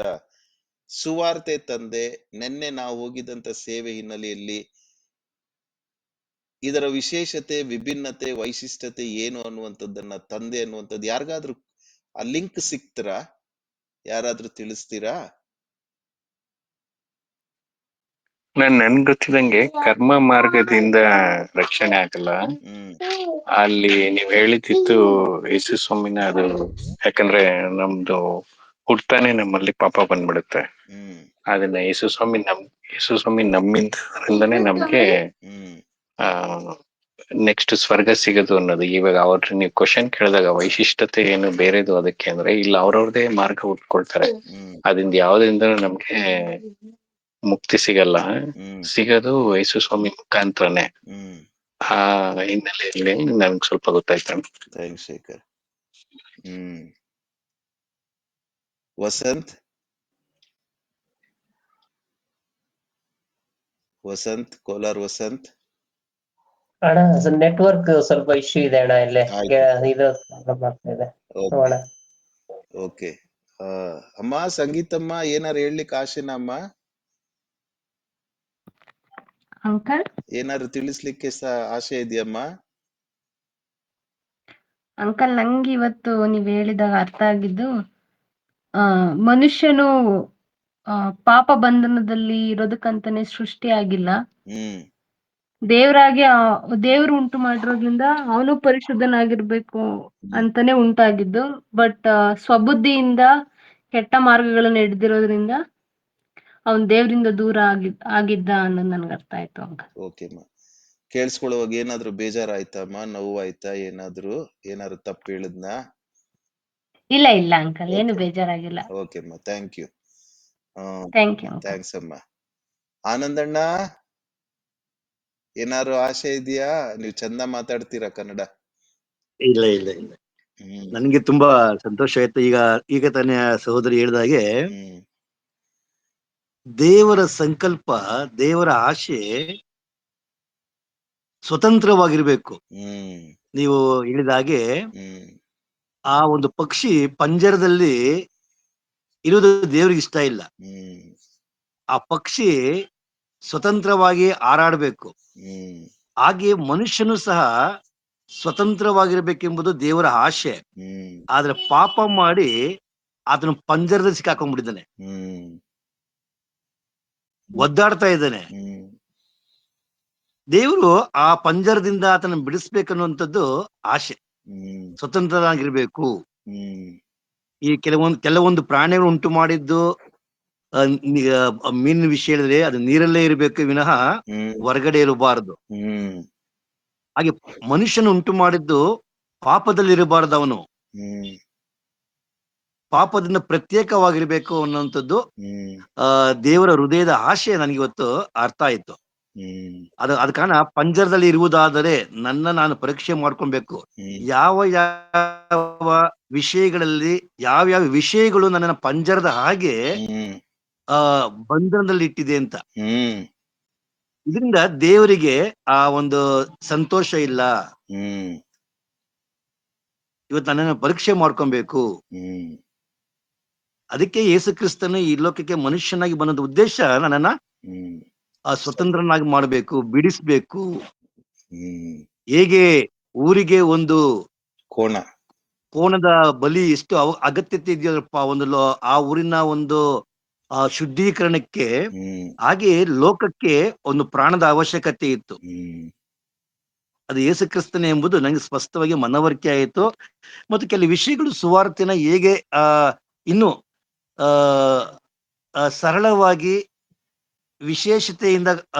ಸುವಾರ್ತೆ ತಂದೆ? ನೆನ್ನೆ ನಾವು ಹೋಗಿದಂತ ಸೇವೆ ಹಿನ್ನೆಲೆಯಲ್ಲಿ ಇದರ ವಿಶೇಷತೆ, ವಿಭಿನ್ನತೆ, ವೈಶಿಷ್ಟ್ಯತೆ ಏನು ಅನ್ನುವಂಥದ್ದನ್ನ ತಂದೆ ಅನ್ನುವಂಥದ್ದು ಯಾರಿಗಾದ್ರೂ ಆ ಲಿಂಕ್ ಸಿಕ್ತರಾ? ಯಾರಾದ್ರೂ ತಿಳಿಸ್ತೀರಾ? ನನ್ ಗೊತ್ತಿದಂಗೆ ಕರ್ಮ ಮಾರ್ಗದಿಂದ ರಕ್ಷಣೆ ಆಗಲ್ಲ. ಅಲ್ಲಿ ನೀವ್ ಹೇಳಿದ್ದು ಯೇಸು ಸ್ವಾಮಿನ, ಅದು ಯಾಕಂದ್ರೆ ನಮ್ದು ಹುಟ್ಟಾನೆ ನಮ್ಮಲ್ಲಿ ಪಾಪ ಬಂದ್ಬಿಡುತ್ತೆ. ಅದನ್ನ ಯೇಸು ಸ್ವಾಮಿ ಯೇಸು ಸ್ವಾಮಿ ನಮ್ಮಿಂದನೇ ನಮ್ಗೆ ನೆಕ್ಸ್ಟ್ ಸ್ವರ್ಗ ಸಿಗೋದು ಅನ್ನೋದು. ಇವಾಗ ಅವ್ರ ನೀವು ಕ್ವಶನ್ ಕೇಳಿದಾಗ ವೈಶಿಷ್ಟ್ಯತೆ ಏನು ಬೇರೆದು ಅದಕ್ಕೆ ಅಂದ್ರೆ ಇಲ್ಲ ಅವ್ರವ್ರದೇ ಮಾರ್ಗ ಉಟ್ಕೊಳ್ತಾರೆ. ಅದ್ರಿಂದ ಯಾವ್ದ್ರಿಂದ ನಮ್ಗೆ ಮುಕ್ತಿ ಸಿಗಲ್ಲ, ಸಿಗೋದು ಯೇಸು ಸ್ವಾಮಿ ಮುಖಾಂತರನೇ. ಆ ಹಿನ್ನೆಲೆಯಲ್ಲಿ ನಮ್ಗೆ ಸ್ವಲ್ಪ ಗೊತ್ತಾಯ್ತು. ಥ್ಯಾಂಕ್ಸ್ ಶೇಖರ್. ವಸಂತ್ ಕೋಲಾರ್ ವಸಂತ್. ಅಣ್ಣ ನೆಟ್ವರ್ಕ್ ಸ್ವಲ್ಪ ಇಶ್ಯೂ ಇದೆ ಅಣ್ಣ, ಇಲ್ಲೇ ಇದು ಪ್ರಾಬ್ಲಮ್ ಆಗ್ತಾ ಇದೆ. ಓಕೆ. ಅಮ್ಮ ಸಂಗೀತಮ್ಮ ಏನಾರು ಹೇಳಲಿಕ್ಕೆ ಆಶೆನಾ ಅಮ್ಮ? ಅಂಕಲ್ ಏನಾದ್ರು ತಿಳಿಸ್ಲಿಕ್ಕೆ ಆಶೆ ಇದೆಯಮ್ಮ? ಅಂಕಲ್ ನಂಗೆ ಇವತ್ತು ನೀವ್ ಹೇಳಿದಾಗ ಅರ್ಥ ಆಗಿದ್ದು, ಮನುಷ್ಯನು ಪಾಪ ಬಂಧನದಲ್ಲಿ ಇರೋದಕ್ಕಂತಾನೆ ಸೃಷ್ಟಿ ಆಗಿಲ್ಲ. ದೇವರಾಗಿ ದೇವ್ರು ಉಂಟು ಮಾಡಿರೋದ್ರಿಂದ ಅವನು ಪರಿಶುದ್ಧನಾಗಿರ್ಬೇಕು ಅಂತಾನೆ ಉಂಟಾಗಿದ್ದು. ಬಟ್ ಸ್ವಬುದ್ಧಿಯಿಂದ ಕೆಟ್ಟ ಮಾರ್ಗಗಳನ್ನು ಹಿಡ್ದಿರೋದ್ರಿಂದ ಅವನ್ ದೇವ್ರಿಂದ ದೂರ ಆಗಿದ್ದ ಅನ್ನೋದು ನನ್ಗೆ ಅರ್ಥ ಆಯ್ತು ಅಂಕಲ್. ಓಕೆ ಅಮ್ಮ. ಕೇಳಿಸ್ಕೊಳ್ಳುವಾಗ ಏನಾದ್ರು ಬೇಜಾರಾಯ್ತಮ್ಮ? ನೋವಾಯ್ತಾ? ಏನಾದ್ರು ತಪ್ಪು ಹೇಳಿದ್ನಾ? ಇಲ್ಲ ಇಲ್ಲ ಅಂಕಲ್, ಏನು ಬೇಜಾರಾಗಿಲ್ಲ. ಓಕೆ ಅಮ್ಮ, thank you. Thank you. Thanks ಅಮ್ಮ. ಆನಂದಣ್ಣ ಏನಾರು ಆಶೆ ಇದೆಯಾ? ನೀವು ಚಂದ ಮಾತಾಡ್ತೀರಾ ಕನ್ನಡ. ಇಲ್ಲ ಇಲ್ಲ ಇಲ್ಲ, ನನ್ಗೆ ತುಂಬಾ ಸಂತೋಷ ಆಯ್ತು. ಈಗ ತಾನೇ ಸಹೋದರಿ ಹೇಳಿದಾಗೆ ದೇವರ ಸಂಕಲ್ಪ, ದೇವರ ಆಶೆ ಸ್ವತಂತ್ರವಾಗಿರ್ಬೇಕು. ನೀವು ಹೇಳಿದ ಹಾಗೆ ಆ ಒಂದು ಪಕ್ಷಿ ಪಂಜರದಲ್ಲಿ ಇರುವುದು ದೇವ್ರಿಗೆ ಇಷ್ಟ ಇಲ್ಲ. ಆ ಪಕ್ಷಿ ಸ್ವತಂತ್ರವಾಗಿ ಹಾರಾಡ್ಬೇಕು. ಹಾಗೆ ಮನುಷ್ಯನು ಸಹ ಸ್ವತಂತ್ರವಾಗಿರ್ಬೇಕೆಂಬುದು ದೇವರ ಆಶೆ. ಆದ್ರೆ ಪಾಪ ಮಾಡಿ ಅದನ್ನು ಪಂಜರದಲ್ಲಿ ಸಿಕ್ಕಾಕೊಂಡ್ಬಿಟ್ಟಿದ್ದಾನೆ, ಒದ್ದಾಡ್ತಾ ಇದ್ದಾನೆ. ದೇವರು ಆ ಪಂಜರದಿಂದ ಆತನ ಬಿಡಿಸ್ಬೇಕನ್ನುವಂಥದ್ದು ಆಶೆ. ಸ್ವತಂತ್ರನಾಗಿರ್ಬೇಕು. ಈ ಕೆಲವೊಂದು ಪ್ರಾಣಿಗಳು ಉಂಟು ಮಾಡಿದ್ದು ಮೀನಿನ ವಿಷಯ ಹೇಳಿದ್ರೆ ಅದು ನೀರಲ್ಲೇ ಇರಬೇಕು ವಿನಃ ಹೊರಗಡೆ ಇರಬಾರದು. ಹಾಗೆ ಮನುಷ್ಯನ ಉಂಟು ಮಾಡಿದ್ದು ಪಾಪದಲ್ಲಿ ಇರಬಾರದು. ಅವನು ಪಾಪದಿಂದ ಪ್ರತ್ಯೇಕವಾಗಿರ್ಬೇಕು ಅನ್ನುವಂಥದ್ದು ದೇವರ ಹೃದಯದ ಆಶೆ ನನಗಿವತ್ತು ಅರ್ಥ ಆಯ್ತು. ಅದ ಕಾರಣ ಪಂಜರದಲ್ಲಿ ಇರುವುದಾದರೆ ನಾನು ಪರೀಕ್ಷೆ ಮಾಡ್ಕೊಬೇಕು. ಯಾವ ಯಾವ ವಿಷಯಗಳಲ್ಲಿ ಯಾವ್ಯಾವ ವಿಷಯಗಳು ನನ್ನ ಪಂಜರದ ಹಾಗೆ ಬಂಧನದಲ್ಲಿ ಇಟ್ಟಿದೆ ಅಂತ. ಇದರಿಂದ ದೇವರಿಗೆ ಆ ಒಂದು ಸಂತೋಷ ಇಲ್ಲ. ಇವತ್ತು ನನ್ನನ್ನು ಪರೀಕ್ಷೆ ಮಾಡ್ಕೊಬೇಕು. ಅದಕ್ಕೆ ಯೇಸು ಕ್ರಿಸ್ತನು ಈ ಲೋಕಕ್ಕೆ ಮನುಷ್ಯನಾಗಿ ಬಂದ ಉದ್ದೇಶ ನನ್ನನ್ನ ಸ್ವತಂತ್ರನಾಗಿ ಮಾಡಬೇಕು, ಬಿಡಿಸ್ಬೇಕು. ಹೇಗೆ ಊರಿಗೆ ಒಂದು ಕೋಣದ ಬಲಿ ಎಷ್ಟು ಅಗತ್ಯತೆ ಇದೆಯಲ್ಲಪ್ಪ ಆ ಊರಿನ ಒಂದು ಶುದ್ಧೀಕರಣಕ್ಕೆ, ಹಾಗೆ ಲೋಕಕ್ಕೆ ಒಂದು ಪ್ರಾಣದ ಅವಶ್ಯಕತೆ ಇತ್ತು. ಅದು ಯೇಸು ಕ್ರಿಸ್ತನೇ ಎಂಬುದು ನನಗೆ ಸ್ಪಷ್ಟವಾಗಿ ಮನವರಿಕೆ ಆಯಿತು. ಮತ್ತು ಕೆಲವು ವಿಷಯಗಳು ಸುವಾರ್ತೆನ ಹೇಗೆ ಇನ್ನು ಸರಳವಾಗಿ ವಿಶೇಷತೆಯಿಂದ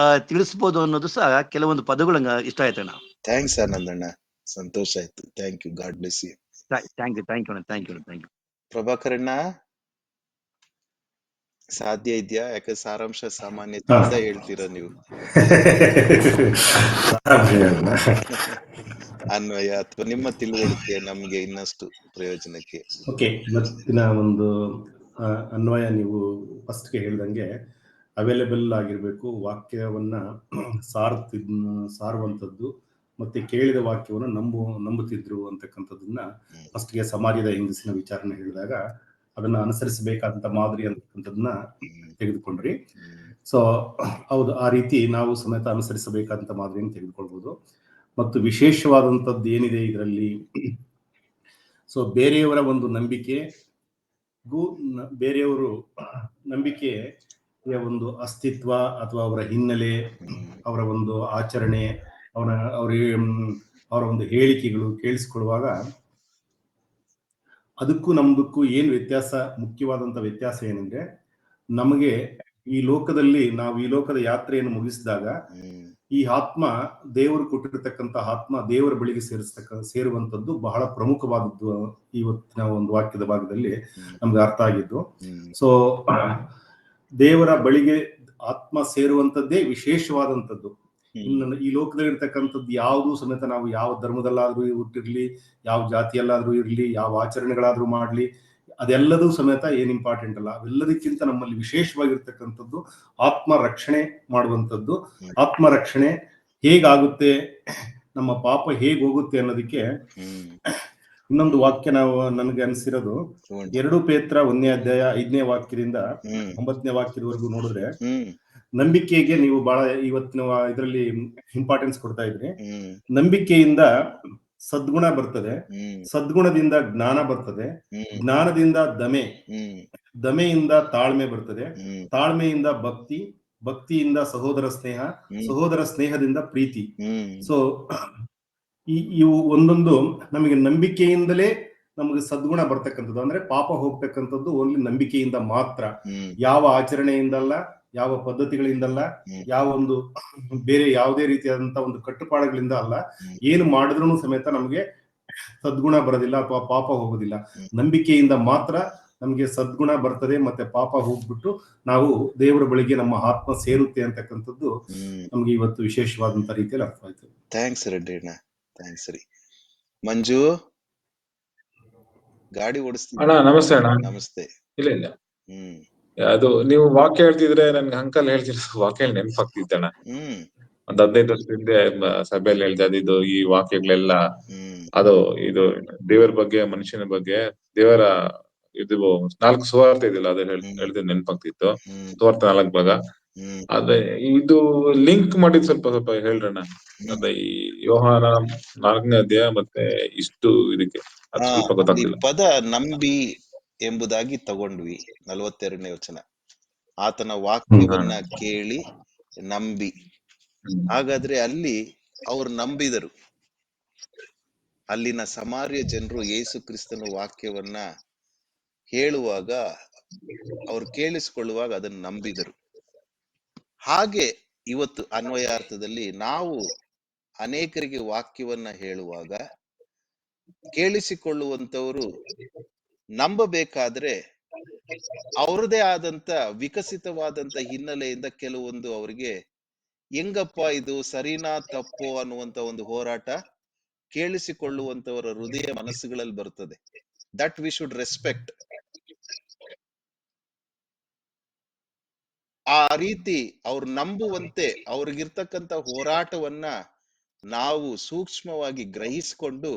ತಿಳಿಸ್ಬೋದು ಅನ್ನೋದು ಸಹ ಕೆಲವೊಂದು ಪದಗಳು ಇಷ್ಟ ಆಯ್ತಣ್ಣ. ಥ್ಯಾಂಕ್ಸ್ ಆನಂದಣ್ಣ, ಸಂತೋಷ ಆಯ್ತು. Thank you. God bless you. Thank you. ಪ್ರಭಾಕರಣ್ಣ ಸಾಧ್ಯ ಇದೆಯಾ? ಯಾಕೆ ಸಾರಾಂಶ ಸಾಮಾನ್ಯತೆಯಿಂದ ಹೇಳ್ತೀರಾ ನೀವು? ಅನ್ವಯ ಅಥವಾ ನಿಮ್ಮ ತಿಳುವಳಿಕೆ ನಮ್ಗೆ ಇನ್ನಷ್ಟು ಪ್ರಯೋಜನಕ್ಕೆ. ಓಕೆ, ಇವತ್ತಿನ ಒಂದು ಅನ್ವಯ ನೀವು ಫಸ್ಟ್ಗೆ ಹೇಳ್ದಂಗೆ ಅವೈಲೇಬಲ್ ಆಗಿರ್ಬೇಕು, ವಾಕ್ಯವನ್ನ ಸಾರುವಂಥದ್ದು, ಮತ್ತೆ ಕೇಳಿದ ವಾಕ್ಯವನ್ನು ನಂಬುತ್ತಿದ್ರು ಅಂತಕ್ಕಂಥದ್ದನ್ನ ಫಸ್ಟ್ಗೆ ಸಮಾಜದ ಹೆಂಗಸಿನ ವಿಚಾರನ ಹೇಳಿದಾಗ ಅದನ್ನ ಅನುಸರಿಸಬೇಕಾದಂತ ಮಾದರಿ ಅಂತಕ್ಕಂಥದ್ದನ್ನ ತೆಗೆದುಕೊಂಡ್ರಿ. ಸೊ ಹೌದು, ಆ ರೀತಿ ನಾವು ಸಮೇತ ಅನುಸರಿಸಬೇಕಾದಂತ ಮಾದರಿಯನ್ನು ತೆಗೆದುಕೊಳ್ಬಹುದು. ಮತ್ತು ವಿಶೇಷವಾದಂಥದ್ದು ಏನಿದೆ ಇದರಲ್ಲಿ, ಸೊ ಬೇರೆಯವರ ಒಂದು ಬೇರೆಯವರು ನಂಬಿಕೆಯ ಒಂದು ಅಸ್ತಿತ್ವ ಅಥವಾ ಅವರ ಹಿನ್ನೆಲೆ, ಅವರ ಒಂದು ಆಚರಣೆ, ಅವರ ಒಂದು ಹೇಳಿಕೆಗಳು ಕೇಳಿಸ್ಕೊಳ್ಳುವಾಗ ಅದಕ್ಕೂ ನಮ್ದಕ್ಕೂ ಏನು ವ್ಯತ್ಯಾಸ, ಮುಖ್ಯವಾದಂಥ ವ್ಯತ್ಯಾಸ ಏನಂದ್ರೆ, ನಮಗೆ ಈ ಲೋಕದಲ್ಲಿ ನಾವು ಈ ಲೋಕದ ಯಾತ್ರೆಯನ್ನು ಮುಗಿಸಿದಾಗ ಈ ಆತ್ಮ ದೇವರು ಕೊಟ್ಟಿರ್ತಕ್ಕಂಥ ಆತ್ಮ ದೇವರ ಬಳಿಗೆ ಸೇರುವಂತದ್ದು ಬಹಳ ಪ್ರಮುಖವಾದದ್ದು ಇವತ್ತಿನ ಒಂದು ವಾಕ್ಯದ ಭಾಗದಲ್ಲಿ ನಮ್ಗೆ ಅರ್ಥ ಆಗಿದ್ದು. ಸೊ ದೇವರ ಬಳಿಗೆ ಆತ್ಮ ಸೇರುವಂತದ್ದೇ ವಿಶೇಷವಾದಂಥದ್ದು. ಇನ್ನು ಈ ಲೋಕದಲ್ಲಿ ಇರ್ತಕ್ಕಂಥದ್ದು ಯಾವುದು ಸಮೇತ ನಾವು ಯಾವ ಧರ್ಮದಲ್ಲಾದ್ರೂ ಹುಟ್ಟಿರ್ಲಿ, ಯಾವ ಜಾತಿಯಲ್ಲಾದ್ರೂ ಇರ್ಲಿ, ಯಾವ ಆಚರಣೆಗಳಾದ್ರೂ ಮಾಡ್ಲಿ, ಅದೆಲ್ಲದೂ ಸಮೇತ ಏನ್ ಇಂಪಾರ್ಟೆಂಟ್ ಅಲ್ಲ. ಅವೆಲ್ಲದಕ್ಕಿಂತ ನಮ್ಮಲ್ಲಿ ವಿಶೇಷವಾಗಿರ್ತಕ್ಕಂಥದ್ದು ಆತ್ಮ ರಕ್ಷಣೆ ಮಾಡುವಂಥದ್ದು. ಆತ್ಮ ರಕ್ಷಣೆ ಹೇಗಾಗುತ್ತೆ, ನಮ್ಮ ಪಾಪ ಹೇಗ್ ಹೋಗುತ್ತೆ ಅನ್ನೋದಕ್ಕೆ ಇನ್ನೊಂದು ವಾಕ್ಯ ನಾವು ನನಗೆ ಅನಿಸಿರೋದು 2 ಪೇತ್ರ 1ನೇ ಅಧ್ಯಾಯ 5ನೇ ವಾಕ್ಯದಿಂದ 9ನೇ ವಾಕ್ಯದವರೆಗೂ ನೋಡಿದ್ರೆ, ನಂಬಿಕೆಗೆ ನೀವು ಬಹಳ ಇವತ್ತಿನ ಇದರಲ್ಲಿ ಇಂಪಾರ್ಟೆನ್ಸ್ ಕೊಡ್ತಾ ಇದ್ರಿ. ನಂಬಿಕೆಯಿಂದ ಸದ್ಗುಣ ಬರ್ತದೆ, ಸದ್ಗುಣದಿಂದ ಜ್ಞಾನ ಬರ್ತದೆ, ಜ್ಞಾನದಿಂದ ದಮೆಯಿಂದ ತಾಳ್ಮೆ ಬರ್ತದೆ, ತಾಳ್ಮೆಯಿಂದ ಭಕ್ತಿ, ಭಕ್ತಿಯಿಂದ ಸಹೋದರ ಸ್ನೇಹ, ಸಹೋದರ ಸ್ನೇಹದಿಂದ ಪ್ರೀತಿ. ಸೊ ಇವು ಒಂದೊಂದು ನಮಗೆ ನಂಬಿಕೆಯಿಂದಲೇ ನಮಗೆ ಸದ್ಗುಣ ಬರ್ತಕ್ಕಂಥದ್ದು. ಅಂದ್ರೆ ಪಾಪ ಹೋಗ್ತಕ್ಕಂಥದ್ದು ಓನ್ಲಿ ನಂಬಿಕೆಯಿಂದ ಮಾತ್ರ, ಯಾವ ಆಚರಣೆಯಿಂದಲ್ಲ, ಯಾವ ಪದ್ಧತಿಗಳಿಂದಲ್ಲ, ಯಾವ ಒಂದು ಬೇರೆ ಯಾವುದೇ ರೀತಿಯಾದಂತಹ ಒಂದು ಕಟ್ಟುಪಾಡುಗಳಿಂದ ಅಲ್ಲ. ಏನು ಮಾಡಿದ್ರು ಸಮೇತ ನಮಗೆ ಸದ್ಗುಣ ಬರೋದಿಲ್ಲ ಅಥವಾ ಪಾಪ ಹೋಗೋದಿಲ್ಲ. ನಂಬಿಕೆಯಿಂದ ಮಾತ್ರ ನಮಗೆ ಸದ್ಗುಣ ಬರ್ತದೆ, ಮತ್ತೆ ಪಾಪ ಹೋಗ್ಬಿಟ್ಟು ನಾವು ದೇವರ ಬಳಿಗೆ ನಮ್ಮ ಆತ್ಮ ಸೇರುತ್ತೆ ಅಂತಕ್ಕಂಥದ್ದು ನಮ್ಗೆ ಇವತ್ತು ವಿಶೇಷವಾದಂತ ರೀತಿಯಲ್ಲಿ ಅರ್ಥ ಆಯ್ತು. ಥ್ಯಾಂಕ್ಸ್ ರೆಡ್ಡಿ ಅಣ್ಣ, ಥ್ಯಾಂಕ್ಸ್ ರೀ. ಮಂಜು ಗಾಡಿ ಓಡಿಸ್ತೀನಿ ಅಣ್ಣ. ನಮಸ್ತೆ ಅಣ್ಣ. ನಮಸ್ತೆ. ಇಲ್ಲ ಅದು ನೀವು ವಾಕ್ಯ ಹೇಳ್ತಿದ್ರೆ ನನ್ಗೆ ಅಂಕಲ್ ಹೇಳ್ತಿದ್ರು ವಾಕ್ಯ ನೆನಪಾಗ್ತಿದ್ದಣ್ಣ. ಒಂದ್ 15 ವರ್ಷದ ಹಿಂದೆ ಸಭೆಯಲ್ಲಿ ಹೇಳ್ತಾ ಇದ್ದು ಈ ವಾಕ್ಯಗಳೆಲ್ಲ. ಅದು ಇದು ದೇವರ ಬಗ್ಗೆ, ಮನುಷ್ಯನ ಬಗ್ಗೆ, ದೇವರ ಇದು 4 ಸುವಾರ್ತೆ ಇದೆಯಲ್ಲ, ಅದು ಹೇಳ್ತಿದ್ ನೆನಪಾಗ್ತಿತ್ತು. ಸುವಾರ್ತೆ 4 ಭಾಗ. ಅದೇ ಇದು ಲಿಂಕ್ ಮಾಡಿದ್ ಸ್ವಲ್ಪ ಹೇಳ್ರಣ್ಣ. ಅದೇ ಈ ಯೋಹಾನ 4ನೇ ಅಧ್ಯಾಯ ಮತ್ತೆ ಇಷ್ಟು ಇದಕ್ಕೆ ಅದು ಸ್ವಲ್ಪ ಗೊತ್ತಾಗ್ತಿಲ್ಲ. ಪದ ನಂಬಿ ಎಂಬುದಾಗಿ ತಗೊಂಡ್ವಿ. 42ನೇ ವಚನ, ಆತನ ವಾಕ್ಯವನ್ನ ಕೇಳಿ ನಂಬಿ. ಹಾಗಾದ್ರೆ ಅಲ್ಲಿ ಅವ್ರು ನಂಬಿದರು. ಅಲ್ಲಿನ ಸಮಾರ್ಯ ಜನರು ಯೇಸು ಕ್ರಿಸ್ತನ ವಾಕ್ಯವನ್ನ ಹೇಳುವಾಗ, ಅವ್ರು ಕೇಳಿಸಿಕೊಳ್ಳುವಾಗ ಅದನ್ನು ನಂಬಿದರು. ಹಾಗೆ ಇವತ್ತು ಅನ್ವಯಾರ್ಥದಲ್ಲಿ ನಾವು ಅನೇಕರಿಗೆ ವಾಕ್ಯವನ್ನ ಹೇಳುವಾಗ ಕೇಳಿಸಿಕೊಳ್ಳುವಂತವರು ನಂಬಬೇಕಾದ್ರೆ ಅವ್ರದೇ ಆದಂತ ವಿಕಸಿತವಾದಂತ ಹಿನ್ನೆಲೆಯಿಂದ ಕೆಲವೊಂದು ಅವರಿಗೆ ಹೆಂಗಪ್ಪ ಇದು ಸರಿನಾ ತಪ್ಪೋ ಅನ್ನುವಂತ ಒಂದು ಹೋರಾಟ ಕೇಳಿಸಿಕೊಳ್ಳುವಂತವರ ಹೃದಯ ಮನಸ್ಸುಗಳಲ್ಲಿ ಬರ್ತದೆ. That we should respect. ಆ ರೀತಿ ಅವ್ರು ನಂಬುವಂತೆ ಅವ್ರಿಗಿರ್ತಕ್ಕಂಥ ಹೋರಾಟವನ್ನ ನಾವು ಸೂಕ್ಷ್ಮವಾಗಿ ಗ್ರಹಿಸಿಕೊಂಡು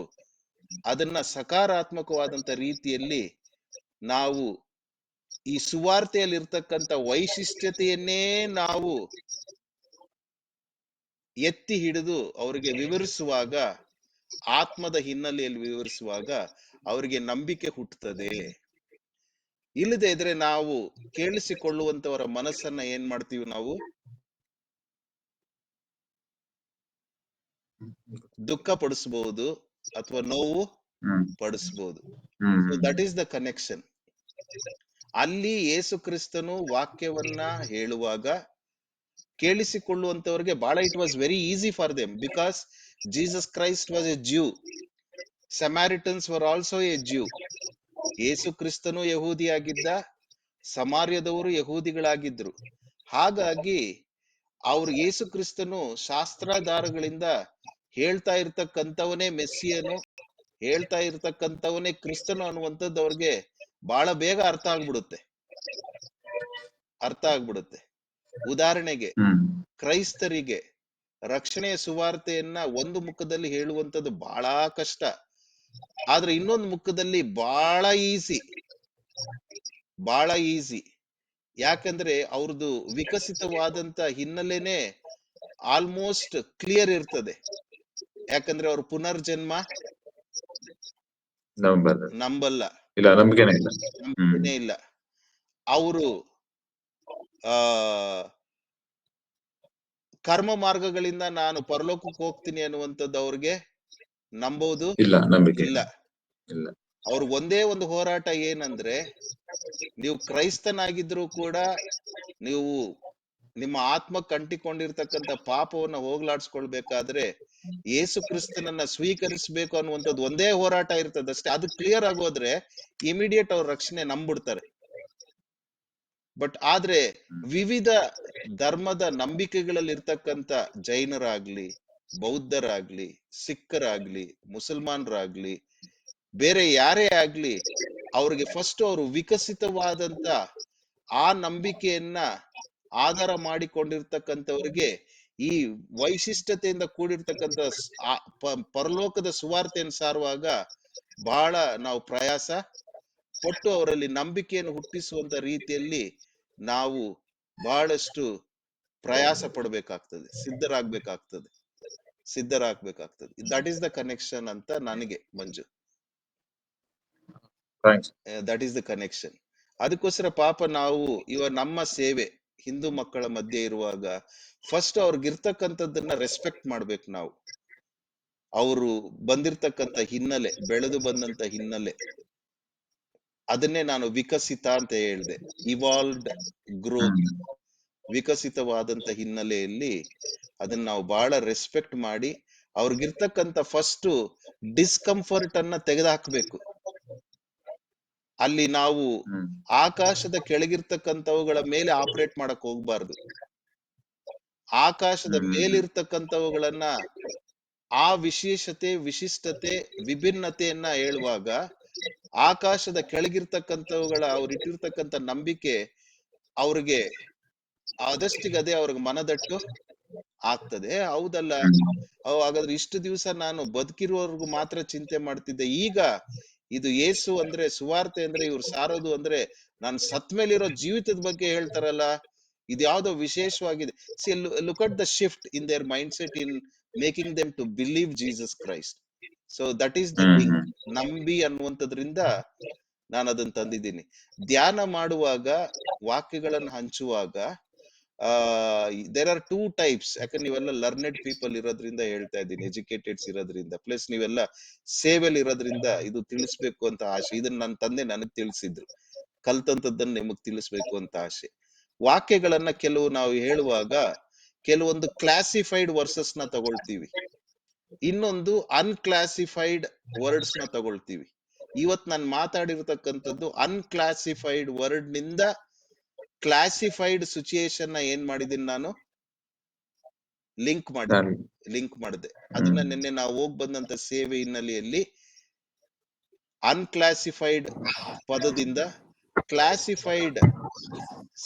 ಅದನ್ನ ಸಕಾರಾತ್ಮಕವಾದಂತ ರೀತಿಯಲ್ಲಿ ನಾವು ಈ ಸುವಾರ್ತೆಯಲ್ಲಿ ಇರ್ತಕ್ಕಂಥ ವೈಶಿಷ್ಟ್ಯತೆಯನ್ನೇ ನಾವು ಎತ್ತಿ ಹಿಡಿದು ಅವರಿಗೆ ವಿವರಿಸುವಾಗ, ಆತ್ಮದ ಹಿನ್ನೆಲೆಯಲ್ಲಿ ವಿವರಿಸುವಾಗ ಅವರಿಗೆ ನಂಬಿಕೆ ಹುಟ್ಟುತ್ತದೆ. ಇಲ್ಲದೆ ಇದ್ರೆ ನಾವು ಕೇಳಿಸಿಕೊಳ್ಳುವಂತವರ ಮನಸ್ಸನ್ನ ಏನ್ ಮಾಡ್ತೀವಿ, ನಾವು ದುಃಖ ಪಡಿಸಬಹುದು ಅಥವಾ ನೋವು ಪಡಿಸಬಹುದು. So that is the connection. ಅಲ್ಲಿ ಯೇಸು ಕ್ರಿಸ್ತನು ವಾಕ್ಯವನ್ನ ಹೇಳುವಾಗ ಕೇಳಿಸಿಕೊಳ್ಳುವಂತವರಿಗೆ ಬಹಳ it was very easy for them, because Jesus Christ was a Jew, Samaritans were also a Jew. Yesu ಕ್ರಿಸ್ತನು ಯಹೂದಿಯಾಗಿದ್ದ, ಸಮಾರ್ಯದವರು ಯಹೂದಿಗಳಾಗಿದ್ರು. ಹಾಗಾಗಿ ಅವ್ರು ಯೇಸು ಕ್ರಿಸ್ತನು ಶಾಸ್ತ್ರಾಧಾರಗಳಿಂದ ಹೇಳ್ತಾ ಇರ್ತಕ್ಕಂಥವನೇ ಮೆಸ್ಸಿಯನು, ಹೇಳ್ತಾ ಇರ್ತಕ್ಕಂಥವನೇ ಕ್ರಿಸ್ತನು ಅನ್ನುವಂಥದ್ದು ಅವ್ರಿಗೆ ಬಹಳ ಬೇಗ ಅರ್ಥ ಆಗ್ಬಿಡುತ್ತೆ. ಉದಾಹರಣೆಗೆ, ಕ್ರೈಸ್ತರಿಗೆ ರಕ್ಷಣೆಯ ಸುವಾರ್ತೆಯನ್ನ ಒಂದು ಮುಖದಲ್ಲಿ ಹೇಳುವಂಥದ್ದು ಬಹಳ ಕಷ್ಟ, ಆದ್ರೆ ಇನ್ನೊಂದು ಮುಖದಲ್ಲಿ ಬಹಳ ಈಸಿ. ಯಾಕಂದ್ರೆ ಅವ್ರದ್ದು ವಿಕಸಿತವಾದಂತ ಹಿನ್ನೆಲೆನೆ ಆಲ್ಮೋಸ್ಟ್ ಕ್ಲಿಯರ್ ಇರ್ತದೆ. ಯಾಕಂದ್ರೆ ಅವ್ರ ಪುನರ್ಜನ್ಮ ನಂಬಲ್ಲ, ನಂಬಿಕೆನೇ ಇಲ್ಲ. ಅವರು ಕರ್ಮ ಮಾರ್ಗಗಳಿಂದ ನಾನು ಪರಲೋಕಕ್ಕೆ ಹೋಗ್ತೀನಿ ಅನ್ನುವಂಥದ್ದು ಅವ್ರಿಗೆ ನಂಬೋದು ಇಲ್ಲ. ಅವ್ರಿಗೆ ಒಂದೇ ಒಂದು ಹೋರಾಟ ಏನಂದ್ರೆ, ನೀವು ಕ್ರೈಸ್ತನಾಗಿದ್ರು ಕೂಡ ನೀವು ನಿಮ್ಮ ಆತ್ಮಕ್ಕೆ ಅಂಟಿಕೊಂಡಿರ್ತಕ್ಕಂಥ ಪಾಪವನ್ನ ಹೋಗ್ಲಾಡ್ಸ್ಕೊಳ್ಬೇಕಾದ್ರೆ ಯೇಸು ಕ್ರಿಸ್ತನನ್ನ ಸ್ವೀಕರಿಸಬೇಕು ಅನ್ನುವಂಥದ್ದು ಒಂದೇ ಹೋರಾಟ ಇರ್ತದೆ ಅಷ್ಟೇ. ಅದು ಕ್ಲಿಯರ್ ಆಗೋದ್ರೆ ಇಮಿಡಿಯೇಟ್ ಅವ್ರ ರಕ್ಷಣೆ ನಂಬಿಡ್ತಾರೆ. ಬಟ್ ಆದ್ರೆ ವಿವಿಧ ಧರ್ಮದ ನಂಬಿಕೆಗಳಲ್ಲಿ ಇರ್ತಕ್ಕಂಥ ಜೈನರಾಗ್ಲಿ, ಬೌದ್ಧರಾಗ್ಲಿ, ಸಿಖ್ಖರಾಗ್ಲಿ, ಮುಸಲ್ಮಾನರಾಗ್ಲಿ, ಬೇರೆ ಯಾರೇ ಆಗ್ಲಿ, ಅವ್ರಿಗೆ ಫಸ್ಟ್ ಅವರು ವಿಕಸಿತವಾದಂತ ಆ ನಂಬಿಕೆಯನ್ನ ಆಧಾರ ಮಾಡಿಕೊಂಡಿರ್ತಕ್ಕಂಥವ್ರಿಗೆ ಈ ವೈಶಿಷ್ಟ್ಯತೆಯಿಂದ ಕೂಡಿರ್ತಕ್ಕಂಥ ಪರಲೋಕದ ಸುವಾರ್ತೆಯನ್ನು ಸಾರುವಾಗ ಬಹಳ ನಾವು ಪ್ರಯಾಸ ಪಟ್ಟು ಅವರಲ್ಲಿ ನಂಬಿಕೆಯನ್ನು ಹುಟ್ಟಿಸುವಂತ ರೀತಿಯಲ್ಲಿ ನಾವು ಬಹಳಷ್ಟು ಪ್ರಯಾಸ ಪಡಬೇಕಾಗ್ತದೆ, ಸಿದ್ಧರಾಗ್ಬೇಕಾಗ್ತದೆ. ದಟ್ ಈಸ್ ದ ಕನೆಕ್ಷನ್ ಅಂತ ನನಗೆ ಮಂಜು, ದಟ್ ಈಸ್ ದ ಕನೆಕ್ಷನ್. ಅದಕ್ಕೋಸ್ಕರ ಪಾಪ ನಾವು ಇವಾಗ ನಮ್ಮ ಸೇವೆ ಹಿಂದೂ ಮಕ್ಕಳ ಮಧ್ಯೆ ಇರುವಾಗ ಫಸ್ಟ್ ಅವ್ರಿಗಿರ್ತಕ್ಕಂಥದ್ದನ್ನ ರೆಸ್ಪೆಕ್ಟ್ ಮಾಡ್ಬೇಕು ನಾವು. ಅವರು ಬಂದಿರ್ತಕ್ಕಂಥ ಹಿನ್ನೆಲೆ, ಬೆಳೆದು ಬಂದಂತ ಹಿನ್ನೆಲೆ, ಅದನ್ನೇ ನಾನು ವಿಕಸಿತ ಅಂತ ಹೇಳಿದೆ. ಇವಾಲ್ವ್ಡ್ ಗ್ರೋತ್, ವಿಕಸಿತವಾದಂತ ಹಿನ್ನೆಲೆಯಲ್ಲಿ ಅದನ್ನ ನಾವು ಬಹಳ ರೆಸ್ಪೆಕ್ಟ್ ಮಾಡಿ ಅವ್ರಿಗಿರ್ತಕ್ಕಂಥ ಫಸ್ಟ್ ಡಿಸ್ಕಂಫರ್ಟ್ ಅನ್ನ ತೆಗೆದುಹಾಕ್ಬೇಕು. ಅಲ್ಲಿ ನಾವು ಆಕಾಶದ ಕೆಳಗಿರ್ತಕ್ಕಂಥವುಗಳ ಮೇಲೆ ಆಪರೇಟ್ ಮಾಡಕ್ ಹೋಗ್ಬಾರ್ದು. ಆಕಾಶದ ಮೇಲಿರ್ತಕ್ಕಂಥವುಗಳನ್ನ, ಆ ವಿಶೇಷತೆ, ವಿಶಿಷ್ಟತೆ, ವಿಭಿನ್ನತೆಯನ್ನ ಹೇಳುವಾಗ ಆಕಾಶದ ಕೆಳಗಿರ್ತಕ್ಕಂಥವುಗಳ ಅವ್ರಿಟ್ಟಿರ್ತಕ್ಕಂಥ ನಂಬಿಕೆ ಅವ್ರಿಗೆ ಆದಷ್ಟಿಗದೆ ಅವ್ರಿಗೆ ಮನದಟ್ಟು ಆಗ್ತದೆ. ಹೌದಲ್ಲ, ಹಾಗಾದ್ರೆ ಇಷ್ಟು ದಿವಸ ನಾನು ಬದುಕಿರುವವರೆಗೂ ಮಾತ್ರ ಚಿಂತೆ ಮಾಡ್ತಿದ್ದೆ, ಈಗ ಇದು ಯೇಸು ಅಂದ್ರೆ, ಸುವಾರ್ತೆ ಅಂದ್ರೆ, ಇವ್ರು ಸಾರೋದು ಅಂದ್ರೆ ನಾನು ಸತ್ ಮೇಲಿರೋ ಜೀವಿತದ ಬಗ್ಗೆ ಹೇಳ್ತಾರಲ್ಲ, ಇದ್ಯಾವುದೋ ವಿಶೇಷವಾಗಿದೆ. See, look at the shift in their mindset in making them to believe Jesus Christ. So that is the link. ನಂಬಿ ಅನ್ನುವಂಥದ್ರಿಂದ ನಾನು ಅದನ್ನ ತಂದಿದ್ದೀನಿ. ಧ್ಯಾನ ಮಾಡುವಾಗ, ವಾಕ್ಯಗಳನ್ನು ಹಂಚುವಾಗ, ದೇರ್ ಆರ್ 2 ಟೈಪ್ಸ್. ಯಾಕಂದ್ರೆ ನೀವೆಲ್ಲ ಲರ್ನೆಡ್ ಪೀಪಲ್ ಇರೋದ್ರಿಂದ ಹೇಳ್ತಾ ಇದ್ದೀನಿ, ಎಜುಕೇಟೆಡ್ಸ್ ಇರೋದ್ರಿಂದ, ಪ್ಲಸ್ ನೀವೆಲ್ಲ ಸೇವೆಲ್ ಇರೋದ್ರಿಂದ ಇದು ತಿಳಿಸ್ಬೇಕು ಅಂತ ಆಸೆ. ಇದನ್ನ ನನ್ನ ತಂದೆ ನನಗ್ ತಿಳಿಸಿದ್ರು, ಕಲ್ತಂತದ್ದನ್ನ ನಿಮಗ್ ತಿಳಿಸ್ಬೇಕು ಅಂತ ಆಸೆ. ವಾಕ್ಯಗಳನ್ನ ಕೆಲವು ನಾವು ಹೇಳುವಾಗ ಕೆಲವೊಂದು ಕ್ಲಾಸಿಫೈಡ್ ವರ್ಸಸ್ ನ ತಗೊಳ್ತೀವಿ, ಇನ್ನೊಂದು ಅನ್ಕ್ಲಾಸಿಫೈಡ್ ವರ್ಡ್ಸ್ ನ ತಗೊಳ್ತೀವಿ. ಇವತ್ ನಾನು ಮಾತಾಡಿರ್ತಕ್ಕಂಥದ್ದು ಅನ್ಕ್ಲಾಸಿಫೈಡ್ ವರ್ಡ್ ನಿಂದ ಕ್ಲಾಸಿಫೈಡ್ ಸಿಚುಯೇಷನ್ ನ ಏನ್ ಮಾಡಿದೀನಿ ನಾನು, ಲಿಂಕ್ ಮಾಡಿದೆ. ಅದನ್ನ ನಿನ್ನೆ ನಾವು ಹೋಗ್ ಬಂದಂತ ಸೇವೆ ಹಿನ್ನೆಲೆಯಲ್ಲಿ ಅನ್ಕ್ಲಾಸಿಫೈಡ್ ಪದದಿಂದ ಕ್ಲಾಸಿಫೈಡ್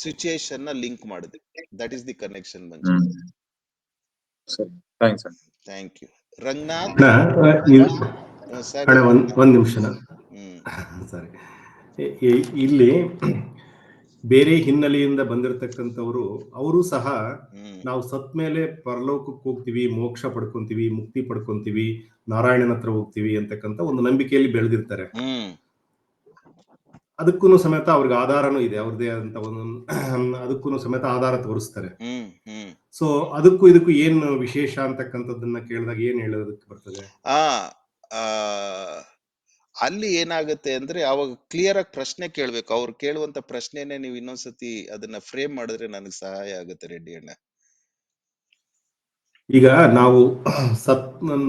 ಸಿಚುಯೇಷನ್ ನ ಲಿಂಕ್ ಮಾಡಿದೆ. That is the connection Manju. Thank you. Ranganath ಒಂದ್ ನಿಮಿಷನ ಸರಿ. ಇಲ್ಲಿ ಬೇರೆ ಹಿನ್ನೆಲೆಯಿಂದ ಬಂದಿರತಕ್ಕಂಥವ್ರು, ಅವರು ಸಹ ನಾವು ಸತ್ ಮೇಲೆ ಪರಲೋಕಕ್ಕೆ ಹೋಗ್ತೀವಿ, ಮೋಕ್ಷ ಪಡ್ಕೊಂತೀವಿ, ಮುಕ್ತಿ ಪಡ್ಕೊಂತೀವಿ, ನಾರಾಯಣನ ಹತ್ರ ಹೋಗ್ತೀವಿ ಅಂತಕ್ಕಂಥ ಒಂದು ನಂಬಿಕೆಯಲ್ಲಿ ಬೆಳೆದಿರ್ತಾರೆ. ಅದಕ್ಕೂ ಸಮೇತ ಅವ್ರಿಗೆ ಆಧಾರನೂ ಇದೆ, ಅವ್ರದೇ ಅಂತ ಒಂದು ಅದಕ್ಕೂ ಸಮೇತ ಆಧಾರ ತೋರಿಸ್ತಾರೆ. ಸೊ ಅದಕ್ಕೂ ಇದಕ್ಕೂ ಏನ್ ವಿಶೇಷ ಅಂತಕ್ಕಂಥದ್ದನ್ನ ಕೇಳಿದಾಗ ಏನ್ ಹೇಳೋದಕ್ಕೆ ಬರ್ತದೆ? ಅಲ್ಲಿ ಏನಾಗುತ್ತೆ ಅಂದ್ರೆ, ಅವಾಗ ಕ್ಲಿಯರ್ ಆಗಿ ಪ್ರಶ್ನೆ ಕೇಳ್ಬೇಕು. ಅವ್ರು ಕೇಳುವಂತ ಪ್ರಶ್ನೆನೆ ನೀವು ಇನ್ನೊಂದ್ಸತಿ ಅದನ್ನ ಫ್ರೇಮ್ ಮಾಡಿದ್ರೆ ನನಗೆ ಸಹಾಯ ಆಗುತ್ತೆ ರೆಡ್ಡಿ ಅಣ್ಣ. ಈಗ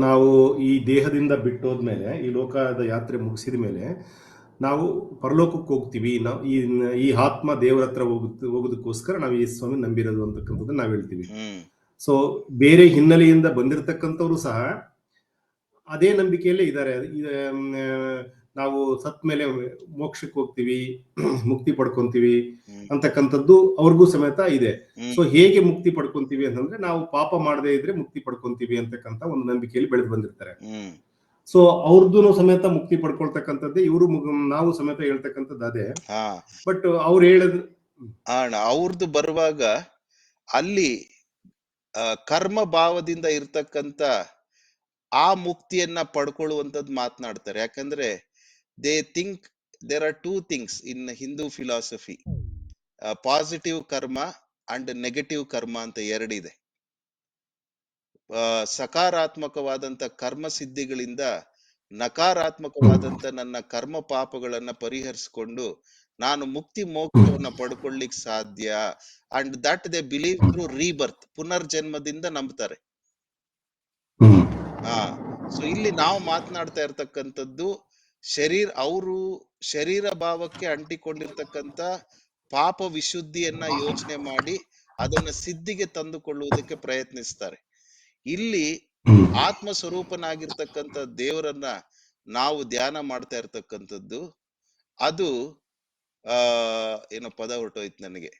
ನಾವು ಈ ದೇಹದಿಂದ ಬಿಟ್ಟೋದ್ಮೇಲೆ, ಈ ಲೋಕದ ಯಾತ್ರೆ ಮುಗಿಸಿದ ಮೇಲೆ ನಾವು ಪರಲೋಕಕ್ಕೆ ಹೋಗ್ತೀವಿ. ನಾವು ಈ ಆತ್ಮ ದೇವರ ಹತ್ರ ಹೋಗೋದಕ್ಕೋಸ್ಕರ ನಾವು ಈ ಸ್ವಾಮಿ ನಂಬಿರೋದು ಅಂತಕ್ಕಂಥದ್ದು ನಾವ್ ಹೇಳ್ತೀವಿ. ಸೊ ಬೇರೆ ಹಿನ್ನೆಲೆಯಿಂದ ಬಂದಿರತಕ್ಕಂಥವ್ರು ಸಹ ಅದೇ ನಂಬಿಕೆಯಲ್ಲೇ ಇದ್ದಾರೆ. ನಾವು ಸತ್ ಮೇಲೆ ಮೋಕ್ಷಕ್ಕೆ ಹೋಗ್ತೀವಿ, ಮುಕ್ತಿ ಪಡ್ಕೊಂತೀವಿ ಅಂತಕ್ಕಂಥದ್ದು ಅವ್ರಿಗೂ ಸಮೇತ ಇದೆ. ಸೊ ಹೇಗೆ ಮುಕ್ತಿ ಪಡ್ಕೊಂತೀವಿ ಅಂತಂದ್ರೆ, ನಾವು ಪಾಪ ಮಾಡದೇ ಇದ್ರೆ ಮುಕ್ತಿ ಪಡ್ಕೊಂತೀವಿ ಅಂತಕ್ಕಂಥ ಒಂದು ನಂಬಿಕೆಯಲ್ಲಿ ಬೆಳೆದು ಬಂದಿರ್ತಾರೆ. ಸೊ ಅವ್ರದ್ದು ಸಮೇತ ಮುಕ್ತಿ ಪಡ್ಕೊಳ್ತಕ್ಕಂಥದ್ದೇ ಇವರು, ನಾವು ಸಮೇತ ಹೇಳ್ತಕ್ಕಂಥದ್ದು ಅದೇ. ಬಟ್ ಅವ್ರು ಹೇಳದ್ ಅವ್ರದ್ದು ಬರುವಾಗ ಅಲ್ಲಿ ಕರ್ಮ ಭಾವದಿಂದ ಇರ್ತಕ್ಕಂಥ ಆ ಮುಕ್ತಿಯನ್ನ ಪಡ್ಕೊಳ್ಳುವಂಥದ್ದು ಮಾತನಾಡ್ತಾರೆ. ಯಾಕಂದ್ರೆ they think there are 2 things in Hindu philosophy, positive karma and negative karma ಅಂತ ಎರಡಿದೆ. ಸಕಾರಾತ್ಮಕವಾದಂತ ಕರ್ಮ ಸಿದ್ಧಿಗಳಿಂದ ನಕಾರಾತ್ಮಕವಾದಂತ ನನ್ನ ಕರ್ಮ ಪಾಪಗಳನ್ನ ಪರಿಹರಿಸಿಕೊಂಡು ನಾನು ಮುಕ್ತಿ ಮೋಕ್ಷವನ್ನ ಪಡ್ಕೊಳ್ಳಿಕ್ ಸಾಧ್ಯ. And that they believe through rebirth, ಪುನರ್ಜನ್ಮದಿಂದ ನಂಬ್ತಾರೆ. ಸೊ ಇಲ್ಲಿ ನಾವು ಮಾತನಾಡ್ತಾ ಇರ್ತಕ್ಕಂಥದ್ದು ಅವರು ಶರೀರ ಭಾವಕ್ಕೆ ಅಂಟಿಕೊಂಡಿರ್ತಕ್ಕಂಥ ಪಾಪ ವಿಶುದ್ಧಿಯನ್ನ ಯೋಚನೆ ಮಾಡಿ ಅದನ್ನ ಸಿದ್ಧಿಗೆ ತಂದುಕೊಳ್ಳುವುದಕ್ಕೆ ಪ್ರಯತ್ನಿಸ್ತಾರೆ. ಇಲ್ಲಿ ಆತ್ಮ ಸ್ವರೂಪನಾಗಿರ್ತಕ್ಕಂಥ ದೇವರನ್ನ ನಾವು ಧ್ಯಾನ ಮಾಡ್ತಾ ಇರ್ತಕ್ಕಂಥದ್ದು, ಅದು ಏನೋ ಪದ ಹೊರಟೋಯ್ತು ನನಗೆ.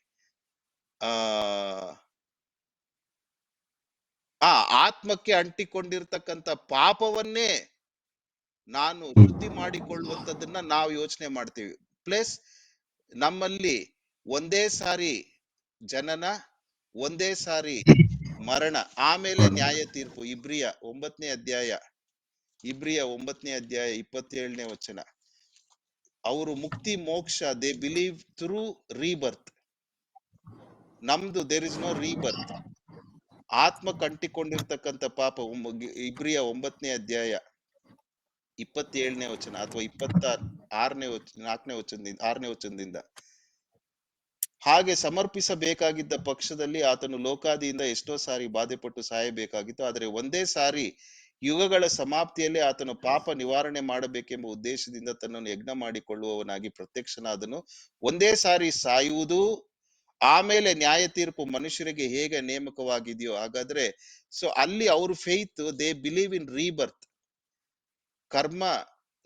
ಆತ್ಮಕ್ಕೆ ಅಂಟಿಕೊಂಡಿರ್ತಕ್ಕಂಥ ಪಾಪವನ್ನೇ ನಾನು ಶುದ್ಧಿ ಮಾಡಿಕೊಳ್ಳುವಂಥದ್ದನ್ನ ನಾವು ಯೋಚನೆ ಮಾಡ್ತೀವಿ. ಪ್ಲಸ್ ನಮ್ಮಲ್ಲಿ ಒಂದೇ ಸಾರಿ ಜನನ, ಒಂದೇ ಸಾರಿ ಮರಣ, ಆಮೇಲೆ ನ್ಯಾಯ ತೀರ್ಪು. ಇಬ್ರಿಯ 9ನೇ ಅಧ್ಯಾಯ 27ನೇ ವಚನ. ಅವರು ಮುಕ್ತಿ ಮೋಕ್ಷ, ದೇ ಬಿಲೀವ್ ಥ್ರೂ ರೀಬರ್ತ್. ನಮ್ದು ದೇರ್ ಇಸ್ ನೋ ರೀಬರ್ತ್. ಆತ್ಮ ಕಂಟಿಕೊಂಡಿರ್ತಕ್ಕಂಥ ಪಾಪ. ಇಬ್ರಿಯ 9ನೇ ಅಧ್ಯಾಯ 27ನೇ ವಚನ ಅಥವಾ 6ನೇ ವಚನದಿಂದ. ಹಾಗೆ ಸಮರ್ಪಿಸಬೇಕಾಗಿದ್ದ ಪಕ್ಷದಲ್ಲಿ ಆತನು ಲೋಕಾದಿಯಿಂದ ಎಷ್ಟೋ ಸಾರಿ ಬಾಧೆಪಟ್ಟು ಸಾಯಬೇಕಾಗಿತ್ತು. ಆದರೆ ಒಂದೇ ಸಾರಿ ಯುಗಗಳ ಸಮಾಪ್ತಿಯಲ್ಲಿ ಆತನು ಪಾಪ ನಿವಾರಣೆ ಮಾಡಬೇಕೆಂಬ ಉದ್ದೇಶದಿಂದ ತನ್ನನ್ನು ಯಜ್ಞ ಮಾಡಿಕೊಳ್ಳುವವನಾಗಿ ಪ್ರತ್ಯಕ್ಷನಾದನು. ಒಂದೇ ಸಾರಿ ಸಾಯುವುದು, ಆಮೇಲೆ ನ್ಯಾಯ ತೀರ್ಪು ಮನುಷ್ಯರಿಗೆ ಹೇಗೆ ನೇಮಕವಾಗಿದೆಯೋ ಹಾಗಾದ್ರೆ. ಸೊ ಅಲ್ಲಿ ಅವ್ರ faith, they believe in rebirth. ಕರ್ಮ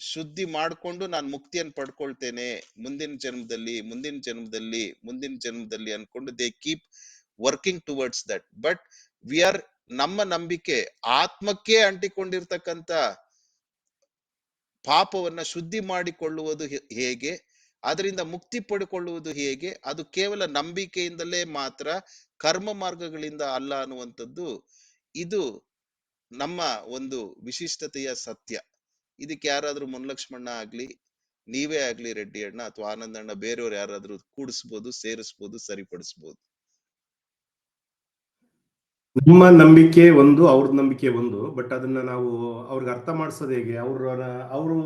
ಶುದ್ಧಿ ಮಾಡ್ಕೊಂಡು ನಾನು ಮುಕ್ತಿಯನ್ನು ಪಡ್ಕೊಳ್ತೇನೆ ಮುಂದಿನ ಜನ್ಮದಲ್ಲಿ ಅನ್ಕೊಂಡು they keep working towards that. But ನಮ್ಮ ನಂಬಿಕೆ ಆತ್ಮಕ್ಕೆ ಅಂಟಿಕೊಂಡಿರ್ತಕ್ಕಂಥ ಪಾಪವನ್ನ ಶುದ್ಧಿ ಮಾಡಿಕೊಳ್ಳುವುದು ಹೇಗೆ, ಅದರಿಂದ ಮುಕ್ತಿ ಪಡ್ಕೊಳ್ಳುವುದು ಹೇಗೆ, ಅದು ಕೇವಲ ನಂಬಿಕೆಯಿಂದಲೇ ಮಾತ್ರ, ಕರ್ಮ ಮಾರ್ಗಗಳಿಂದ ಅಲ್ಲ ಅನ್ನುವಂಥದ್ದು ಇದು ನಮ್ಮ ಒಂದು ವಿಶಿಷ್ಟತೆಯ ಸತ್ಯ. ಇದಕ್ಕೆ ಯಾರಾದ್ರೂ ಮುನ್ಲಕ್ಷ್ಮಣ್ಣ ಆಗ್ಲಿ, ನೀವೇ ಆಗ್ಲಿ, ರೆಡ್ಡಿ ಅಣ್ಣ ಅಥವಾ ಆನಂದಣ್ಣ, ಬೇರೆಯವ್ರು ಯಾರಾದ್ರೂ ಕೂಡಿಸ್ಬೋದು, ಸೇರಿಸ್ಬೋದು, ಸರಿಪಡಿಸ್ಬೋದು. ನಿಮ್ಮ ನಂಬಿಕೆ ಒಂದು, ಅವ್ರ ನಂಬಿಕೆ ಒಂದು. ಬಟ್ ಅದನ್ನ ನಾವು ಅವ್ರಿಗೆ ಅರ್ಥ ಮಾಡಿಸೋದು ಹೇಗೆ? ಅವರು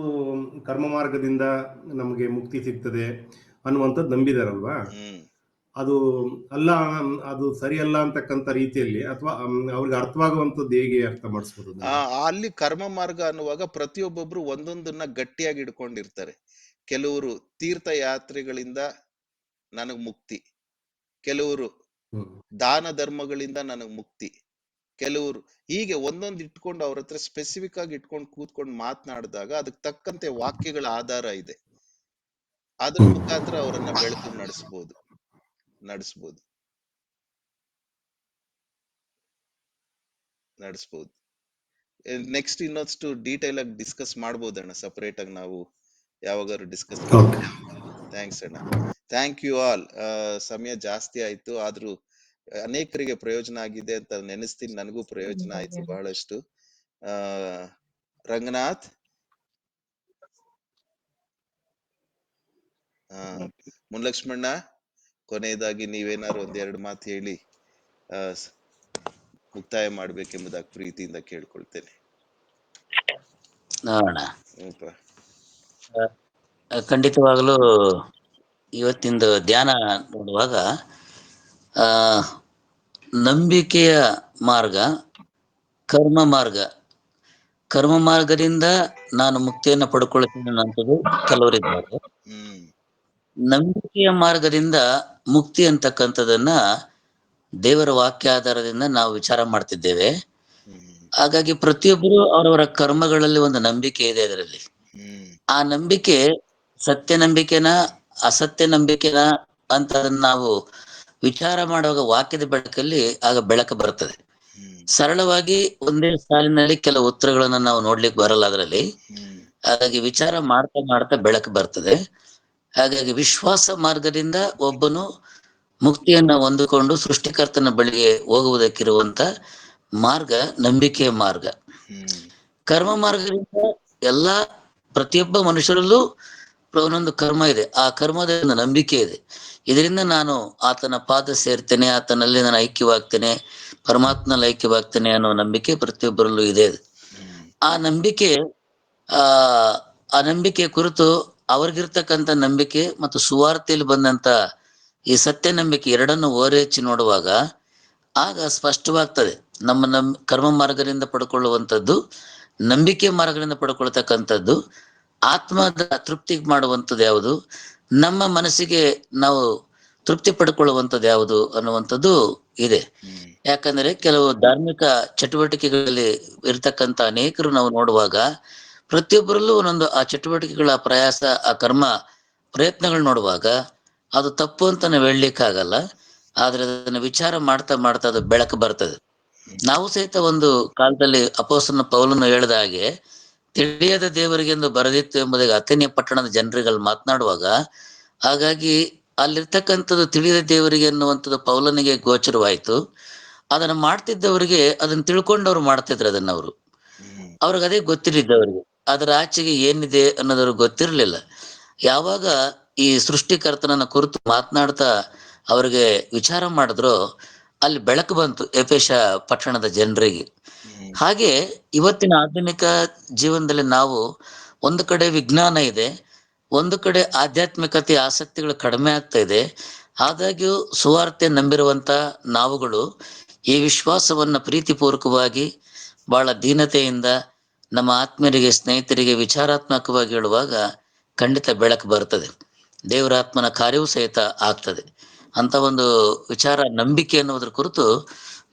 ಕರ್ಮ ಮಾರ್ಗದಿಂದ ನಮಗೆ ಮುಕ್ತಿ ಸಿಗ್ತದೆ ಅನ್ನುವಂಥದ್ದು ನಂಬಿದಾರಲ್ವಾ, ಅದು ಅಲ್ಲ, ಅದು ಸರಿಯಲ್ಲ ಅಂತಕ್ಕಂಥ ರೀತಿಯಲ್ಲಿ, ಅಥವಾ ಅವ್ರಿಗೆ ಅರ್ಥವಾಗುವಂಥದ್ದು ಹೇಗೆ ಅರ್ಥ ಮಾಡಿಸ್ಬೋದು? ಅಲ್ಲಿ ಕರ್ಮ ಮಾರ್ಗ ಅನ್ನುವಾಗ ಪ್ರತಿಯೊಬ್ಬೊಬ್ರು ಒಂದೊಂದನ್ನ ಗಟ್ಟಿಯಾಗಿ ಇಟ್ಕೊಂಡಿರ್ತಾರೆ. ಕೆಲವರು ತೀರ್ಥಯಾತ್ರೆಗಳಿಂದ ನನಗ್ ಮುಕ್ತಿ, ಕೆಲವರು ದಾನ ಧರ್ಮಗಳಿಂದ ನನಗ್ ಮುಕ್ತಿ, ಕೆಲವರು ಹೀಗೆ ಒಂದೊಂದು ಇಟ್ಕೊಂಡು ಅವ್ರ ಹತ್ರ ಸ್ಪೆಸಿಫಿಕ್ ಆಗಿ ಇಟ್ಕೊಂಡು ಕೂತ್ಕೊಂಡು ಮಾತನಾಡಿದಾಗ ಅದಕ್ಕೆ ತಕ್ಕಂತೆ ವಾಕ್ಯಗಳ ಆಧಾರ ಇದೆ. ಅದ್ರ ಮುಖಾಂತರ ಅವರನ್ನ ಬೆಳೆದು ನಡೆಸ್ಬೋದು. ನೆಕ್ಸ್ಟ್ ಇನ್ನೊಂದಷ್ಟು ಡೀಟೇಲ್ ಆಗಿ ಡಿಸ್ಕಸ್ ಮಾಡ್ಬೋದಣ್ಣ, ಸಪರೇಟ್ ಆಗಿ ನಾವು ಯಾವಾಗಾದ್ರು ಡಿಸ್ಕಸ್. ಥ್ಯಾಂಕ್ಸ್ ಅಣ್ಣ, ಥ್ಯಾಂಕ್ ಯು ಆಲ್. ಸಮಯ ಜಾಸ್ತಿ ಆಯ್ತು, ಆದ್ರೂ ಅನೇಕರಿಗೆ ಪ್ರಯೋಜನ ಆಗಿದೆ ಅಂತ ನೆನೆಸ್ತೀನಿ. ನನಗೂ ಪ್ರಯೋಜನ ಆಯ್ತು ಬಹಳಷ್ಟು. ರಂಗನಾಥ್, ಮುನ್ಲಕ್ಷ್ಮಣ್ಣ, ಕೊನೆಯದಾಗಿ ನೀವೇನಾದ್ರು ಒಂದೆರಡು ಮಾತು ಹೇಳಿ ಮುಕ್ತಾಯ ಮಾಡ್ಬೇಕೆಂಬುದಾಗಿ ಪ್ರೀತಿಯಿಂದ ಕೇಳ್ಕೊಳ್ತೇನೆ. ಖಂಡಿತವಾಗಲೂ ಇವತ್ತಿಂದು ಧ್ಯಾನ ನೋಡುವಾಗ ನಂಬಿಕೆಯ ಮಾರ್ಗ, ಕರ್ಮ ಮಾರ್ಗದಿಂದ ನಾನು ಮುಕ್ತಿಯನ್ನು ಪಡ್ಕೊಳ್ತೇನೆ ಅನ್ನೋದು ಕೆಲವರಿದ್ದಾರೆ. ನಂಬಿಕೆಯ ಮಾರ್ಗದಿಂದ ಮುಕ್ತಿ ಅಂತಕ್ಕಂಥದನ್ನ ದೇವರ ವಾಕ್ಯ ಆಧಾರದಿಂದ ನಾವು ವಿಚಾರ ಮಾಡ್ತಿದ್ದೇವೆ. ಹಾಗಾಗಿ ಪ್ರತಿಯೊಬ್ಬರು ಅವರವರ ಕರ್ಮಗಳಲ್ಲಿ ಒಂದು ನಂಬಿಕೆ ಇದೆ. ಅದರಲ್ಲಿ ಆ ನಂಬಿಕೆ ಸತ್ಯ ನಂಬಿಕೆನ ಅಸತ್ಯ ನಂಬಿಕೆನ ಅಂತ ನಾವು ವಿಚಾರ ಮಾಡುವಾಗ ವಾಕ್ಯದ ಬೆಳಕಲ್ಲಿ ಆಗ ಬೆಳಕು ಬರ್ತದೆ. ಸರಳವಾಗಿ ಒಂದೇ ಸಾಲಿನಲ್ಲಿ ಕೆಲವು ಉತ್ತರಗಳನ್ನ ನಾವು ನೋಡ್ಲಿಕ್ಕೆ ಬರಲ್ಲ ಅದರಲ್ಲಿ. ಹಾಗಾಗಿ ವಿಚಾರ ಮಾಡ್ತಾ ಮಾಡ್ತಾ ಬೆಳಕು ಬರ್ತದೆ. ಹಾಗಾಗಿ ವಿಶ್ವಾಸ ಮಾರ್ಗದಿಂದ ಒಬ್ಬನು ಮುಕ್ತಿಯನ್ನ ಹೊಂದಿಕೊಂಡು ಸೃಷ್ಟಿಕರ್ತನ ಬಳಿಗೆ ಹೋಗುವುದಕ್ಕಿರುವಂತ ಮಾರ್ಗ ನಂಬಿಕೆಯ ಮಾರ್ಗ. ಕರ್ಮ ಮಾರ್ಗದಿಂದ ಎಲ್ಲಾ ಪ್ರತಿಯೊಬ್ಬ ಮನುಷ್ಯರಲ್ಲೂ ಒಂದೊಂದು ಕರ್ಮ ಇದೆ. ಆ ಕರ್ಮದ ಒಂದು ನಂಬಿಕೆ ಇದೆ. ಇದರಿಂದ ನಾನು ಆತನ ಪಾದ ಸೇರ್ತೇನೆ, ಆತನಲ್ಲಿ ನಾನು ಐಕ್ಯವಾಗ್ತೇನೆ, ಪರಮಾತ್ಮನಲ್ಲಿ ಐಕ್ಯವಾಗ್ತೇನೆ ಅನ್ನೋ ನಂಬಿಕೆ ಪ್ರತಿಯೊಬ್ಬರಲ್ಲೂ ಇದೆ. ಆ ನಂಬಿಕೆ ಆ ಆ ನಂಬಿಕೆ ಕುರಿತು ಅವ್ರಿಗಿರ್ತಕ್ಕಂಥ ನಂಬಿಕೆ ಮತ್ತು ಸುವಾರ್ತೆಯಲ್ಲಿ ಬಂದಂತ ಈ ಸತ್ಯ ನಂಬಿಕೆ ಎರಡನ್ನು ಓರೆಚ್ಚಿ ನೋಡುವಾಗ ಆಗ ಸ್ಪಷ್ಟವಾಗ್ತದೆ ನಮ್ಮ ಕರ್ಮ ಮಾರ್ಗದಿಂದ ಪಡ್ಕೊಳ್ಳುವಂಥದ್ದು, ನಂಬಿಕೆ ಮಾರ್ಗದಿಂದ ಪಡ್ಕೊಳ್ತಕ್ಕಂಥದ್ದು, ಆತ್ಮದ ತೃಪ್ತಿ ಮಾಡುವಂಥದ್ದು ಯಾವುದು, ನಮ್ಮ ಮನಸ್ಸಿಗೆ ನಾವು ತೃಪ್ತಿ ಪಡ್ಕೊಳ್ಳುವಂಥದ್ದು ಯಾವುದು ಅನ್ನುವಂಥದ್ದು ಇದೆ. ಯಾಕಂದ್ರೆ ಕೆಲವು ಧಾರ್ಮಿಕ ಚಟುವಟಿಕೆಗಳಲ್ಲಿ ಇರ್ತಕ್ಕಂಥ ಅನೇಕರು ನಾವು ನೋಡುವಾಗ ಪ್ರತಿಯೊಬ್ಬರಲ್ಲೂ ಒಂದೊಂದು ಆ ಚಟುವಟಿಕೆಗಳ ಪ್ರಯಾಸ, ಆ ಕರ್ಮ ಪ್ರಯತ್ನಗಳು ನೋಡುವಾಗ ಅದು ತಪ್ಪು ಅಂತ ನಾವು ಹೇಳಲಿಕ್ಕಾಗಲ್ಲ. ಆದ್ರೆ ಅದನ್ನ ವಿಚಾರ ಮಾಡ್ತಾ ಮಾಡ್ತಾ ಅದು ಬೆಳಕು ಬರ್ತದೆ. ನಾವು ಸಹಿತ ಒಂದು ಕಾಲದಲ್ಲಿ ಅಪೊಸ್ತಲನ ಪೌಲನು ಹೇಳಿದ ಹಾಗೆ ತಿಳಿಯದ ದೇವರಿಗೆಂದು ಬರೆದಿತ್ತು ಎಂಬುದಾಗಿ ಅಥೇನ್ಯ ಪಟ್ಟಣದ ಜನರಿಗೆ ಮಾತನಾಡುವಾಗ, ಹಾಗಾಗಿ ಅಲ್ಲಿರ್ತಕ್ಕಂಥದ್ದು ತಿಳಿಯದ ದೇವರಿಗೆ ಅನ್ನುವಂಥದ್ದು ಪೌಲನಿಗೆ ಗೋಚರವಾಯಿತು. ಅದನ್ನ ಮಾಡ್ತಿದ್ದವರಿಗೆ ಅದನ್ನ ತಿಳ್ಕೊಂಡವ್ರು ಮಾಡ್ತಿದ್ರು ಅದನ್ನ ಅವ್ರಿಗೆ ಅದೇ ಗೊತ್ತಿರಿದ್ದವರಿಗೆ, ಅದರ ಆಚೆಗೆ ಏನಿದೆ ಅನ್ನೋದವ್ರಿಗೆ ಗೊತ್ತಿರಲಿಲ್ಲ. ಯಾವಾಗ ಈ ಸೃಷ್ಟಿಕರ್ತನನ್ನ ಕುರಿತು ಮಾತನಾಡ್ತಾ ಅವ್ರಿಗೆ ವಿಚಾರ ಮಾಡಿದ್ರು, ಅಲ್ಲಿ ಬೆಳಕು ಬಂತು ಎಫೆಸ ಪಟ್ಟಣದ ಜನರಿಗೆ. ಹಾಗೆ ಇವತ್ತಿನ ಆಧುನಿಕ ಜೀವನದಲ್ಲಿ ನಾವು ಒಂದು ಕಡೆ ವಿಜ್ಞಾನ ಇದೆ, ಒಂದು ಕಡೆ ಆಧ್ಯಾತ್ಮಿಕತೆ ಆಸಕ್ತಿಗಳು ಕಡಿಮೆ ಆಗ್ತಾ ಇದೆ. ಆದಾಗ್ಯೂ ಸುವಾರ್ತೆ ನಂಬಿರುವಂತ ನಾವುಗಳು ಈ ವಿಶ್ವಾಸವನ್ನ ಪ್ರೀತಿಪೂರ್ವಕವಾಗಿ ಬಹಳ ದೀನತೆಯಿಂದ ನಮ್ಮ ಆತ್ಮೀಯರಿಗೆ, ಸ್ನೇಹಿತರಿಗೆ ವಿಚಾರಾತ್ಮಕವಾಗಿ ಹೇಳುವಾಗ ಖಂಡಿತ ಬೆಳಕು ಬರ್ತದೆ, ದೇವರಾತ್ಮನ ಕಾರ್ಯವೂ ಸಹಿತ ಆಗ್ತದೆ ಅಂತ ಒಂದು ವಿಚಾರ, ನಂಬಿಕೆ ಅನ್ನೋದ್ರ ಕುರಿತು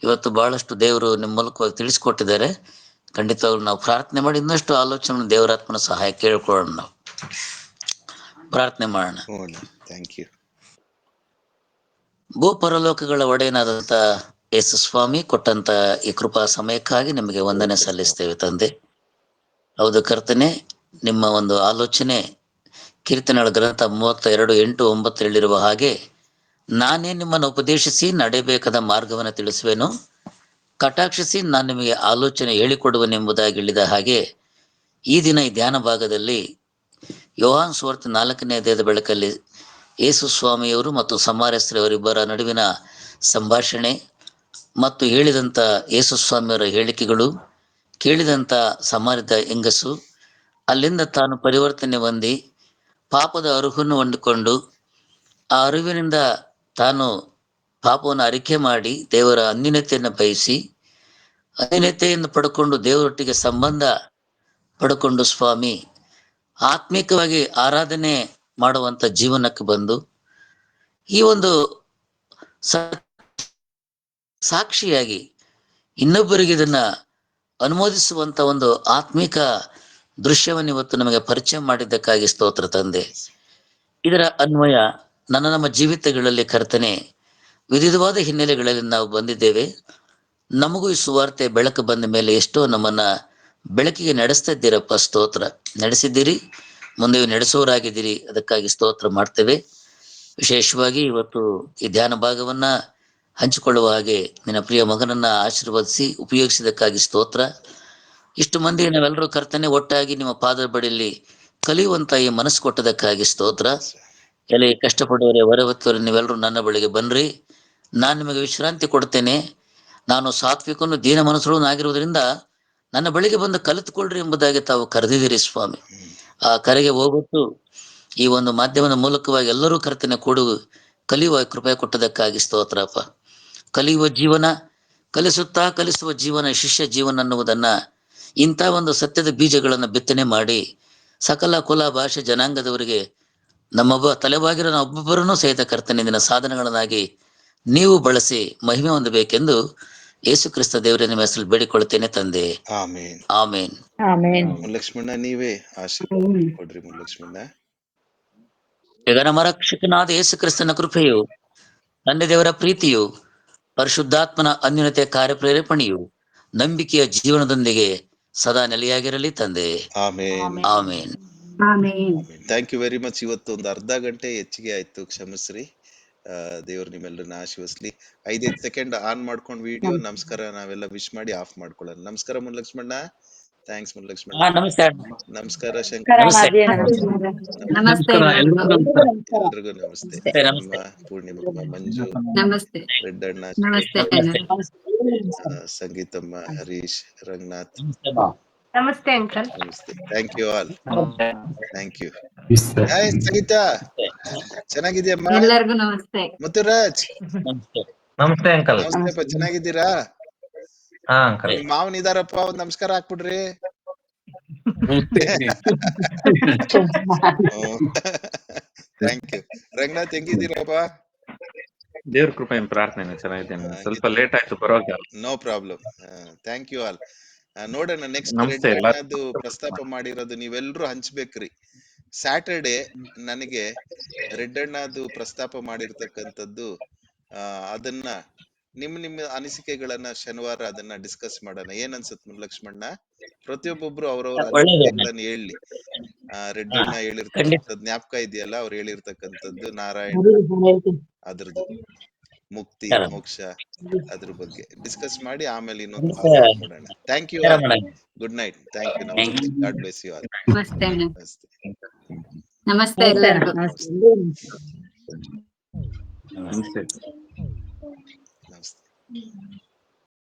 ಇವತ್ತು ಬಹಳಷ್ಟು ದೇವರು ನಿಮ್ಮ ಮೂಲಕವಾಗಿ ತಿಳಿಸ್ಕೊಟ್ಟಿದ್ದಾರೆ. ಖಂಡಿತವಾಗ್ಲು ನಾವು ಪ್ರಾರ್ಥನೆ ಮಾಡಿ ಇನ್ನಷ್ಟು ಆಲೋಚನೆ ದೇವರಾತ್ಮನ ಸಹಾಯ ಕೇಳ್ಕೊಳ್ಳೋಣ. ನಾವು ಪ್ರಾರ್ಥನೆ ಮಾಡೋಣ. Thank you. ಭೂ ಪರಲೋಕಗಳ ಒಡೆಯನಾದಂತ ಯೇಸು ಸ್ವಾಮಿ ಕೊಟ್ಟಂತ ಈ ಕೃಪಾ ಸಮಯಕ್ಕಾಗಿ ನಿಮಗೆ ವಂದನೆ ಸಲ್ಲಿಸ್ತೇವೆ ತಂದೆ. ಹೌದು ಕರ್ತನೆ, ನಿಮ್ಮ ಒಂದು ಆಲೋಚನೆ ಕೀರ್ತನೆಗಳ ಗ್ರಂಥ 32:8-9 ಹೇಳಿರುವ ಹಾಗೆ, ನಾನೇ ನಿಮ್ಮನ್ನು ಉಪದೇಶಿಸಿ ನಡೆಯಬೇಕಾದ ಮಾರ್ಗವನ್ನು ತಿಳಿಸುವೆನು, ಕಟಾಕ್ಷಿಸಿ ನಾನು ನಿಮಗೆ ಆಲೋಚನೆ ಹೇಳಿಕೊಡುವೆನೆಂಬುದಾಗಿ ಹೇಳಿದ ಹಾಗೆ, ಈ ದಿನ ಈ ಧ್ಯಾನ ಭಾಗದಲ್ಲಿ ಯೋಹಾನ್ ಸುವಾರ್ತೆ 4ನೇ ಅಧ್ಯಾಯದ ಬೆಳಕಲ್ಲಿ ಯೇಸು ಸ್ವಾಮಿಯವರು ಮತ್ತು ಸಮಾರ್ಯಸ್ಥರವರಿಬ್ಬರ ನಡುವಿನ ಸಂಭಾಷಣೆ ಮತ್ತು ಹೇಳಿದಂಥ ಯೇಸು ಸ್ವಾಮಿಯವರ ಹೇಳಿಕೆಗಳು, ಕೇಳಿದಂಥ ಸಮಾರ್ಯದ ಹೆಂಗಸು ಅಲ್ಲಿಂದ ತಾನು ಪರಿವರ್ತನೆ ಹೊಂದಿ ಪಾಪದ ಅರುಹನ್ನು ಹೊಂದಿಕೊಂಡು ಆ ಅರಿವಿನಿಂದ ತಾನು ಪಾಪವನ್ನು ಅರಿಕೆ ಮಾಡಿ ದೇವರ ಅನ್ಯೋನ್ಯತೆಯನ್ನು ಬಯಸಿ ಅನ್ಯೋನ್ಯತೆಯನ್ನು ಪಡ್ಕೊಂಡು ದೇವರೊಟ್ಟಿಗೆ ಸಂಬಂಧ ಪಡ್ಕೊಂಡು ಸ್ವಾಮಿ ಆತ್ಮಿಕವಾಗಿ ಆರಾಧನೆ ಮಾಡುವಂತ ಜೀವನಕ್ಕೆ ಬಂದು ಈ ಒಂದು ಸಾಕ್ಷಿಯಾಗಿ ಇನ್ನೊಬ್ಬರಿಗೆ ಇದನ್ನ ಅನುಮೋದಿಸುವಂತ ಒಂದು ಆತ್ಮಿಕ ದೃಶ್ಯವನ್ನು ಇವತ್ತು ನಮಗೆ ಪರಿಚಯ ಮಾಡಿದ್ದಕ್ಕಾಗಿ ಸ್ತೋತ್ರ ತಂದೆ. ಇದರ ಅನ್ವಯ ನಮ್ಮ ಜೀವಿತಗಳಲ್ಲಿ ಕರ್ತನೆ ವಿವಿಧವಾದ ಹಿನ್ನೆಲೆಗಳಲ್ಲಿ ನಾವು ಬಂದಿದ್ದೇವೆ. ನಮಗೂ ಈ ಸುವಾರ್ತೆ ಬೆಳಕು ಬಂದ ಮೇಲೆ ಎಷ್ಟೋ ನಮ್ಮನ್ನ ಬೆಳಕಿಗೆ ನಡೆಸ್ತಾ ಇದ್ದೀರಪ್ಪ, ಸ್ತೋತ್ರ. ನಡೆಸಿದ್ದೀರಿ, ಮುಂದೆ ನಡೆಸೋರಾಗಿದ್ದೀರಿ, ಅದಕ್ಕಾಗಿ ಸ್ತೋತ್ರ ಮಾಡ್ತೇವೆ. ವಿಶೇಷವಾಗಿ ಇವತ್ತು ಈ ಧ್ಯಾನ ಭಾಗವನ್ನ ಹಂಚಿಕೊಳ್ಳುವ ಹಾಗೆ ನಿನ್ನ ಪ್ರಿಯ ಮಗನನ್ನ ಆಶೀರ್ವದಿಸಿ ಉಪಯೋಗಿಸಿದಕ್ಕಾಗಿ ಸ್ತೋತ್ರ. ಇಷ್ಟು ಮಂದಿ ನಾವೆಲ್ಲರೂ ಕರ್ತನೆ ಒಟ್ಟಾಗಿ ನಿಮ್ಮ ಪಾದದ ಬಳಿಯಲ್ಲಿ ಕಲಿಯುವಂತ ಈ ಮನಸ್ಸು ಕೊಟ್ಟದಕ್ಕಾಗಿ ಸ್ತೋತ್ರ. ಎಲ್ಲಿ ಕಷ್ಟಪಡುವರೆ ಹೊರವತ್ತವರೆ ನೀವೆಲ್ಲರೂ ನನ್ನ ಬಳಿಗೆ ಬನ್ರಿ, ನಾನು ನಿಮಗೆ ವಿಶ್ರಾಂತಿ ಕೊಡ್ತೇನೆ, ನಾನು ಸಾತ್ವಿಕನು ದೀನ ಮನಸ್ಸುಗಳನ್ನಾಗಿರುವುದರಿಂದ ನನ್ನ ಬಳಿಗೆ ಬಂದು ಕಲಿತುಕೊಳ್ಳ್ರಿ ಎಂಬುದಾಗಿ ತಾವು ಕರೆದಿದ್ದೀರಿ ಸ್ವಾಮಿ. ಆ ಕರೆಗೆ ಹೋಗುತ್ತು ಈ ಒಂದು ಮಾಧ್ಯಮದ ಮೂಲಕವಾಗಿ ಎಲ್ಲರೂ ಕರ್ತನೆ ಕೊಡು ಕಲಿಯುವ ಕೃಪೆ ಕೊಟ್ಟದಕ್ಕಾಗಿ ಸ್ತೋತ್ರಪ್ಪ. ಕಲಿಯುವ ಜೀವನ, ಕಲಿಸುವ ಜೀವನ, ಶಿಷ್ಯ ಜೀವನ ಅನ್ನುವುದನ್ನ ಇಂಥ ಒಂದು ಸತ್ಯದ ಬೀಜಗಳನ್ನು ಬಿತ್ತನೆ ಮಾಡಿ ಸಕಲ ಕುಲ ಭಾಷೆ ಜನಾಂಗದವರಿಗೆ ನಮ್ಮೊಬ್ಬ ತಲೆವಾಗಿರೋ ಒಬ್ಬೊಬ್ಬರನ್ನು ಸಹಿತ ಕರ್ತನೆ ದಿನ ಸಾಧನಗಳನ್ನಾಗಿ ನೀವು ಬಳಸಿ ಮಹಿಮೆ ಹೊಂದಬೇಕೆಂದು ಯೇಸು ಕ್ರಿಸ್ತ ದೇವರೇ ನಿಮ್ಮ ಹೆಸರಲ್ಲಿ ಬೇಡಿಕೊಳ್ತೇನೆ ತಂದೆ. ಆಮೇನ್. ಆಮೇನ್. ಆಮೇನ್. ಮುಲ್ಲಕ್ಷ್ಮಣ್ಣ ನೀವೇ ಆಶೀರ್ವಾದ ಕೊಡ್ರಿ. ಮುಲ್ಲಕ್ಷ್ಮಣ್ಣ. ಈಗ ನಮ್ಮ ರಕ್ಷಕನಾದ ಯೇಸು ಕ್ರಿಸ್ತನ ಕೃಪೆಯು, ತಂದೆ ದೇವರ ಪ್ರೀತಿಯು, ಪರಿಶುದ್ಧಾತ್ಮನ ಅನ್ಯೋನ್ಯತೆ ಕಾರ್ಯಪ್ರೇರೇಪಣೆಯು ನಂಬಿಕೆಯ ಜೀವನದೊಂದಿಗೆ ಸದಾ ನೆಲೆಯಾಗಿರಲಿ ತಂದೆ. Amen. Amen. Thank you very much. ಇವತ್ತು ಒಂದು ಅರ್ಧ ಗಂಟೆ ಹೆಚ್ಚಿಗೆ ಆಯ್ತು, ಕ್ಷಮಿಸ್ರಿ. ದೇವ್ರು ನಿಮ್ಮೆಲ್ಲರನ್ನ ಆಶೀರ್ವದಿಸ್ಲಿ. 5 ಸೆಕೆಂಡ್ ಆನ್ ಮಾಡ್ಕೊಂಡು ವಿಡಿಯೋ ನಮಸ್ಕಾರ ನಾವೆಲ್ಲ ವಿಶ್ ಮಾಡಿ ಆಫ್ ಮಾಡ್ಕೊಳ್ಳೋಣ. ನಮಸ್ಕಾರ ಮುಲ್ಲಕ್ಷ್ಮಣ್ಣ. ಥ್ಯಾಂಕ್ಸ್ ಮುಲ್ಲಕ್ಷ್ಮಣ್ಣ. ನಮಸ್ಕಾರ. ನಮಸ್ಕಾರ ಶಂಕರ್. ನಮಸ್ಕಾರ, ಎಲ್ರಿಗೂ ನಮಸ್ಕಾರ. ಎಲ್ರಿಗೂ ನಮಸ್ತೆ. ನಿಮ್ಮ ಪೂರ್ಣಿಮಮ್ಮ, ಮಂಜು, ರೆಡ್ಡಣ್ಣ, ಸಂಗೀತಮ್ಮ, ಹರೀಶ್, ರಂಗನಾಥ್, ನಮಸ್ತೆ ಅಂಕಲ್. ನಮಸ್ತೆ. Thank you all. Thank you. Hi Sangeeta, ಚೆನ್ನಾಗಿದ್ಯಮ್ಮ? ಎಲ್ಲರಿಗೂ ನಮಸ್ತೆ. ಮುತ್ತುರಾಜ್, ನಮಸ್ತೆ. ನಮಸ್ತೆ ಅಂಕಲ್. ನಮಸ್ತೆಪ್ಪ, ಚೆನ್ನಾಗಿದ್ದೀರಾ? ಹಾ ಅಂಕಲ್. ನಿಮ್ ಮಾವನ್ ಇದಾರಪ್ಪ, ಒಂದ್ ನಮಸ್ಕಾರ ಹಾಕ್ಬಿಡ್ರಿ. Thank you. ರಂಗನಾಥ್, ಹೆಂಗಿದ್ದೀರಪ್ಪ? ದೇವ್ರ ಕೃಪೆ ಪ್ರಾರ್ಥನೆ ಚೆನ್ನಾಗಿದ್ದೇನೆ. ಸ್ವಲ್ಪ ಲೇಟ್ ಆಯ್ತು, ಪರವಾಗಿಲ್ಲ. No problem. Thank you all. ನೋಡೋಣ, ನೆಕ್ಸ್ಟ್ ನಮಸ್ತೆ ರೆಡ್ ಎಲ್ಲ. ಅಣ್ಣದು ಪ್ರಸ್ತಾಪ ಮಾಡಿರೋದು ನೀವೆಲ್ರೂ ಹಂಚ್ಬೇಕ್ರಿ. ಸ್ಯಾಟರ್ಡೆ ನನಗೆ ರೆಡ್ ಅಣ್ಣದು ಪ್ರಸ್ತಾಪ ಮಾಡಿರ್ತಕ್ಕಂಥದ್ದು, ಅದನ್ನ ನಿಮ್ಮ ಅನಿಸಿಕೆಗಳನ್ನ ಶನಿವಾರ ಅದನ್ನ ಡಿಸ್ಕಸ್ ಮಾಡೋಣ. ಏನ್ ಅನ್ಸುತ್ತೆ ಲಕ್ಷ್ಮಣ್ಣ? ಪ್ರತಿಯೊಬ್ಬೊಬ್ರು ಅವ್ರವ್ರ ಅನಿಸಿಕೆಗಳನ್ನ ಹೇಳಿ. ರೆಡ್ ಅಣ್ಣ ಹೇಳಿರ್ತಕ್ಕಂಥದ್ದು ಜ್ಞಾಪಕ ಇದೆಯಲ್ಲ, ಅವ್ರು ಹೇಳಿರ್ತಕ್ಕಂಥದ್ದು ನಾರಾಯಣ ಅದ್ರದ್ದು ಮುಕ್ತಿ ಮೋಕ್ಷ ಅದ್ರ ಬಗ್ಗೆ ಡಿಸ್ಕಸ್ ಮಾಡಿ ಆಮೇಲೆ ಇನ್ನೊಂದು ಮಾಡೋಣ. Thank you all. Good night. Thank you. ನಮಸ್ತೆ. God bless you all. ನಮಸ್ತೆ. ನಮಸ್ತೆ. ನಮಸ್ತೆ ಎಲ್ಲರಿಗೂ. ನಮಸ್ತೆ.